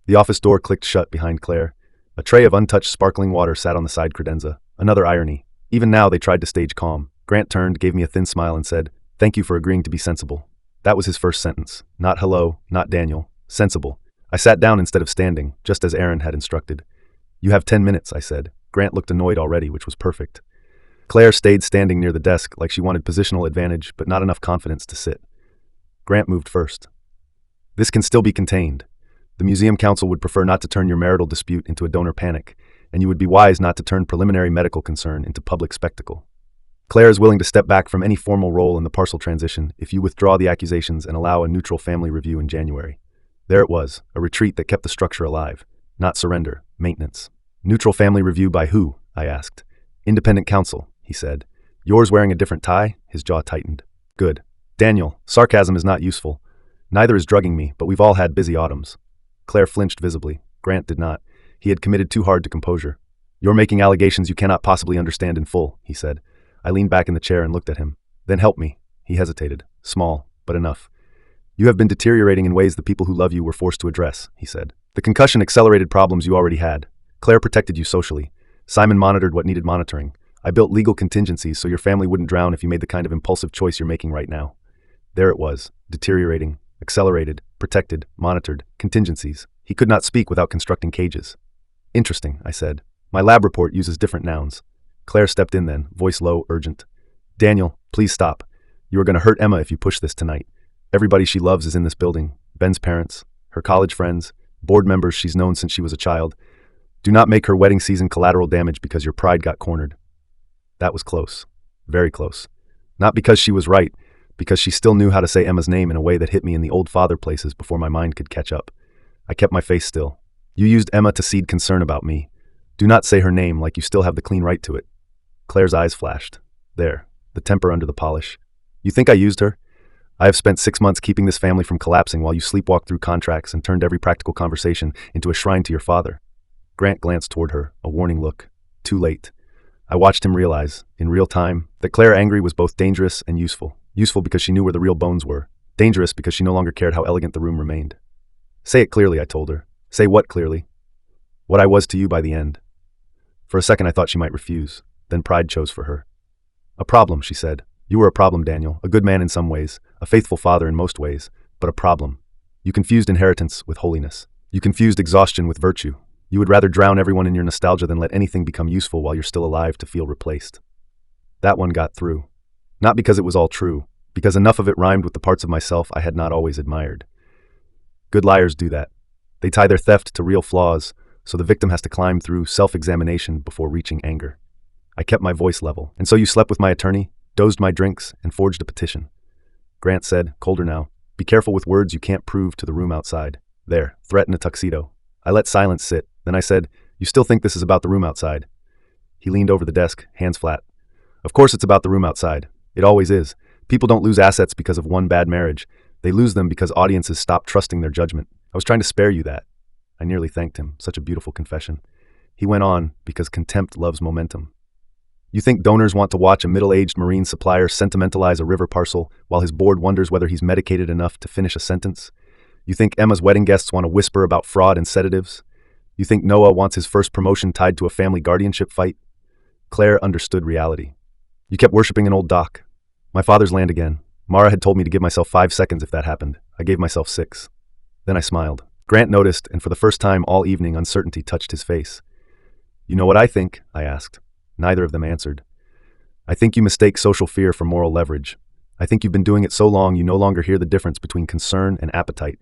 The office door clicked shut behind Claire. A tray of untouched sparkling water sat on the side credenza. Another irony. Even now they tried to stage calm. Grant turned, gave me a thin smile and said, "Thank you for agreeing to be sensible." That was his first sentence. Not hello, not Daniel. Sensible. I sat down instead of standing, just as Aaron had instructed. "You have 10 minutes, I said. Grant looked annoyed already, which was perfect. Claire stayed standing near the desk like she wanted positional advantage, but not enough confidence to sit. Grant moved first. "This can still be contained. The Museum Council would prefer not to turn your marital dispute into a donor panic, and you would be wise not to turn preliminary medical concern into public spectacle. Claire is willing to step back from any formal role in the parcel transition if you withdraw the accusations and allow a neutral family review in January." There it was, a retreat that kept the structure alive. Not surrender, maintenance. "Neutral family review by who?" I asked. "Independent counsel," he said. "Yours wearing a different tie?" His jaw tightened. "Good. Daniel, sarcasm is not useful. Neither is drugging me, but we've all had busy autumns." Claire flinched visibly. Grant did not. He had committed too hard to composure. "You're making allegations you cannot possibly understand in full," he said. I leaned back in the chair and looked at him. "Then help me." He hesitated. "Small, but enough." "You have been deteriorating in ways the people who love you were forced to address," he said. "The concussion accelerated problems you already had. Claire protected you socially. Simon monitored what needed monitoring. I built legal contingencies so your family wouldn't drown if you made the kind of impulsive choice you're making right now." There it was, deteriorating, accelerated, protected, monitored, contingencies. He could not speak without constructing cages. "Interesting," I said. "My lab report uses different nouns." Claire stepped in then, voice low, urgent. "Daniel, please stop. You are going to hurt Emma if you push this tonight. Everybody she loves is in this building. Ben's parents, her college friends, board members she's known since she was a child. Do not make her wedding season collateral damage because your pride got cornered." That was close. Very close. Not because she was right, because she still knew how to say Emma's name in a way that hit me in the old father places before my mind could catch up. I kept my face still. "You used Emma to seed concern about me. Do not say her name like you still have the clean right to it." Claire's eyes flashed. There, the temper under the polish. "You think I used her?" I have spent 6 months keeping this family from collapsing while you sleepwalked through contracts and turned every practical conversation into a shrine to your father. Grant glanced toward her, a warning look. Too late. I watched him realize, in real time, that Claire Angry was both dangerous and useful. Useful because she knew where the real bones were. Dangerous because she no longer cared how elegant the room remained. Say it clearly, I told her. Say what clearly? What I was to you by the end. For a second I thought she might refuse. Then pride chose for her. A problem, she said. You were a problem, Daniel. A good man in some ways, a faithful father in most ways, but a problem. You confused inheritance with holiness. You confused exhaustion with virtue. You would rather drown everyone in your nostalgia than let anything become useful while you're still alive to feel replaced. That one got through. Not because it was all true, because enough of it rhymed with the parts of myself I had not always admired. Good liars do that. They tie their theft to real flaws, so the victim has to climb through self-examination before reaching anger. I kept my voice level. And so you slept with my attorney, dozed my drinks, and forged a petition. Grant said, colder now, be careful with words you can't prove to the room outside. There, threat in a tuxedo. I let silence sit. Then I said, you still think this is about the room outside? He leaned over the desk, hands flat. Of course it's about the room outside. It always is. People don't lose assets because of one bad marriage. They lose them because audiences stop trusting their judgment. I was trying to spare you that. I nearly thanked him. Such a beautiful confession. He went on, because contempt loves momentum. You think donors want to watch a middle-aged marine supplier sentimentalize a river parcel while his board wonders whether he's medicated enough to finish a sentence? You think Emma's wedding guests want to whisper about fraud and sedatives? You think Noah wants his first promotion tied to a family guardianship fight? Claire understood reality. You kept worshipping an old doc. My father's land again. Mara had told me to give myself 5 seconds if that happened. I gave myself 6. Then I smiled. Grant noticed, and for the first time all evening uncertainty touched his face. You know what I think? I asked. Neither of them answered. I think you mistake social fear for moral leverage. I think you've been doing it so long you no longer hear the difference between concern and appetite.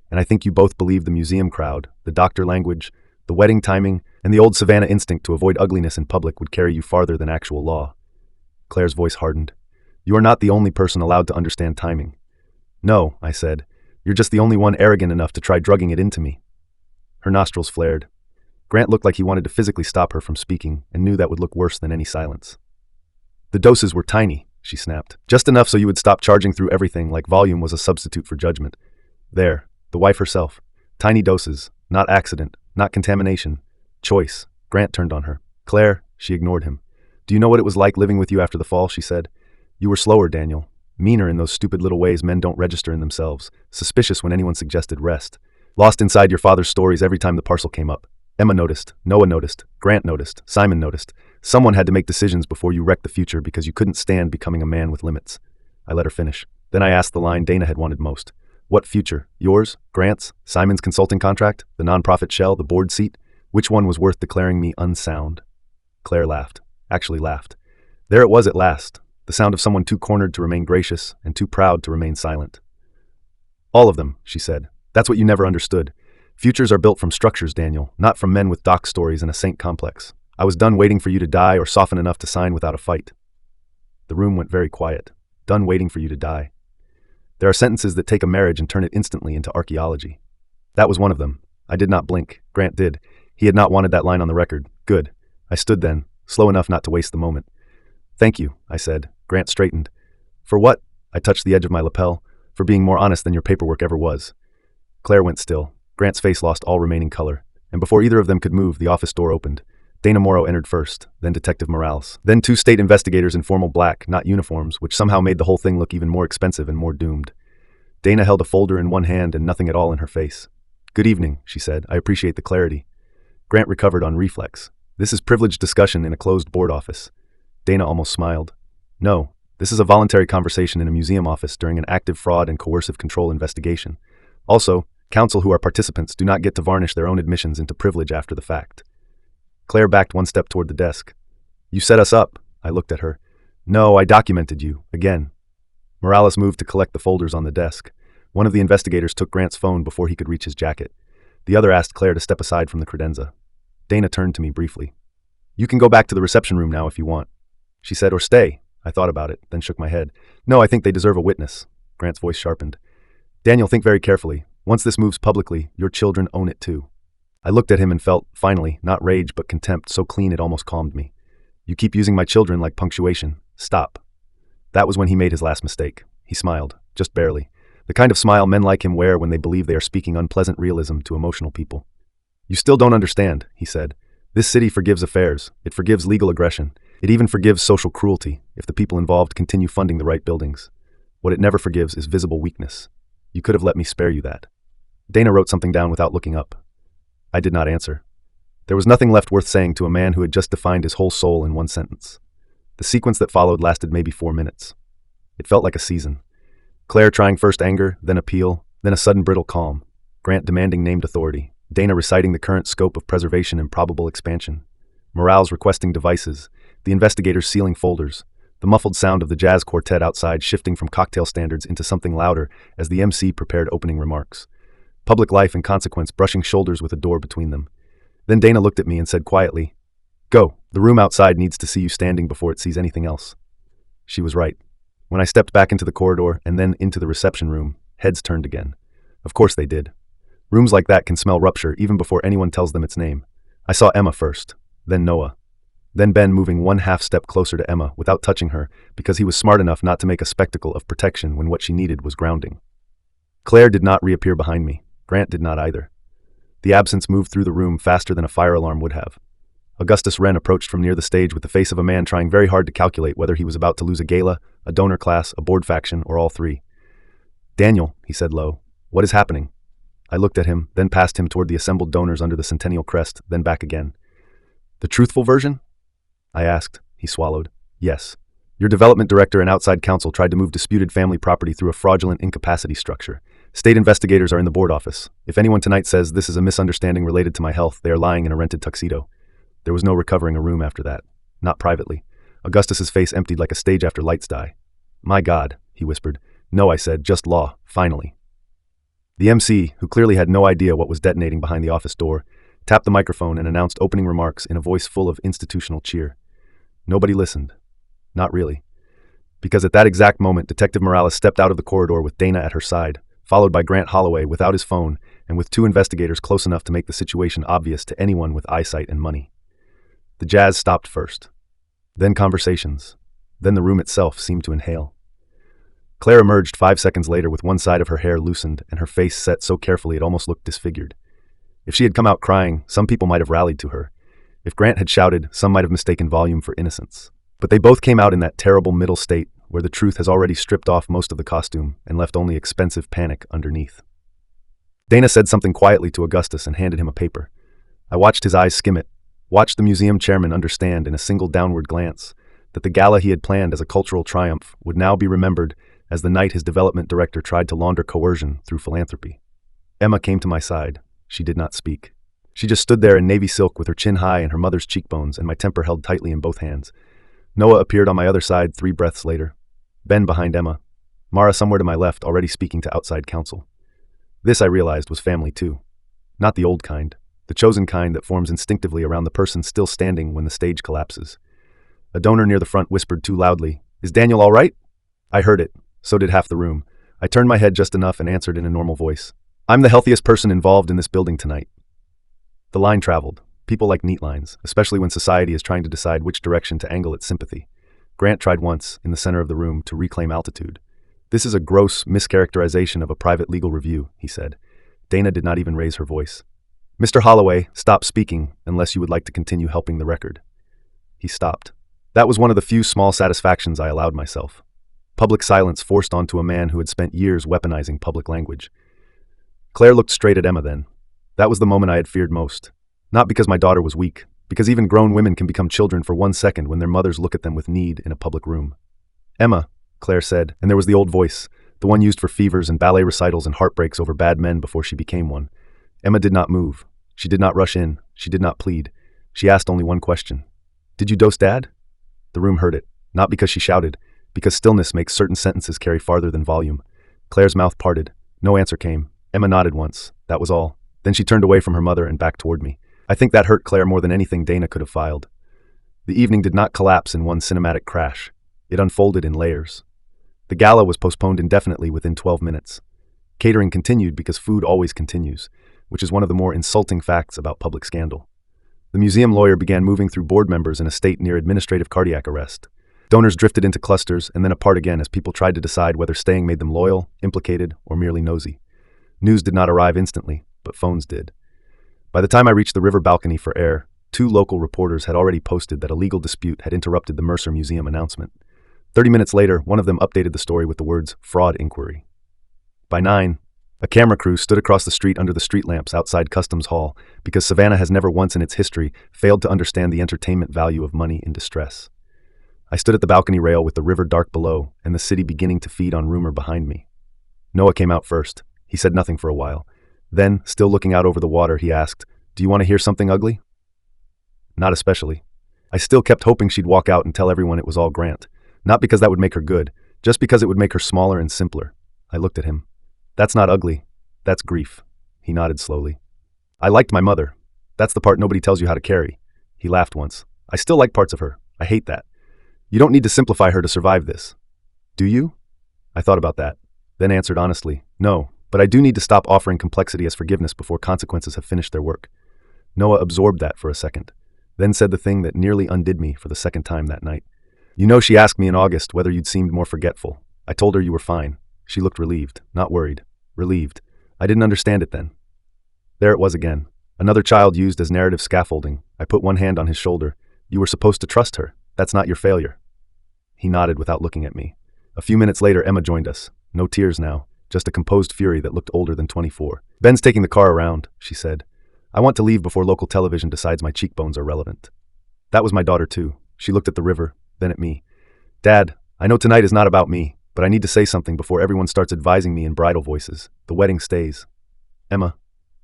And I think you both believe the museum crowd, the doctor language, the wedding timing, and the old savannah instinct to avoid ugliness in public would carry you farther than actual law. Claire's voice hardened. You are not the only person allowed to understand timing. No, I said. You're just the only one arrogant enough to try drugging it into me. Her nostrils flared. Grant looked like he wanted to physically stop her from speaking and knew that would look worse than any silence. The doses were tiny, she snapped. Just enough so you would stop charging through everything like volume was a substitute for judgment. There, the wife herself. Tiny doses, not accident, not contamination. Choice. Grant turned on her. Claire, she ignored him. Do you know what it was like living with you after the fall, she said. You were slower, Daniel. Meaner in those stupid little ways men don't register in themselves. Suspicious when anyone suggested rest. Lost inside your father's stories every time the parcel came up. Emma noticed. Noah noticed. Grant noticed. Simon noticed. Someone had to make decisions before you wrecked the future because you couldn't stand becoming a man with limits. I let her finish. Then I asked the line Dana had wanted most. What future? Yours? Grant's? Simon's consulting contract? The nonprofit shell? The board seat? Which one was worth declaring me unsound? Claire laughed. Actually laughed. There it was at last. The sound of someone too cornered to remain gracious and too proud to remain silent. All of them, she said. That's what you never understood. Futures are built from structures, Daniel, not from men with doc stories and a saint complex. I was done waiting for you to die or soften enough to sign without a fight. The room went very quiet. Done waiting for you to die. There are sentences that take a marriage and turn it instantly into archaeology. That was one of them. I did not blink. Grant did. He had not wanted that line on the record. Good. I stood then, slow enough not to waste the moment. Thank you, I said. Grant straightened. For what? I touched the edge of my lapel. For being more honest than your paperwork ever was. Claire went still. Grant's face lost all remaining color. And before either of them could move, the office door opened. Dana Morrow entered first, then Detective Morales. Then 2 state investigators in formal black, not uniforms, which somehow made the whole thing look even more expensive and more doomed. Dana held a folder in one hand and nothing at all in her face. Good evening, she said. I appreciate the clarity. Grant recovered on reflex. This is privileged discussion in a closed board office. Dana almost smiled. No, this is a voluntary conversation in a museum office during an active fraud and coercive control investigation. Also, counsel who are participants do not get to varnish their own admissions into privilege after the fact. Claire backed 1 step toward the desk. You set us up. I looked at her. No, I documented you. Again. Morales moved to collect the folders on the desk. One of the investigators took Grant's phone before he could reach his jacket. The other asked Claire to step aside from the credenza. Dana turned to me briefly. You can go back to the reception room now if you want. She said, or stay. I thought about it, then shook my head. No, I think they deserve a witness. Grant's voice sharpened. Daniel, think very carefully. Once this moves publicly, your children own it too. I looked at him and felt, finally, not rage but contempt so clean it almost calmed me. You keep using my children like punctuation. Stop. That was when he made his last mistake. He smiled, just barely. The kind of smile men like him wear when they believe they are speaking unpleasant realism to emotional people. You still don't understand, he said. This city forgives affairs. It forgives legal aggression. It even forgives social cruelty if the people involved continue funding the right buildings. What it never forgives is visible weakness. You could have let me spare you that. Dana wrote something down without looking up. I did not answer. There was nothing left worth saying to a man who had just defined his whole soul in one sentence. The sequence that followed lasted maybe 4 minutes. It felt like a season. Claire trying first anger, then appeal, then a sudden brittle calm. Grant demanding named authority. Dana reciting the current scope of preservation and probable expansion. Morales requesting devices. The investigators sealing folders. The muffled sound of the jazz quartet outside shifting from cocktail standards into something louder as the MC prepared opening remarks. Public life and consequence brushing shoulders with a door between them. Then Dana looked at me and said quietly, "Go, the room outside needs to see you standing before it sees anything else." She was right. When I stepped back into the corridor and then into the reception room, heads turned again. Of course they did. Rooms like that can smell rupture even before anyone tells them its name. I saw Emma first, then Noah. Then Ben moving 1/2 step closer to Emma without touching her because he was smart enough not to make a spectacle of protection when what she needed was grounding. Claire did not reappear behind me. Grant did not either. The absence moved through the room faster than a fire alarm would have. Augustus Wren approached from near the stage with the face of a man trying very hard to calculate whether he was about to lose a gala, a donor class, a board faction, or all three. "Daniel," he said low, "what is happening?" I looked at him, then past him toward the assembled donors under the centennial crest, then back again. "The truthful version?" I asked. He swallowed. "Yes. Your development director and outside counsel tried to move disputed family property through a fraudulent incapacity structure. State investigators are in the board office. If anyone tonight says this is a misunderstanding related to my health, they are lying in a rented tuxedo." There was no recovering a room after that. Not privately. Augustus's face emptied like a stage after lights die. "My God," he whispered. "No," I said, "just law, finally." The MC, who clearly had no idea what was detonating behind the office door, tapped the microphone and announced opening remarks in a voice full of institutional cheer. Nobody listened. Not really. Because at that exact moment, Detective Morales stepped out of the corridor with Dana at her side, followed by Grant Holloway without his phone and with 2 investigators close enough to make the situation obvious to anyone with eyesight and money. The jazz stopped first. Then conversations. Then the room itself seemed to inhale. Claire emerged 5 seconds later with one side of her hair loosened and her face set so carefully it almost looked disfigured. If she had come out crying, some people might have rallied to her. If Grant had shouted, some might have mistaken volume for innocence. But they both came out in that terrible middle state where the truth has already stripped off most of the costume and left only expensive panic underneath. Dana said something quietly to Augustus and handed him a paper. I watched his eyes skim it, watched the museum chairman understand in a single downward glance that the gala he had planned as a cultural triumph would now be remembered as the night his development director tried to launder coercion through philanthropy. Emma came to my side. She did not speak. She just stood there in navy silk with her chin high and her mother's cheekbones and my temper held tightly in both hands. Noah appeared on my other side 3 breaths later. Ben behind Emma. Mara somewhere to my left, already speaking to outside counsel. This, I realized, was family too. Not the old kind. The chosen kind that forms instinctively around the person still standing when the stage collapses. A donor near the front whispered too loudly, "Is Daniel all right?" I heard it. So did half the room. I turned my head just enough and answered in a normal voice. "I'm the healthiest person involved in this building tonight." The line traveled. People like neat lines, especially when society is trying to decide which direction to angle its sympathy. Grant tried once, in the center of the room, to reclaim altitude. "This is a gross mischaracterization of a private legal review," he said. Dana did not even raise her voice. "Mr. Holloway, stop speaking unless you would like to continue helping the record." He stopped. That was one of the few small satisfactions I allowed myself. Public silence forced onto a man who had spent years weaponizing public language. Claire looked straight at Emma then. That was the moment I had feared most. Not because my daughter was weak, because even grown women can become children for 1 second when their mothers look at them with need in a public room. "Emma," Claire said, and there was the old voice, the one used for fevers and ballet recitals and heartbreaks over bad men before she became one. Emma did not move. She did not rush in. She did not plead. She asked only one question. "Did you dose Dad?" The room heard it, not because she shouted, because stillness makes certain sentences carry farther than volume. Claire's mouth parted. No answer came. Emma nodded once. That was all. Then she turned away from her mother and back toward me. I think that hurt Claire more than anything Dana could have filed. The evening did not collapse in one cinematic crash. It unfolded in layers. The gala was postponed indefinitely within 12 minutes. Catering continued because food always continues, which is one of the more insulting facts about public scandal. The museum lawyer began moving through board members in a state near administrative cardiac arrest. Donors drifted into clusters and then apart again as people tried to decide whether staying made them loyal, implicated, or merely nosy. News did not arrive instantly, but phones did. By the time I reached the river balcony for air, 2 local reporters had already posted that a legal dispute had interrupted the Mercer Museum announcement. 30 minutes later, one of them updated the story with the words, "fraud inquiry." By 9, a camera crew stood across the street under the street lamps outside Customs Hall because Savannah has never once in its history failed to understand the entertainment value of money in distress. I stood at the balcony rail with the river dark below and the city beginning to feed on rumor behind me. Noah came out first. He said nothing for a while. Then, still looking out over the water, he asked, "Do you want to hear something ugly?" Not especially. I still kept hoping she'd walk out and tell everyone it was all Grant. Not because that would make her good, just because it would make her smaller and simpler. I looked at him. "That's not ugly. That's grief." He nodded slowly. "I liked my mother. That's the part nobody tells you how to carry." He laughed once. "I still like parts of her. I hate that. You don't need to simplify her to survive this." "Do you?" I thought about that, then answered honestly, "No, but I do need to stop offering complexity as forgiveness before consequences have finished their work." Noah absorbed that for a second, then said the thing that nearly undid me for the second time that night. "You know, she asked me in August whether you'd seemed more forgetful. I told her you were fine." She looked relieved, not worried. Relieved. I didn't understand it then. There it was again. Another child used as narrative scaffolding. I put one hand on his shoulder. "You were supposed to trust her. That's not your failure." He nodded without looking at me. A few minutes later, Emma joined us. No tears now, just a composed fury that looked older than 24. "Ben's taking the car around," she said. "I want to leave before local television decides my cheekbones are relevant." That was my daughter too. She looked at the river, then at me. "Dad, I know tonight is not about me, but I need to say something before everyone starts advising me in bridal voices. The wedding stays." "Emma,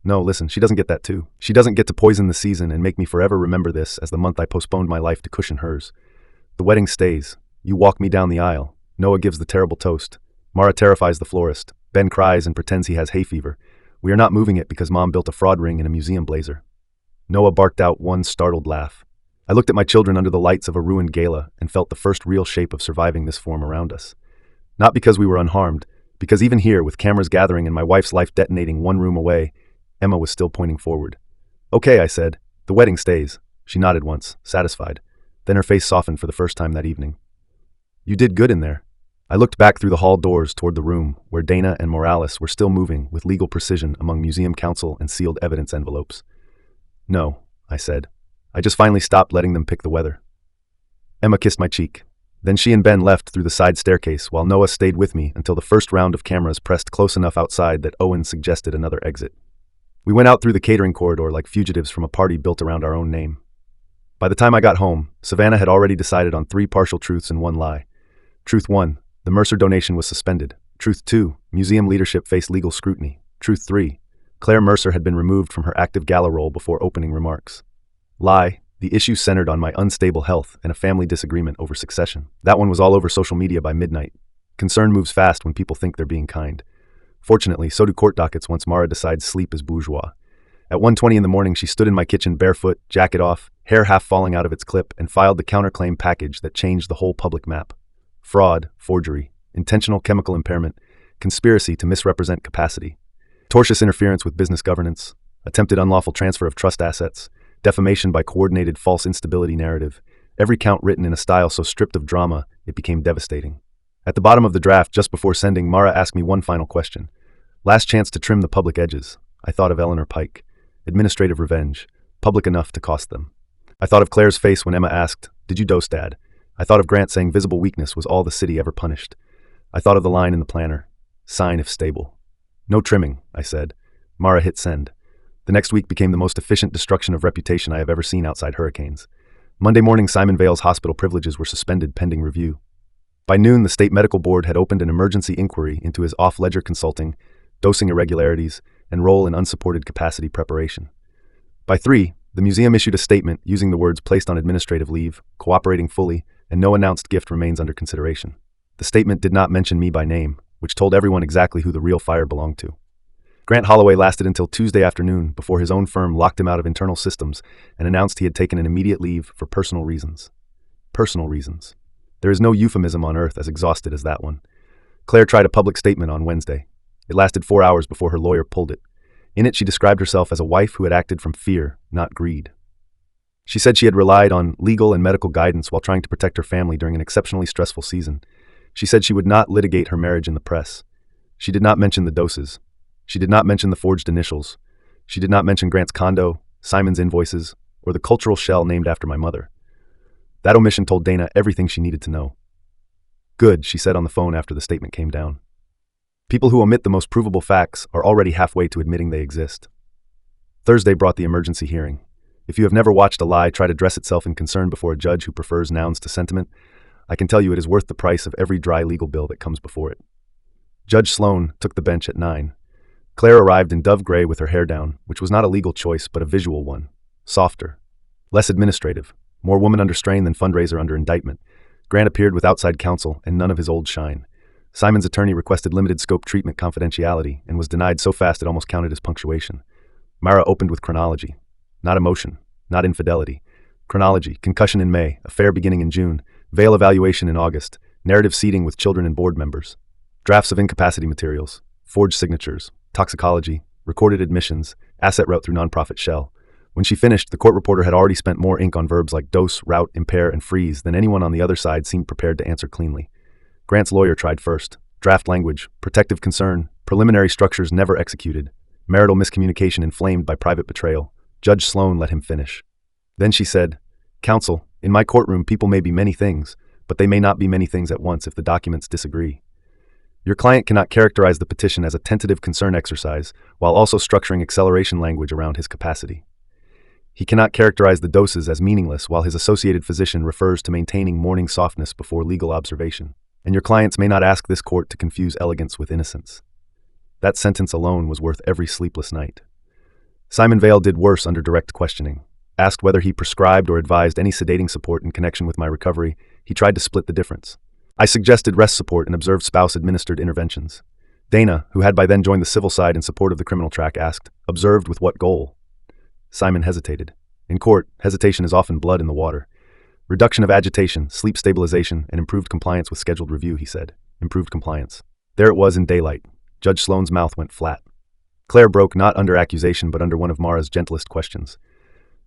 no, listen, she doesn't get that too. She doesn't get to poison the season and make me forever remember this as the month I postponed my life to cushion hers. The wedding stays. You walk me down the aisle. Noah gives the terrible toast. Mara terrifies the florist. Ben cries and pretends he has hay fever. We are not moving it because Mom built a fraud ring in a museum blazer." Noah barked out one startled laugh. I looked at my children under the lights of a ruined gala and felt the first real shape of surviving this form around us. Not because we were unharmed, because even here, with cameras gathering and my wife's life detonating one room away, Emma was still pointing forward. "Okay," I said. "The wedding stays." She nodded once, satisfied. Then her face softened for the first time that evening. "You did good in there." I looked back through the hall doors toward the room where Dana and Morales were still moving with legal precision among museum counsel and sealed evidence envelopes. "No," I said. "I just finally stopped letting them pick the weather." Emma kissed my cheek. Then she and Ben left through the side staircase while Noah stayed with me until the first round of cameras pressed close enough outside that Owen suggested another exit. We went out through the catering corridor like fugitives from a party built around our own name. By the time I got home, Savannah had already decided on 3 partial truths and 1 lie. Truth 1, the Mercer donation was suspended. Truth 2, museum leadership faced legal scrutiny. Truth 3, Claire Mercer had been removed from her active gala role before opening remarks. Lie, the issue centered on my unstable health and a family disagreement over succession. That one was all over social media by midnight. Concern moves fast when people think they're being kind. Fortunately, so do court dockets once Mara decides sleep is bourgeois. At 1:20 in the morning, she stood in my kitchen barefoot, jacket off, hair half falling out of its clip, and filed the counterclaim package that changed the whole public map. Fraud, forgery, intentional chemical impairment, conspiracy to misrepresent capacity, tortious interference with business governance, attempted unlawful transfer of trust assets, defamation by coordinated false instability narrative, every count written in a style so stripped of drama it became devastating. At the bottom of the draft, just before sending, Mara asked me one final question. Last chance to trim the public edges. I thought of Eleanor Pike. Administrative revenge. Public enough to cost them. I thought of Claire's face when Emma asked, "Did you dose, Dad?" I thought of Grant saying visible weakness was all the city ever punished. I thought of the line in the planner. Sign if stable. "No trimming," I said. Mara hit send. The next week became the most efficient destruction of reputation I have ever seen outside hurricanes. Monday morning, Simon Vale's hospital privileges were suspended pending review. By noon, the state medical board had opened an emergency inquiry into his off-ledger consulting, dosing irregularities, and role in unsupported capacity preparation. By 3, the museum issued a statement using the words "placed on administrative leave," "cooperating fully," and "no announced gift remains under consideration." The statement did not mention me by name, which told everyone exactly who the real fire belonged to. Grant Holloway lasted until Tuesday afternoon before his own firm locked him out of internal systems and announced he had taken an immediate leave for personal reasons. Personal reasons. There is no euphemism on earth as exhausted as that one. Claire tried a public statement on Wednesday. It lasted 4 hours before her lawyer pulled it. In it, she described herself as a wife who had acted from fear, not greed. She said she had relied on legal and medical guidance while trying to protect her family during an exceptionally stressful season. She said she would not litigate her marriage in the press. She did not mention the doses. She did not mention the forged initials. She did not mention Grant's condo, Simon's invoices, or the cultural shell named after my mother. That omission told Dana everything she needed to know. Good, she said on the phone after the statement came down. People who omit the most provable facts are already halfway to admitting they exist. Thursday brought the emergency hearing. If you have never watched a lie try to dress itself in concern before a judge who prefers nouns to sentiment, I can tell you it is worth the price of every dry legal bill that comes before it. Judge Sloan took the bench at 9. Claire arrived in dove gray with her hair down, which was not a legal choice but a visual one. Softer. Less administrative. More woman under strain than fundraiser under indictment. Grant appeared with outside counsel and none of his old shine. Simon's attorney requested limited scope treatment confidentiality and was denied so fast it almost counted as punctuation. Myra opened with chronology. Not emotion. Not infidelity. Chronology. Concussion in May. Affair beginning in June. Veil evaluation in August. Narrative seating with children and board members. Drafts of incapacity materials. Forged signatures. Toxicology. Recorded admissions. Asset route through nonprofit shell. When she finished, the court reporter had already spent more ink on verbs like dose, route, impair, and freeze than anyone on the other side seemed prepared to answer cleanly. Grant's lawyer tried first. Draft language, protective concern, preliminary structures never executed, marital miscommunication inflamed by private betrayal. Judge Sloan let him finish. Then she said, "Counsel, in my courtroom people may be many things, but they may not be many things at once if the documents disagree. Your client cannot characterize the petition as a tentative concern exercise while also structuring acceleration language around his capacity. He cannot characterize the doses as meaningless while his associated physician refers to maintaining morning softness before legal observation. And your clients may not ask this court to confuse elegance with innocence." That sentence alone was worth every sleepless night. Simon Vale did worse under direct questioning. Asked whether he prescribed or advised any sedating support in connection with my recovery, he tried to split the difference. I suggested rest support and observed spouse-administered interventions. Dana, who had by then joined the civil side in support of the criminal track, asked, "Observed with what goal?" Simon hesitated. In court, hesitation is often blood in the water. Reduction of agitation, sleep stabilization, and improved compliance with scheduled review, he said. Improved compliance. There it was in daylight. Judge Sloan's mouth went flat. Claire broke not under accusation but under one of Mara's gentlest questions.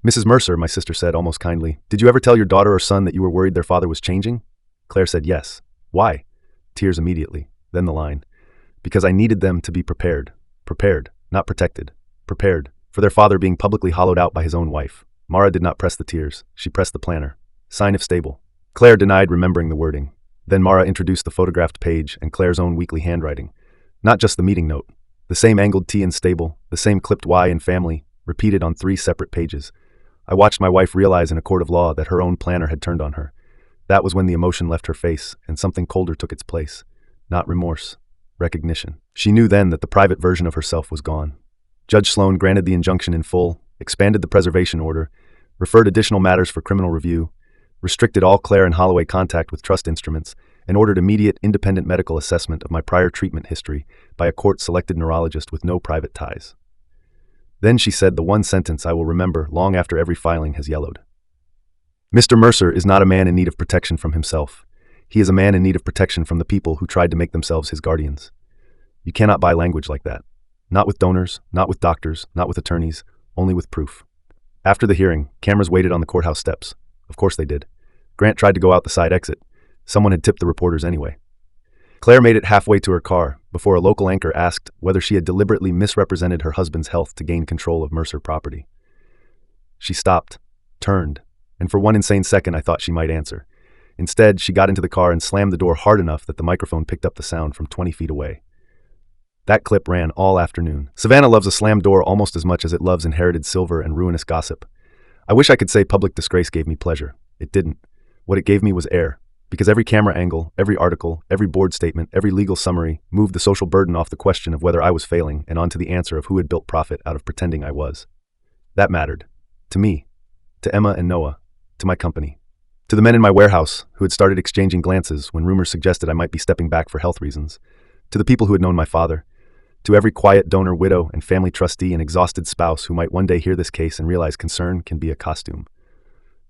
"Mrs. Mercer," my sister said almost kindly, "did you ever tell your daughter or son that you were worried their father was changing?" Claire said yes. "Why?" Tears immediately. Then the line. "Because I needed them to be prepared. Prepared, not protected. Prepared. For their father being publicly hollowed out by his own wife." Mara did not press the tears. She pressed the planner. Sign if stable. Claire denied remembering the wording. Then Mara introduced the photographed page and Claire's own weekly handwriting. Not just the meeting note. The same angled T in stable, the same clipped Y in family, repeated on 3 separate pages. I watched my wife realize in a court of law that her own planner had turned on her. That was when the emotion left her face and something colder took its place. Not remorse. Recognition. She knew then that the private version of herself was gone. Judge Sloan granted the injunction in full, expanded the preservation order, referred additional matters for criminal review, restricted all Claire and Holloway contact with trust instruments, and ordered immediate independent medical assessment of my prior treatment history by a court-selected neurologist with no private ties. Then she said the one sentence I will remember long after every filing has yellowed. "Mr. Mercer is not a man in need of protection from himself. He is a man in need of protection from the people who tried to make themselves his guardians." You cannot buy language like that. Not with donors, not with doctors, not with attorneys, only with proof. After the hearing, cameras waited on the courthouse steps. Of course they did. Grant tried to go out the side exit. Someone had tipped the reporters anyway. Claire made it halfway to her car before a local anchor asked whether she had deliberately misrepresented her husband's health to gain control of Mercer property. She stopped, turned, and for one insane second I thought she might answer. Instead, she got into the car and slammed the door hard enough that the microphone picked up the sound from 20 feet away. That clip ran all afternoon. Savannah loves a slammed door almost as much as it loves inherited silver and ruinous gossip. I wish I could say public disgrace gave me pleasure. It didn't. What it gave me was air. Because every camera angle, every article, every board statement, every legal summary moved the social burden off the question of whether I was failing and onto the answer of who had built profit out of pretending I was. That mattered. To me. To Emma and Noah. To my company. To the men in my warehouse who had started exchanging glances when rumors suggested I might be stepping back for health reasons. To the people who had known my father. To every quiet donor, widow, and family trustee and exhausted spouse who might one day hear this case and realize concern can be a costume.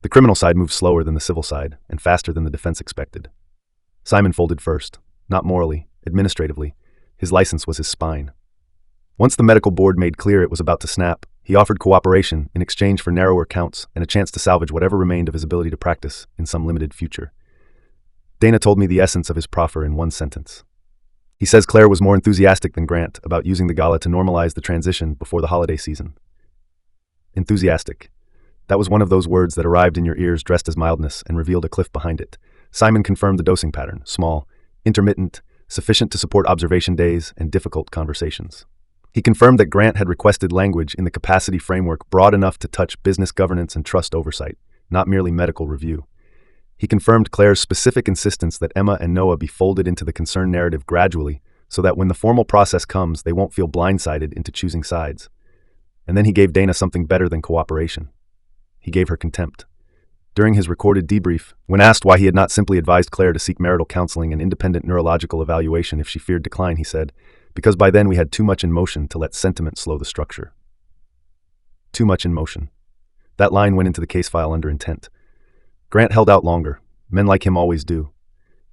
The criminal side moved slower than the civil side, and faster than the defense expected. Simon folded first, not morally, administratively. His license was his spine. Once the medical board made clear it was about to snap, He offered cooperation in exchange for narrower counts and a chance to salvage whatever remained of his ability to practice in some limited future. Dana told me the essence of his proffer in one sentence. He says Claire was more enthusiastic than Grant about using the gala to normalize the transition before the holiday season. Enthusiastic. That was one of those words that arrived in your ears dressed as mildness and revealed a cliff behind it. Simon confirmed the dosing pattern: small, intermittent, sufficient to support observation days and difficult conversations. He confirmed that Grant had requested language in the capacity framework broad enough to touch business governance and trust oversight, not merely medical review. He confirmed Claire's specific insistence that Emma and Noah be folded into the concerned narrative gradually, so that when the formal process comes, they won't feel blindsided into choosing sides. And then he gave Dana something better than cooperation. He gave her contempt. During his recorded debrief, when asked why he had not simply advised Claire to seek marital counseling and independent neurological evaluation if she feared decline, he said, "Because by then we had too much in motion to let sentiment slow the structure." Too much in motion. That line went into the case file under intent. Grant held out longer. Men like him always do.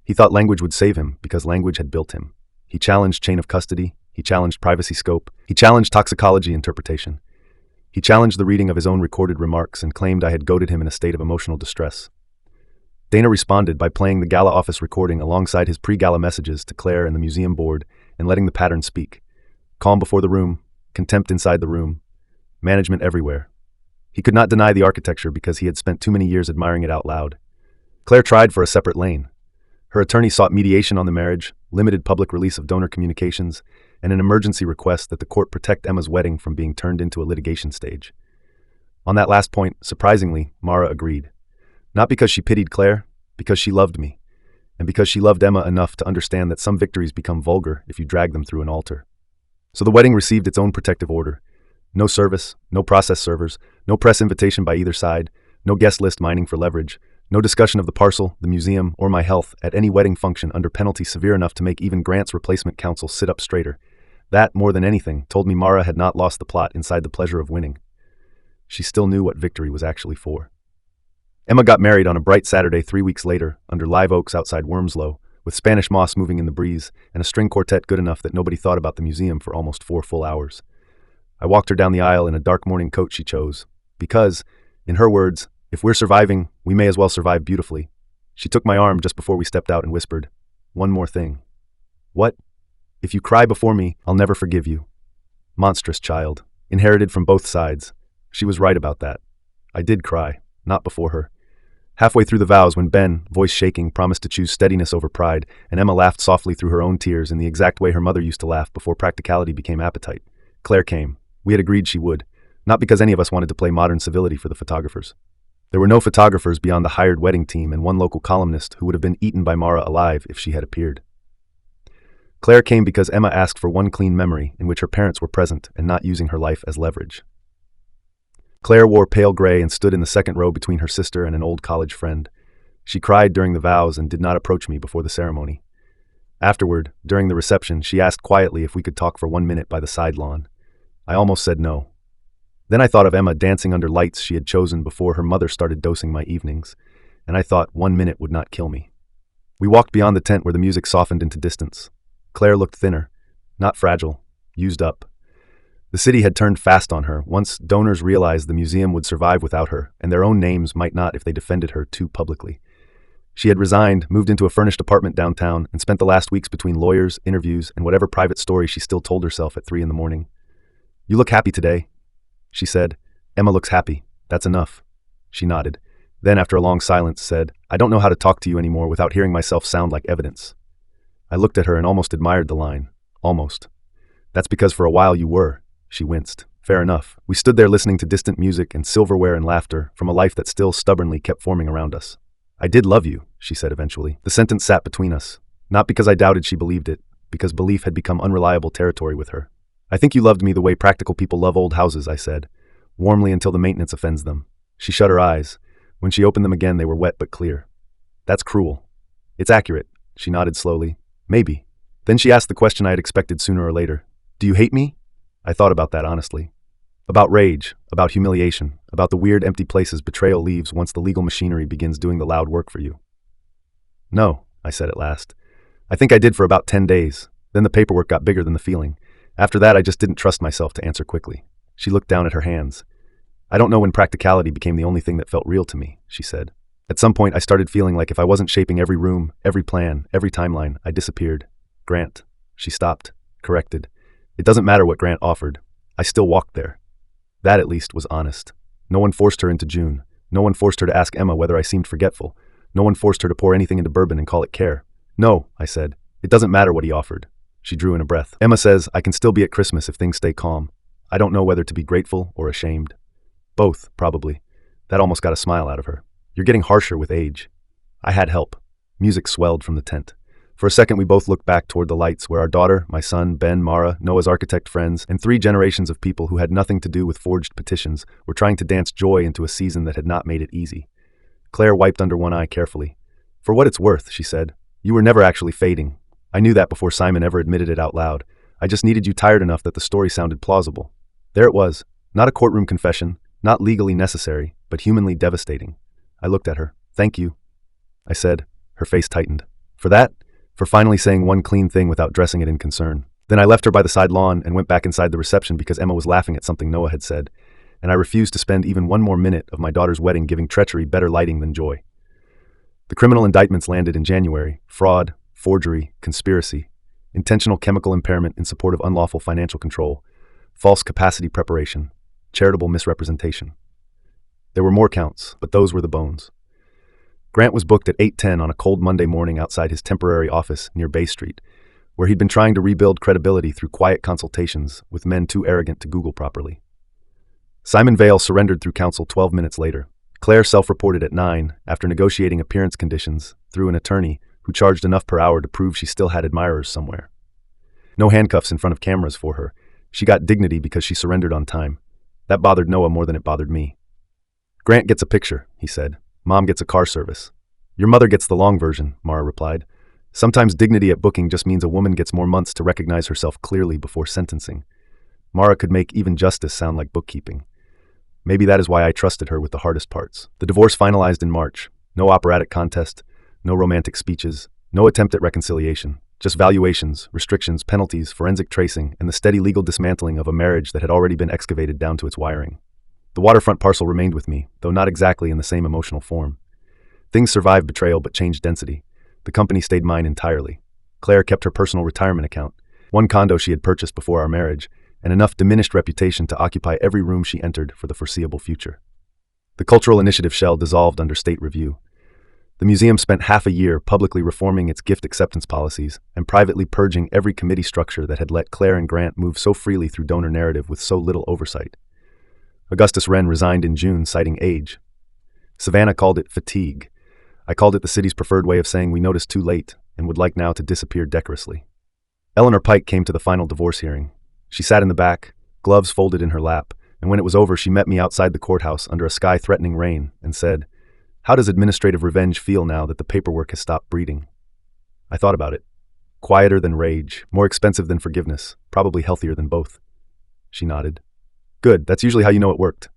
He thought language would save him because language had built him. He challenged chain of custody. He challenged privacy scope. He challenged toxicology interpretation. He challenged the reading of his own recorded remarks and claimed I had goaded him in a state of emotional distress. Dana responded by playing the gala office recording alongside his pre-gala messages to Claire and the museum board and letting the pattern speak. Calm before the room, contempt inside the room, management everywhere. He could not deny the architecture because he had spent too many years admiring it out loud. Claire tried for a separate lane. Her attorney sought mediation on the marriage, limited public release of donor communications, and an emergency request that the court protect Emma's wedding from being turned into a litigation stage. On that last point, surprisingly, Mara agreed. Not because she pitied Claire, because she loved me, and because she loved Emma enough to understand that some victories become vulgar if you drag them through an altar. So the wedding received its own protective order. No service, no process servers, no press invitation by either side, no guest list mining for leverage, no discussion of the parcel, the museum, or my health at any wedding function under penalty severe enough to make even Grant's replacement counsel sit up straighter. That, more than anything, told me Mara had not lost the plot inside the pleasure of winning. She still knew what victory was actually for. Emma got married on a bright Saturday 3 weeks later, under live oaks outside Wormslow, with Spanish moss moving in the breeze and a string quartet good enough that nobody thought about the museum for almost 4 full hours. I walked her down the aisle in a dark morning coat she chose, because, in her words, if we're surviving, we may as well survive beautifully. She took my arm just before we stepped out and whispered, "One more thing." "What?" "If you cry before me, I'll never forgive you." Monstrous child, inherited from both sides. She was right about that. I did cry, not before her. Halfway through the vows, when Ben, voice shaking, promised to choose steadiness over pride, and Emma laughed softly through her own tears in the exact way her mother used to laugh before practicality became appetite, Claire came. We had agreed she would, not because any of us wanted to play modern civility for the photographers. There were no photographers beyond the hired wedding team and one local columnist who would have been eaten by Mara alive if she had appeared. Claire came because Emma asked for one clean memory in which her parents were present and not using her life as leverage. Claire wore pale gray and stood in the second row between her sister and an old college friend. She cried during the vows and did not approach me before the ceremony. Afterward, during the reception, she asked quietly if we could talk for 1 minute by the side lawn. I almost said no. Then I thought of Emma dancing under lights she had chosen before her mother started dosing my evenings, and I thought 1 minute would not kill me. We walked beyond the tent where the music softened into distance. Claire looked thinner, not fragile, used up. The city had turned fast on her once donors realized the museum would survive without her, and their own names might not if they defended her too publicly. She had resigned, moved into a furnished apartment downtown, and spent the last weeks between lawyers, interviews, and whatever private story she still told herself at 3 a.m. "You look happy today," she said. "Emma looks happy. That's enough." She nodded. Then, after a long silence, said, "I don't know how to talk to you anymore without hearing myself sound like evidence." I looked at her and almost admired the line. Almost. "That's because for a while you were." She winced. Fair enough. We stood there listening to distant music and silverware and laughter from a life that still stubbornly kept forming around us. "I did love you," she said eventually. The sentence sat between us. Not because I doubted she believed it, because belief had become unreliable territory with her. "I think you loved me the way practical people love old houses," I said, warmly until the maintenance offends them. She shut her eyes. When she opened them again, they were wet but clear. "That's cruel." "It's accurate," she nodded slowly. "Maybe." Then she asked the question I had expected sooner or later. "Do you hate me?" I thought about that honestly. About rage, about humiliation, about the weird empty places betrayal leaves once the legal machinery begins doing the loud work for you. "No," I said at last. "I think I did for about 10 days. Then the paperwork got bigger than the feeling. After that, I just didn't trust myself to answer quickly." She looked down at her hands. I don't know when practicality became the only thing that felt real to me, she said. At some point, I started feeling like if I wasn't shaping every room, every plan, every timeline, I disappeared. Grant. She stopped, corrected. It doesn't matter what Grant offered. I still walked there. That, at least, was honest. No one forced her into June. No one forced her to ask Emma whether I seemed forgetful. No one forced her to pour anything into bourbon and call it care. No, I said. It doesn't matter what he offered. She drew in a breath. Emma says I can still be at Christmas if things stay calm. I don't know whether to be grateful or ashamed. Both, probably. That almost got a smile out of her. You're getting harsher with age. I had help. Music swelled from the tent. For a second, we both looked back toward the lights where our daughter, my son, Ben, Mara, Noah's architect friends, and 3 generations of people who had nothing to do with forged petitions were trying to dance joy into a season that had not made it easy. Claire wiped under one eye carefully. For what it's worth, she said, you were never actually fading. I knew that before Simon ever admitted it out loud. I just needed you tired enough that the story sounded plausible. There it was. Not a courtroom confession, not legally necessary, but humanly devastating. I looked at her. Thank you, I said. Her face tightened. For that? For finally saying one clean thing without dressing it in concern. Then I left her by the side lawn and went back inside the reception because Emma was laughing at something Noah had said, and I refused to spend even one more minute of my daughter's wedding giving treachery better lighting than joy. The criminal indictments landed in January: fraud, forgery, conspiracy, intentional chemical impairment in support of unlawful financial control, false capacity preparation, charitable misrepresentation. There were more counts, but those were the bones. Grant was booked at 8:10 on a cold Monday morning outside his temporary office near Bay Street, where he'd been trying to rebuild credibility through quiet consultations with men too arrogant to Google properly. Simon Vale surrendered through counsel 12 minutes later. Claire self-reported at 9 after negotiating appearance conditions through an attorney who charged enough per hour to prove she still had admirers somewhere. No handcuffs in front of cameras for her. She got dignity because she surrendered on time. That bothered Noah more than it bothered me. Grant gets a picture, he said. Mom gets a car service. Your mother gets the long version, Mara replied. Sometimes dignity at booking just means a woman gets more months to recognize herself clearly before sentencing. Mara could make even justice sound like bookkeeping. Maybe that is why I trusted her with the hardest parts. The divorce finalized in March. No operatic contest, no romantic speeches, no attempt at reconciliation. Just valuations, restrictions, penalties, forensic tracing, and the steady legal dismantling of a marriage that had already been excavated down to its wiring. The waterfront parcel remained with me, though not exactly in the same emotional form. Things survived betrayal but changed density. The company stayed mine entirely. Claire kept her personal retirement account, one condo she had purchased before our marriage, and enough diminished reputation to occupy every room she entered for the foreseeable future. The cultural initiative shell dissolved under state review. The museum spent half a year publicly reforming its gift acceptance policies and privately purging every committee structure that had let Claire and Grant move so freely through donor narrative with so little oversight. Augustus Wren resigned in June, citing age. Savannah called it fatigue. I called it the city's preferred way of saying we noticed too late and would like now to disappear decorously. Eleanor Pike came to the final divorce hearing. She sat in the back, gloves folded in her lap, and when it was over she met me outside the courthouse under a sky-threatening rain and said, "How does administrative revenge feel now that the paperwork has stopped breeding?" I thought about it. Quieter than rage, more expensive than forgiveness, probably healthier than both. She nodded. Good, that's usually how you know it worked.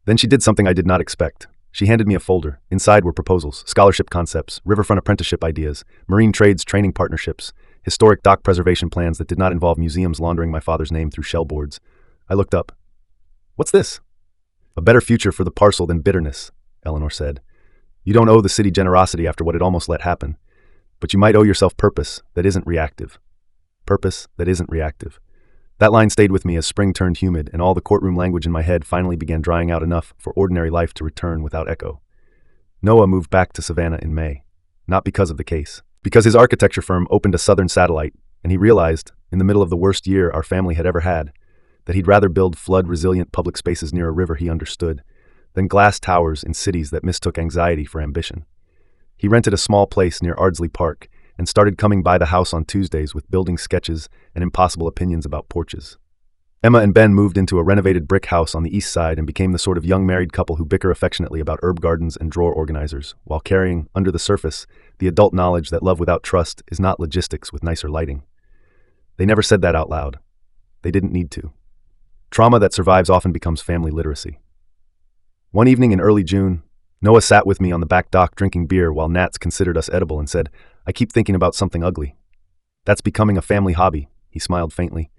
Then she did something I did not expect. She handed me a folder. Inside were proposals, scholarship concepts, riverfront apprenticeship ideas, marine trades training partnerships, historic dock preservation plans that did not involve museums laundering my father's name through shellboards. I looked up. What's this? A better future for the parcel than bitterness, Eleanor said. You don't owe the city generosity after what it almost let happen, but you might owe yourself purpose that isn't reactive. Purpose that isn't reactive. That line stayed with me as spring turned humid and all the courtroom language in my head finally began drying out enough for ordinary life to return without echo. Noah moved back to Savannah in May, not because of the case, because his architecture firm opened a southern satellite, and he realized, in the middle of the worst year our family had ever had, that he'd rather build flood-resilient public spaces near a river he understood than glass towers in cities that mistook anxiety for ambition. He rented a small place near Ardsley Park and started coming by the house on Tuesdays with building sketches and impossible opinions about porches. Emma and Ben moved into a renovated brick house on the east side and became the sort of young married couple who bicker affectionately about herb gardens and drawer organizers, while carrying, under the surface, the adult knowledge that love without trust is not logistics with nicer lighting. They never said that out loud. They didn't need to. Trauma that survives often becomes family literacy. One evening in early June, Noah sat with me on the back dock drinking beer while gnats considered us edible and said, "I keep thinking about something ugly." "That's becoming a family hobby," he smiled faintly.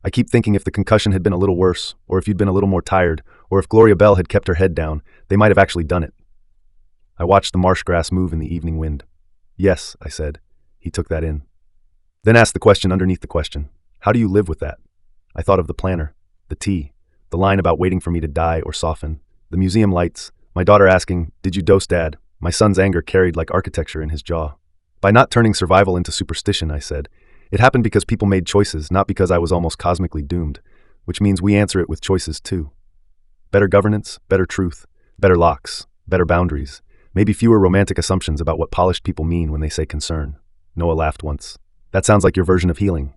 I keep thinking if the concussion had been a little worse, or if you'd been a little more tired, or if Gloria Bell had kept her head down, they might have actually done it. I watched the marsh grass move in the evening wind. Yes, I said. He took that in. Then asked the question underneath the question. How do you live with that? I thought of the planner, the tea, the line about waiting for me to die or soften, the museum lights, my daughter asking, "Did you dose, Dad?" My son's anger carried like architecture in his jaw. By not turning survival into superstition, I said, it happened because people made choices, not because I was almost cosmically doomed, which means we answer it with choices too. Better governance, better truth, better locks, better boundaries, maybe fewer romantic assumptions about what polished people mean when they say concern. Noah laughed once. That sounds like your version of healing.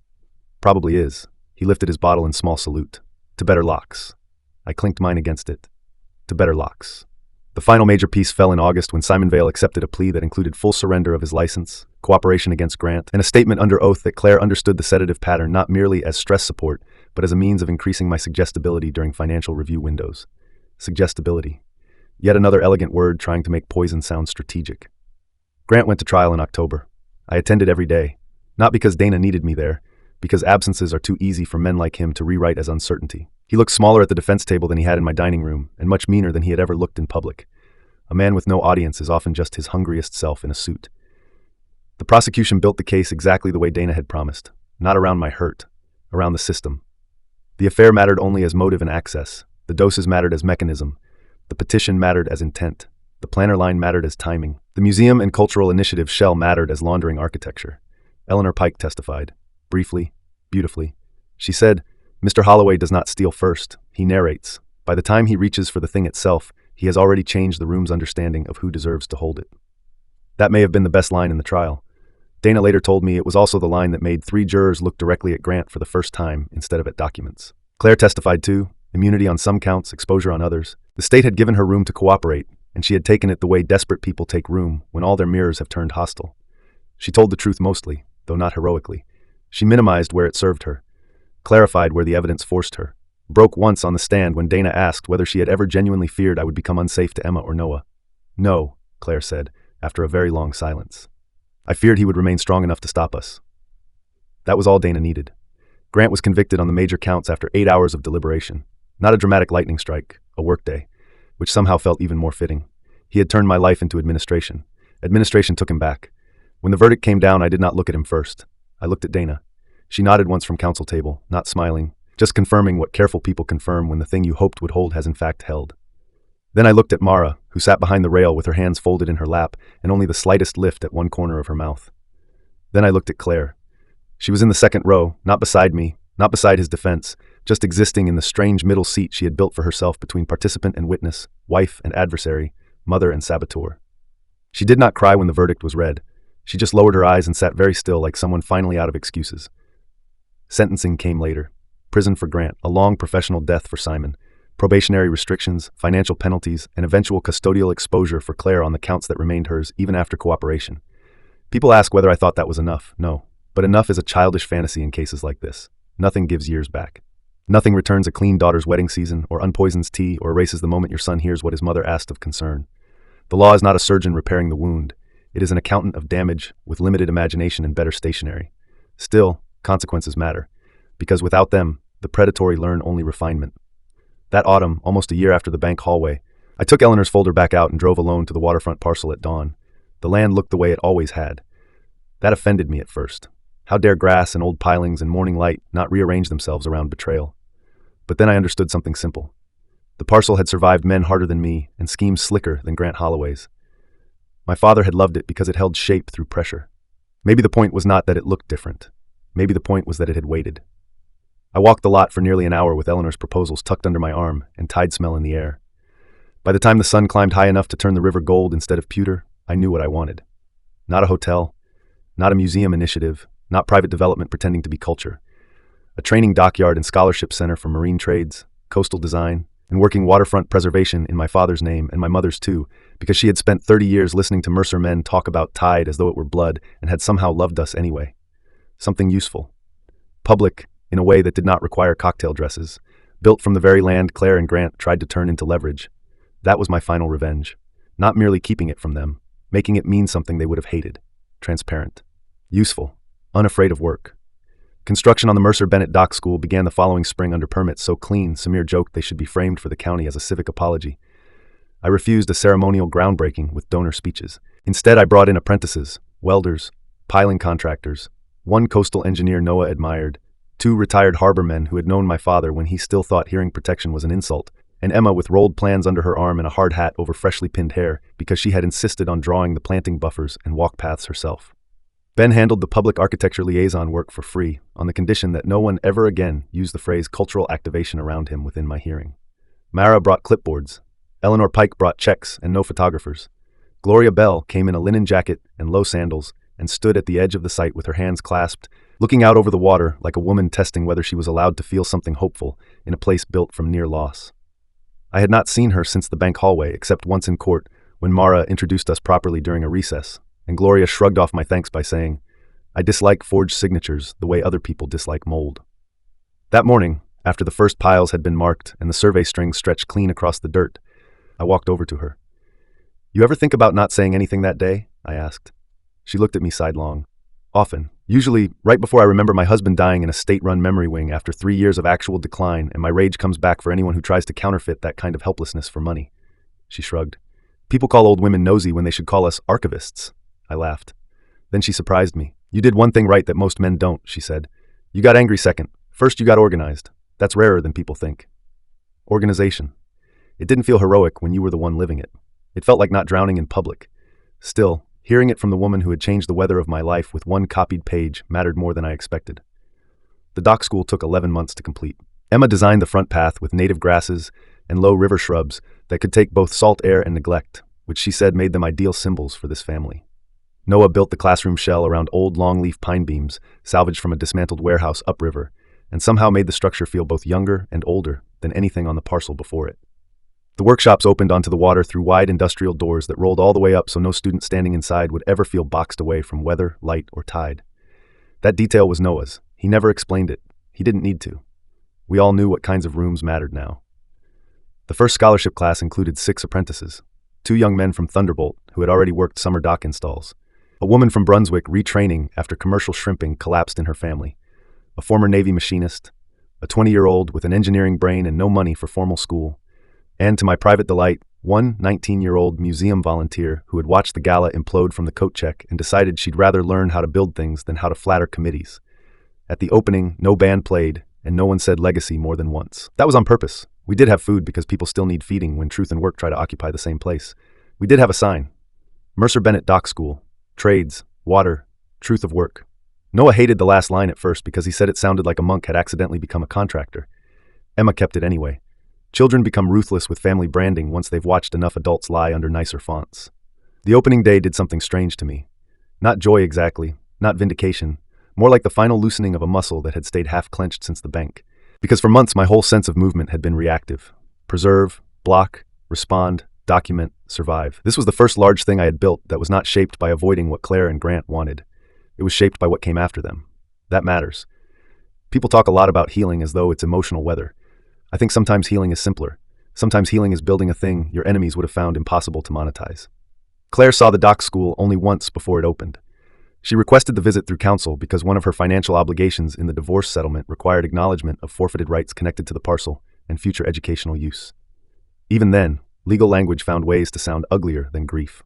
Probably is. He lifted his bottle in small salute. To better locks. I clinked mine against it. To better locks. The final major piece fell in August when Simon Vale accepted a plea that included full surrender of his license, cooperation against Grant, and a statement under oath that Claire understood the sedative pattern not merely as stress support, but as a means of increasing my suggestibility during financial review windows. Suggestibility. Yet another elegant word trying to make poison sound strategic. Grant went to trial in October. I attended every day. Not because Dana needed me there, because absences are too easy for men like him to rewrite as uncertainty. He looked smaller at the defense table than he had in my dining room, and much meaner than he had ever looked in public. A man with no audience is often just his hungriest self in a suit. The prosecution built the case exactly the way Dana had promised, not around my hurt, around the system. The affair mattered only as motive and access. The doses mattered as mechanism. The petition mattered as intent. The planner line mattered as timing. The museum and cultural initiative shell mattered as laundering architecture. Eleanor Pike testified, briefly, beautifully. She said, Mr. Holloway does not steal first, he narrates. By the time he reaches for the thing itself, he has already changed the room's understanding of who deserves to hold it. That may have been the best line in the trial. Dana later told me it was also the line that made 3 jurors look directly at Grant for the first time instead of at documents. Claire testified too, immunity on some counts, exposure on others. The state had given her room to cooperate, and she had taken it the way desperate people take room when all their mirrors have turned hostile. She told the truth mostly, though not heroically. She minimized where it served her, clarified where the evidence forced her, broke once on the stand when Dana asked whether she had ever genuinely feared I would become unsafe to Emma or Noah. No, Claire said, after a very long silence. I feared he would remain strong enough to stop us. That was all Dana needed. Grant was convicted on the major counts after 8 hours of deliberation. Not a dramatic lightning strike, a workday, which somehow felt even more fitting. He had turned my life into administration. Administration took him back. When the verdict came down, I did not look at him first. I looked at Dana. She nodded once from counsel table, not smiling, just confirming what careful people confirm when the thing you hoped would hold has in fact held. Then I looked at Mara, who sat behind the rail with her hands folded in her lap and only the slightest lift at one corner of her mouth. Then I looked at Claire. She was in the second row, not beside me, not beside his defense, just existing in the strange middle seat she had built for herself between participant and witness, wife and adversary, mother and saboteur. She did not cry when the verdict was read. She just lowered her eyes and sat very still like someone finally out of excuses. Sentencing came later. Prison for Grant, a long professional death for Simon, probationary restrictions, financial penalties, and eventual custodial exposure for Claire on the counts that remained hers even after cooperation. People ask whether I thought that was enough. No. But enough is a childish fantasy in cases like this. Nothing gives years back. Nothing returns a clean daughter's wedding season, or unpoisons tea, or erases the moment your son hears what his mother asked of concern. The law is not a surgeon repairing the wound. It is an accountant of damage with limited imagination and better stationery. Still, consequences matter, because without them, the predatory learn only refinement. That autumn, almost a year after the bank hallway, I took Eleanor's folder back out and drove alone to the waterfront parcel at dawn. The land looked the way it always had. That offended me at first. How dare grass and old pilings and morning light not rearrange themselves around betrayal? But then I understood something simple. The parcel had survived men harder than me and schemes slicker than Grant Holloway's. My father had loved it because it held shape through pressure. Maybe the point was not that it looked different. Maybe the point was that it had waited. I walked the lot for nearly an hour with Eleanor's proposals tucked under my arm and tide smell in the air. By the time the sun climbed high enough to turn the river gold instead of pewter, I knew what I wanted. Not a hotel, not a museum initiative, not private development pretending to be culture. A training dockyard and scholarship center for marine trades, coastal design, and working waterfront preservation in my father's name and my mother's too, because she had spent 30 years listening to Mercer men talk about tide as though it were blood and had somehow loved us anyway. Something useful. Public, in a way that did not require cocktail dresses, built from the very land Claire and Grant tried to turn into leverage. That was my final revenge. Not merely keeping it from them, making it mean something they would have hated. Transparent. Useful. Unafraid of work. Construction on the Mercer Bennett Dock School began the following spring under permits so clean, Samir joked they should be framed for the county as a civic apology. I refused a ceremonial groundbreaking with donor speeches. Instead, I brought in apprentices, welders, piling contractors, one coastal engineer Noah admired, two retired harbormen who had known my father when he still thought hearing protection was an insult, and Emma with rolled plans under her arm and a hard hat over freshly pinned hair because she had insisted on drawing the planting buffers and walk paths herself. Ben handled the public architecture liaison work for free on the condition that no one ever again used the phrase cultural activation around him within my hearing. Mara brought clipboards. Eleanor Pike brought checks and no photographers. Gloria Bell came in a linen jacket and low sandals and stood at the edge of the site with her hands clasped, looking out over the water like a woman testing whether she was allowed to feel something hopeful in a place built from near loss. I had not seen her since the bank hallway except once in court when Mara introduced us properly during a recess, and Gloria shrugged off my thanks by saying, "I dislike forged signatures the way other people dislike mold." That morning, after the first piles had been marked and the survey strings stretched clean across the dirt, I walked over to her. "You ever think about not saying anything that day?" I asked. She looked at me sidelong. "Often. Usually, right before I remember my husband dying in a state-run memory wing after 3 years of actual decline, and my rage comes back for anyone who tries to counterfeit that kind of helplessness for money." She shrugged. "People call old women nosy when they should call us archivists." I laughed. Then she surprised me. "You did one thing right that most men don't," she said. "You got angry second. First you got organized. That's rarer than people think." Organization. It didn't feel heroic when you were the one living it. It felt like not drowning in public. Still, hearing it from the woman who had changed the weather of my life with one copied page mattered more than I expected. The dock school took 11 months to complete. Emma designed the front path with native grasses and low river shrubs that could take both salt air and neglect, which she said made them ideal symbols for this family. Noah built the classroom shell around old longleaf pine beams salvaged from a dismantled warehouse upriver, and somehow made the structure feel both younger and older than anything on the parcel before it. The workshops opened onto the water through wide industrial doors that rolled all the way up so no student standing inside would ever feel boxed away from weather, light, or tide. That detail was Noah's. He never explained it. He didn't need to. We all knew what kinds of rooms mattered now. The first scholarship class included 6 apprentices, 2 young men from Thunderbolt who had already worked summer dock installs, a woman from Brunswick retraining after commercial shrimping collapsed in her family, a former Navy machinist, a 20-year-old with an engineering brain and no money for formal school, and to my private delight, one 19-year-old museum volunteer who had watched the gala implode from the coat check and decided she'd rather learn how to build things than how to flatter committees. At the opening, no band played, and no one said legacy more than once. That was on purpose. We did have food because people still need feeding when truth and work try to occupy the same place. We did have a sign. Mercer Bennett Dock School. Trades. Water. Truth of work. Noah hated the last line at first because he said it sounded like a monk had accidentally become a contractor. Emma kept it anyway. Children become ruthless with family branding once they've watched enough adults lie under nicer fonts. The opening day did something strange to me. Not joy exactly, not vindication, more like the final loosening of a muscle that had stayed half-clenched since the bank. Because for months my whole sense of movement had been reactive. Preserve, block, respond, document, survive. This was the first large thing I had built that was not shaped by avoiding what Claire and Grant wanted. It was shaped by what came after them. That matters. People talk a lot about healing as though it's emotional weather. I think sometimes healing is simpler. Sometimes healing is building a thing your enemies would have found impossible to monetize. Claire saw the dock school only once before it opened. She requested the visit through counsel because one of her financial obligations in the divorce settlement required acknowledgement of forfeited rights connected to the parcel and future educational use. Even then, legal language found ways to sound uglier than grief.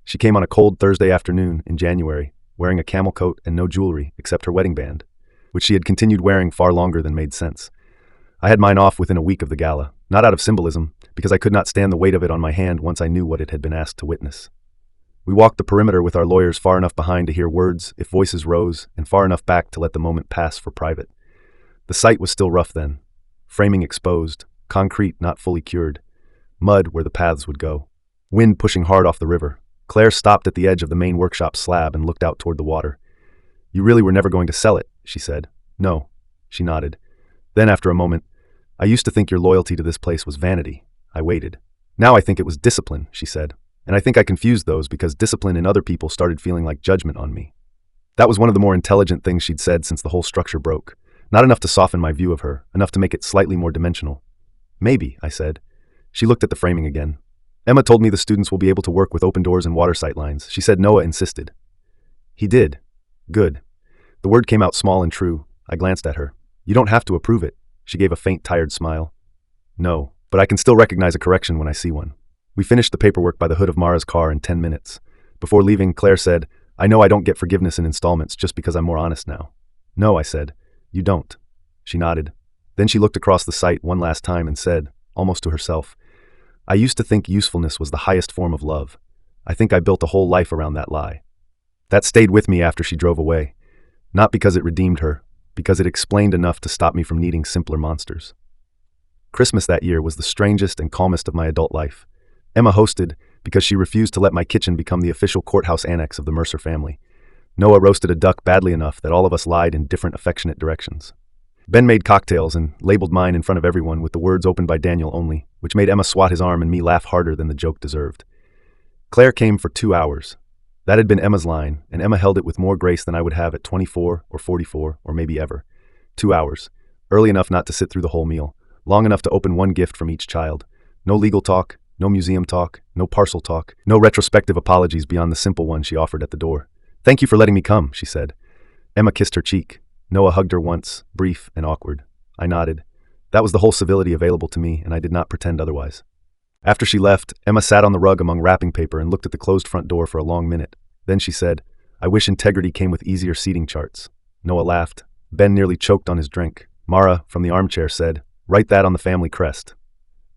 She came on a cold Thursday afternoon in January, wearing a camel coat and no jewelry except her wedding band, which she had continued wearing far longer than made sense. I had mine off within a week of the gala, not out of symbolism, because I could not stand the weight of it on my hand once I knew what it had been asked to witness. We walked the perimeter with our lawyers far enough behind to hear words if voices rose, and far enough back to let the moment pass for private. The site was still rough then. Framing exposed, concrete not fully cured, mud where the paths would go. Wind pushing hard off the river. Claire stopped at the edge of the main workshop slab and looked out toward the water. "You really were never going to sell it," she said. "No." She nodded. Then, after a moment, "I used to think your loyalty to this place was vanity." I waited. "Now I think it was discipline," she said. "And I think I confused those because discipline in other people started feeling like judgment on me." That was one of the more intelligent things she'd said since the whole structure broke. Not enough to soften my view of her, enough to make it slightly more dimensional. "Maybe," I said. She looked at the framing again. "Emma told me the students will be able to work with open doors and water sight lines." She said Noah insisted. He did. Good. The word came out small and true, I glanced at her. You don't have to approve it. She gave a faint, tired smile. No, but I can still recognize a correction when I see one. We finished the paperwork by the hood of Mara's car in 10 minutes. Before leaving, Claire said, I know I don't get forgiveness in installments just because I'm more honest now. No, I said. You don't. She nodded. Then she looked across the site one last time and said, almost to herself, I used to think usefulness was the highest form of love. I think I built a whole life around that lie. That stayed with me after she drove away. Not because it redeemed her, because it explained enough to stop me from needing simpler monsters. Christmas that year was the strangest and calmest of my adult life. Emma hosted because she refused to let my kitchen become the official courthouse annex of the Mercer family. Noah roasted a duck badly enough that all of us lied in different affectionate directions. Ben made cocktails and labeled mine in front of everyone with the words opened by Daniel only, which made Emma swat his arm and me laugh harder than the joke deserved. Claire came for 2 hours. That had been Emma's line, and Emma held it with more grace than I would have at 24 or 44 or maybe ever. 2 hours. Early enough not to sit through the whole meal. Long enough to open one gift from each child. No legal talk, no museum talk, no parcel talk, no retrospective apologies beyond the simple one she offered at the door. Thank you for letting me come, she said. Emma kissed her cheek. Noah hugged her once, brief and awkward. I nodded. That was the whole civility available to me, and I did not pretend otherwise. After she left, Emma sat on the rug among wrapping paper and looked at the closed front door for a long minute. Then she said, I wish integrity came with easier seating charts. Noah laughed. Ben nearly choked on his drink. Mara, from the armchair, said, Write that on the family crest.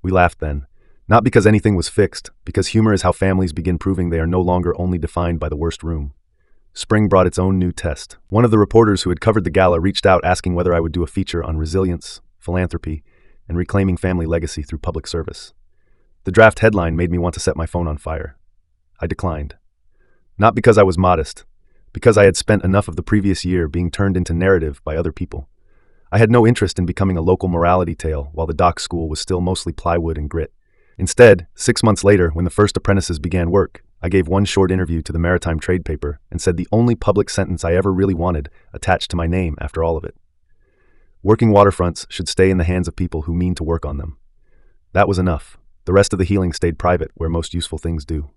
We laughed then. Not because anything was fixed, because humor is how families begin proving they are no longer only defined by the worst room. Spring brought its own new test. One of the reporters who had covered the gala reached out asking whether I would do a feature on resilience, philanthropy, and reclaiming family legacy through public service. The draft headline made me want to set my phone on fire. I declined. Not because I was modest, because I had spent enough of the previous year being turned into narrative by other people. I had no interest in becoming a local morality tale while the dock school was still mostly plywood and grit. Instead, 6 months later, when the first apprentices began work, I gave one short interview to the Maritime Trade paper and said the only public sentence I ever really wanted attached to my name after all of it. Working waterfronts should stay in the hands of people who mean to work on them. That was enough. The rest of the healing stayed private, where most useful things do.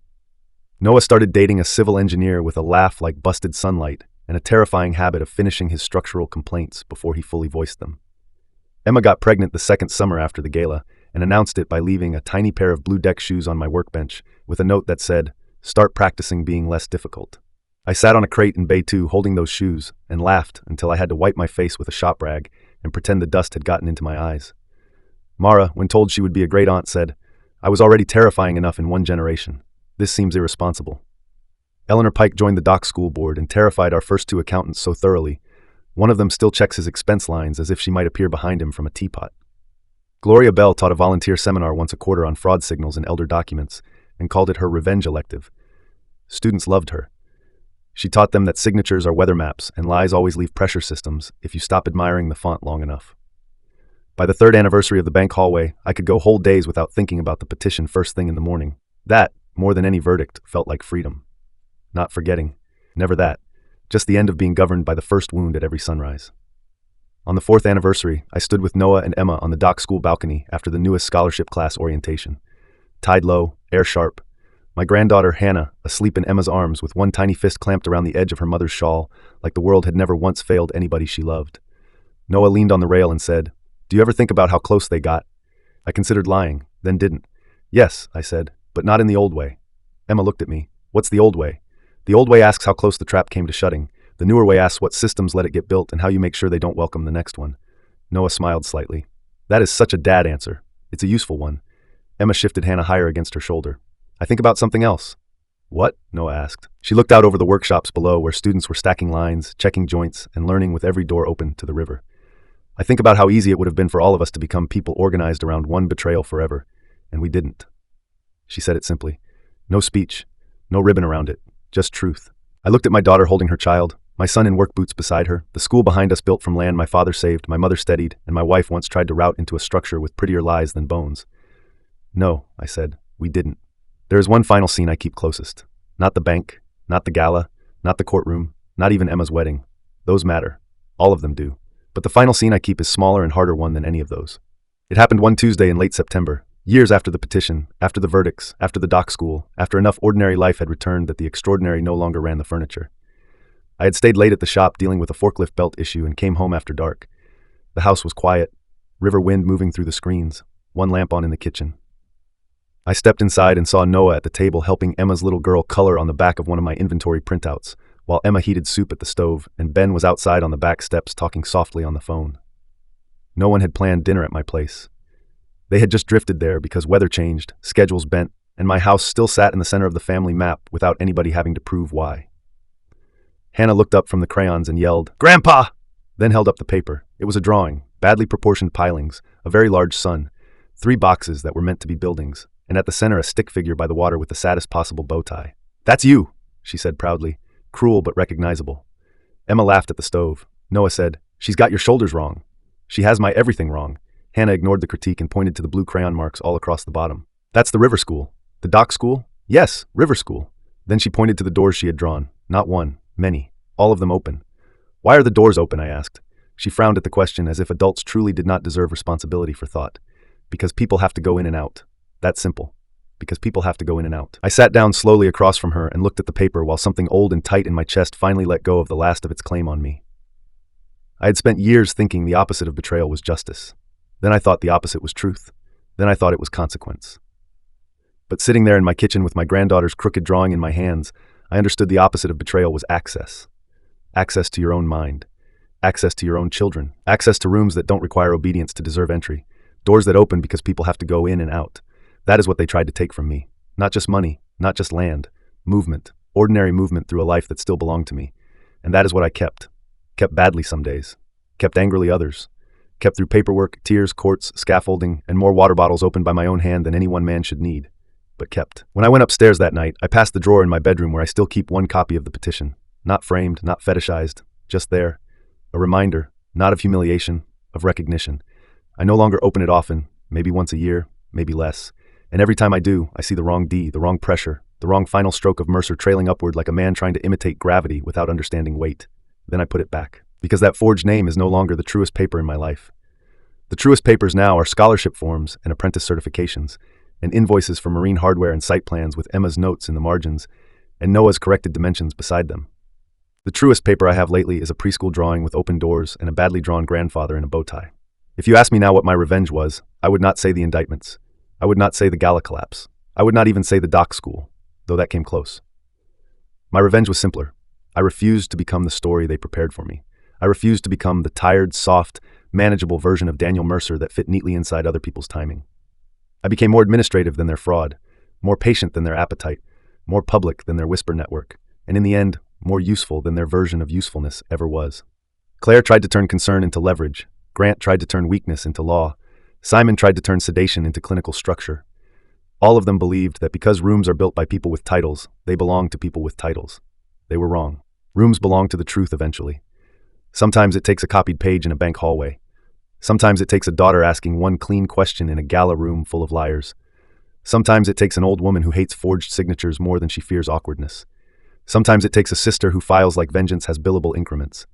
Noah started dating a civil engineer with a laugh like busted sunlight and a terrifying habit of finishing his structural complaints before he fully voiced them. Emma got pregnant the second summer after the gala and announced it by leaving a tiny pair of blue deck shoes on my workbench with a note that said, Start practicing being less difficult. I sat on a crate in Bay 2 holding those shoes and laughed until I had to wipe my face with a shop rag and pretend the dust had gotten into my eyes. Mara, when told she would be a great aunt, said, I was already terrifying enough in one generation. This seems irresponsible. Eleanor Pike joined the dock school board and terrified our first 2 accountants so thoroughly. One of them still checks his expense lines as if she might appear behind him from a teapot. Gloria Bell taught a volunteer seminar once a quarter on fraud signals in elder documents and called it her revenge elective. Students loved her. She taught them that signatures are weather maps and lies always leave pressure systems if you stop admiring the font long enough. By the 3rd anniversary of the bank hallway, I could go whole days without thinking about the petition first thing in the morning. That, more than any verdict, felt like freedom. Not forgetting. Never that. Just the end of being governed by the first wound at every sunrise. On the 4th anniversary, I stood with Noah and Emma on the dock school balcony after the newest scholarship class orientation. Tied low, air sharp. My granddaughter, Hannah, asleep in Emma's arms with one tiny fist clamped around the edge of her mother's shawl, like the world had never once failed anybody she loved. Noah leaned on the rail and said, Do you ever think about how close they got? I considered lying, then didn't. Yes, I said, but not in the old way. Emma looked at me. What's the old way? The old way asks how close the trap came to shutting. The newer way asks what systems let it get built and how you make sure they don't welcome the next one. Noah smiled slightly. That is such a dad answer. It's a useful one. Emma shifted Hannah higher against her shoulder. I think about something else. What? Noah asked. She looked out over the workshops below where students were stacking lines, checking joints, and learning with every door open to the river. I think about how easy it would have been for all of us to become people organized around one betrayal forever, and we didn't. She said it simply. No speech, no ribbon around it, just truth. I looked at my daughter holding her child, my son in work boots beside her, the school behind us built from land my father saved, my mother steadied, and my wife once tried to route into a structure with prettier lies than bones. No, I said, we didn't. There is one final scene I keep closest. Not the bank, not the gala, not the courtroom, not even Emma's wedding. Those matter. All of them do. But the final scene I keep is smaller and harder one than any of those. It happened one Tuesday in late September, years after the petition, after the verdicts, after the dock school, after enough ordinary life had returned that the extraordinary no longer ran the furniture. I had stayed late at the shop dealing with a forklift belt issue and came home after dark. The house was quiet, river wind moving through the screens, one lamp on in the kitchen. I stepped inside and saw Noah at the table helping Emma's little girl color on the back of one of my inventory printouts, while Emma heated soup at the stove and Ben was outside on the back steps talking softly on the phone. No one had planned dinner at my place. They had just drifted there because weather changed, schedules bent, and my house still sat in the center of the family map without anybody having to prove why. Hannah looked up from the crayons and yelled, "Grandpa!" Then held up the paper. It was a drawing, badly proportioned pilings, a very large sun, 3 boxes that were meant to be buildings, and at the center a stick figure by the water with the saddest possible bow tie. "That's you," she said proudly, cruel but recognizable. Emma laughed at the stove. Noah said, "She's got your shoulders wrong. She has my everything wrong." Hannah ignored the critique and pointed to the blue crayon marks all across the bottom. "That's the river school." "The dock school?" "Yes, river school." Then she pointed to the doors she had drawn. Not one, many, all of them open. "Why are the doors open?" I asked. She frowned at the question as if adults truly did not deserve responsibility for thought. "Because people have to go in and out. That's simple. Because people have to go in and out." I sat down slowly across from her and looked at the paper while something old and tight in my chest finally let go of the last of its claim on me. I had spent years thinking the opposite of betrayal was justice. Then I thought the opposite was truth. Then I thought it was consequence. But sitting there in my kitchen with my granddaughter's crooked drawing in my hands, I understood the opposite of betrayal was access. Access to your own mind. Access to your own children. Access to rooms that don't require obedience to deserve entry. Doors that open because people have to go in and out. That is what they tried to take from me. Not just money, not just land. Movement. Ordinary movement through a life that still belonged to me. And that is what I kept. Kept badly some days. Kept angrily others. Kept through paperwork, tears, courts, scaffolding, and more water bottles opened by my own hand than any one man should need. But kept. When I went upstairs that night, I passed the drawer in my bedroom where I still keep one copy of the petition. Not framed, not fetishized. Just there. A reminder, not of humiliation, of recognition. I no longer open it often, maybe once a year, maybe less. And every time I do, I see the wrong D, the wrong pressure, the wrong final stroke of Mercer trailing upward like a man trying to imitate gravity without understanding weight. Then I put it back. Because that forged name is no longer the truest paper in my life. The truest papers now are scholarship forms and apprentice certifications, and invoices for marine hardware and site plans with Emma's notes in the margins, and Noah's corrected dimensions beside them. The truest paper I have lately is a preschool drawing with open doors and a badly drawn grandfather in a bow tie. If you ask me now what my revenge was, I would not say the indictments. I would not say the gala collapse. I would not even say the dock school, though that came close. My revenge was simpler. I refused to become the story they prepared for me. I refused to become the tired, soft, manageable version of Daniel Mercer that fit neatly inside other people's timing. I became more administrative than their fraud, more patient than their appetite, more public than their whisper network, and in the end, more useful than their version of usefulness ever was. Claire tried to turn concern into leverage. Grant tried to turn weakness into law. Simon tried to turn sedation into clinical structure. All of them believed that because rooms are built by people with titles, they belong to people with titles. They were wrong. Rooms belong to the truth eventually. Sometimes it takes a copied page in a bank hallway. Sometimes it takes a daughter asking one clean question in a gala room full of liars. Sometimes it takes an old woman who hates forged signatures more than she fears awkwardness. Sometimes it takes a sister who files like vengeance has billable increments.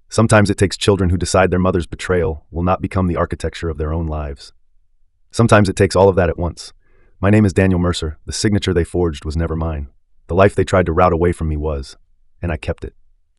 Sometimes it takes children who decide their mother's betrayal will not become the architecture of their own lives. Sometimes it takes all of that at once. My name is Daniel Mercer. The signature they forged was never mine. The life they tried to rout away from me was, and I kept it.